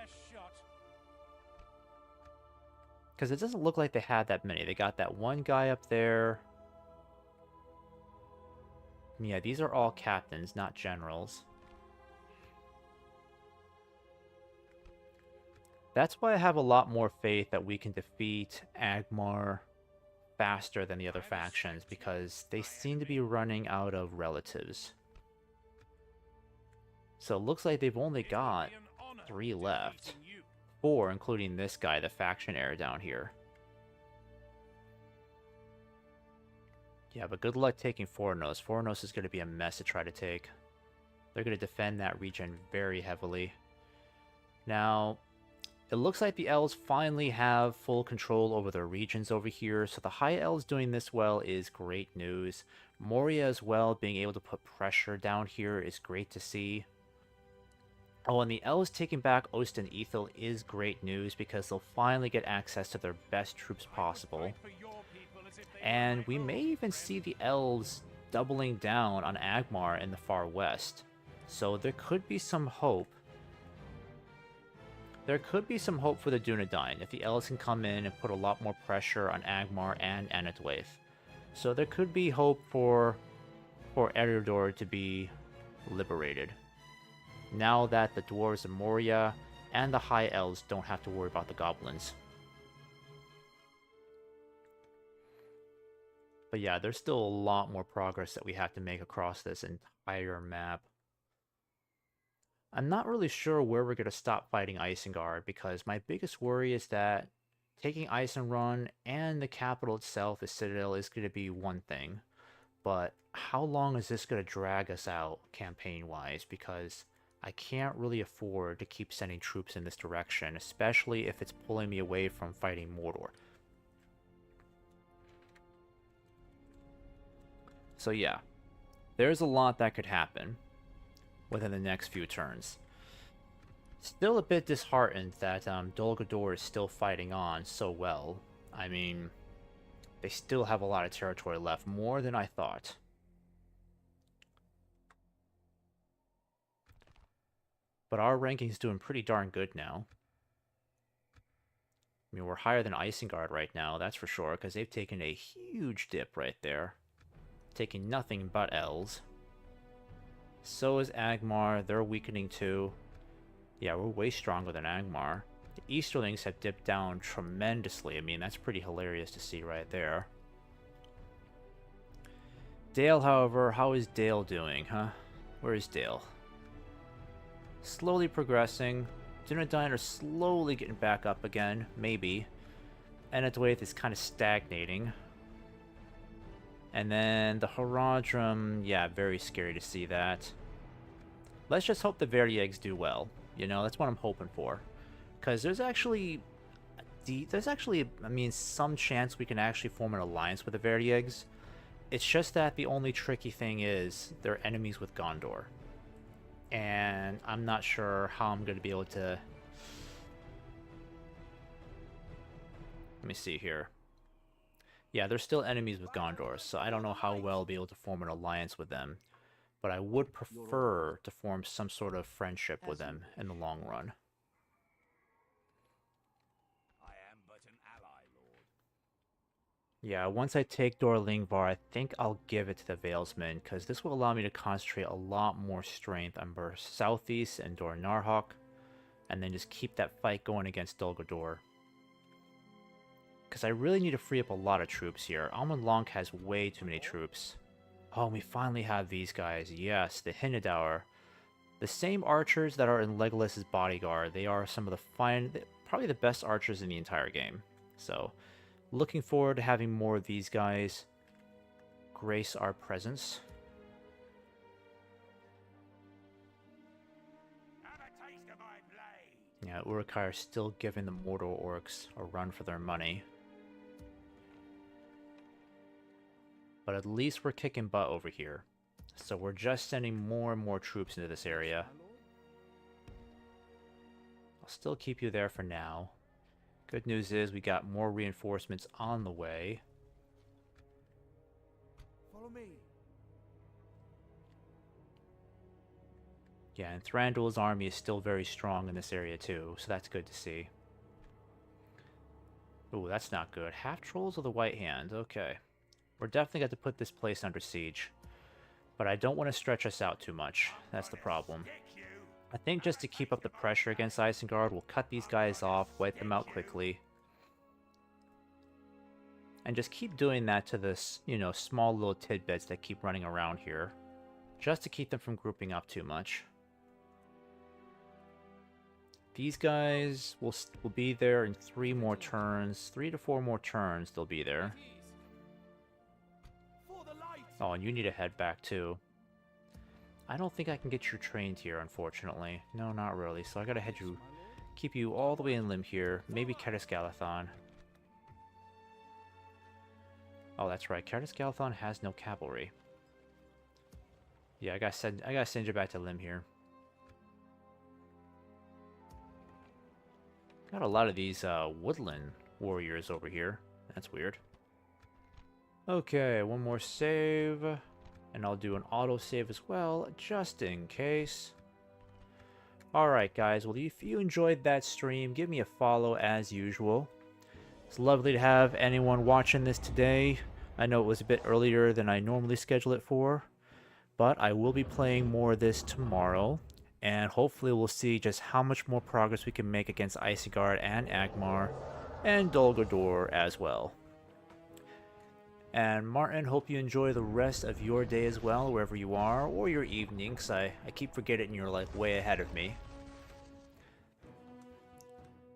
Because it doesn't look like they had that many. They got that one guy up there. Yeah, these are all captains, not generals. That's why I have a lot more faith that we can defeat Angmar faster than the other factions, because they seem to be running out of relatives. So it looks like they've only got 3 left. 4, including this guy, the faction heir down here. Yeah, but good luck taking Fornos. Fornos is going to be a mess to try to take. They're going to defend that region very heavily. Now, it looks like the elves finally have full control over their regions over here, so the High Elves doing this well is great news. Moria as well, being able to put pressure down here is great to see. Oh, and the elves taking back Ost and Ethel is great news because they'll finally get access to their best troops possible. And we may even see the elves doubling down on Angmar in the far west. So there could be some hope. There could be some hope for the Dunedain if the elves can come in and put a lot more pressure on Angmar and Enethwaith. So there could be hope for Eriador to be liberated. Now that the dwarves of Moria and the High Elves don't have to worry about the goblins. But yeah, there's still a lot more progress that we have to make across this entire map. I'm not really sure where we're going to stop fighting Isengard, because my biggest worry is that taking Eisenrun and the capital itself, the Citadel, is going to be one thing. But how long is this going to drag us out campaign-wise? Because I can't really afford to keep sending troops in this direction, especially if it's pulling me away from fighting Mordor. So yeah, there's a lot that could happen within the next few turns. Still a bit disheartened that Dol Guldur is still fighting on so well. I mean, they still have a lot of territory left, more than I thought. But our ranking's doing pretty darn good now. I mean, we're higher than Isengard right now, that's for sure, because they've taken a huge dip right there. Taking nothing but L's. So is Angmar, they're weakening too. Yeah, we're way stronger than Angmar. The Easterlings have dipped down tremendously. I mean, that's pretty hilarious to see right there. Dale, however, how is Dale doing, huh? Where is Dale? Slowly progressing. Dunedain are slowly getting back up again, maybe. Enedwaith is kind of stagnating. And then the Haradrim, yeah, very scary to see that. Let's just hope the Verdieggs do well. You know, that's what I'm hoping for. Because there's actually, I mean, some chance we can actually form an alliance with the Verdieggs. It's just that the only tricky thing is they're enemies with Gondor. And I'm not sure how I'm going to be able to... Let me see here. Yeah, they're still enemies with Gondor, so I don't know how well I'll be able to form an alliance with them. But I would prefer to form some sort of friendship with them in the long run. I am but an ally, Lord. Yeah, once I take Dorlingvar, I think I'll give it to the Valesmen, because this will allow me to concentrate a lot more strength on both Southeast and Dor Narhok, and then just keep that fight going against Dol Guldur. Because I really need to free up a lot of troops here. Amon Lonk has way too many troops. Oh, and we finally have these guys. Yes, the Hindaur. The same archers that are in Legolas's bodyguard. They are some of the probably the best archers in the entire game. So, looking forward to having more of these guys grace our presence. Have a taste of my blade. Yeah, Uruk-hai are still giving the Mordor orcs a run for their money. But at least we're kicking butt over here. So we're just sending more and more troops into this area. I'll still keep you there for now. Good news is we got more reinforcements on the way. Follow me. Yeah, and Thranduil's army is still very strong in this area too, so that's good to see. Ooh, that's not good. Half trolls of the White Hand, okay. We're definitely going to put this place under siege. But I don't want to stretch us out too much. That's the problem. I think just to keep up the pressure against Isengard, we'll cut these guys off, wipe them out quickly. And just keep doing that to this, you know, small little tidbits that keep running around here. Just to keep them from grouping up too much. These guys will be there in 3 more turns. 3 to 4 more turns they'll be there. Oh, and you need to head back too. I don't think I can get you trained here, unfortunately. No, not really. So I gotta keep you all the way in Lim here. Maybe Caedus Galathon. Oh, that's right. Caedus Galathon has no cavalry. Yeah, I gotta send you back to Lim here. Got a lot of these woodland warriors over here. That's weird. Okay, one more save. And I'll do an auto save as well, just in case. Alright guys, well if you enjoyed that stream, give me a follow as usual. It's lovely to have anyone watching this today. I know it was a bit earlier than I normally schedule it for. But I will be playing more of this tomorrow. And hopefully we'll see just how much more progress we can make against Isengard and Angmar. And Dol Guldur as well. And Martin, hope you enjoy the rest of your day as well, wherever you are, or your evening, because I keep forgetting you're like way ahead of me.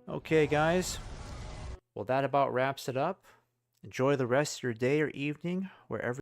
Okay guys, well that about wraps it up. Enjoy the rest of your day or evening, wherever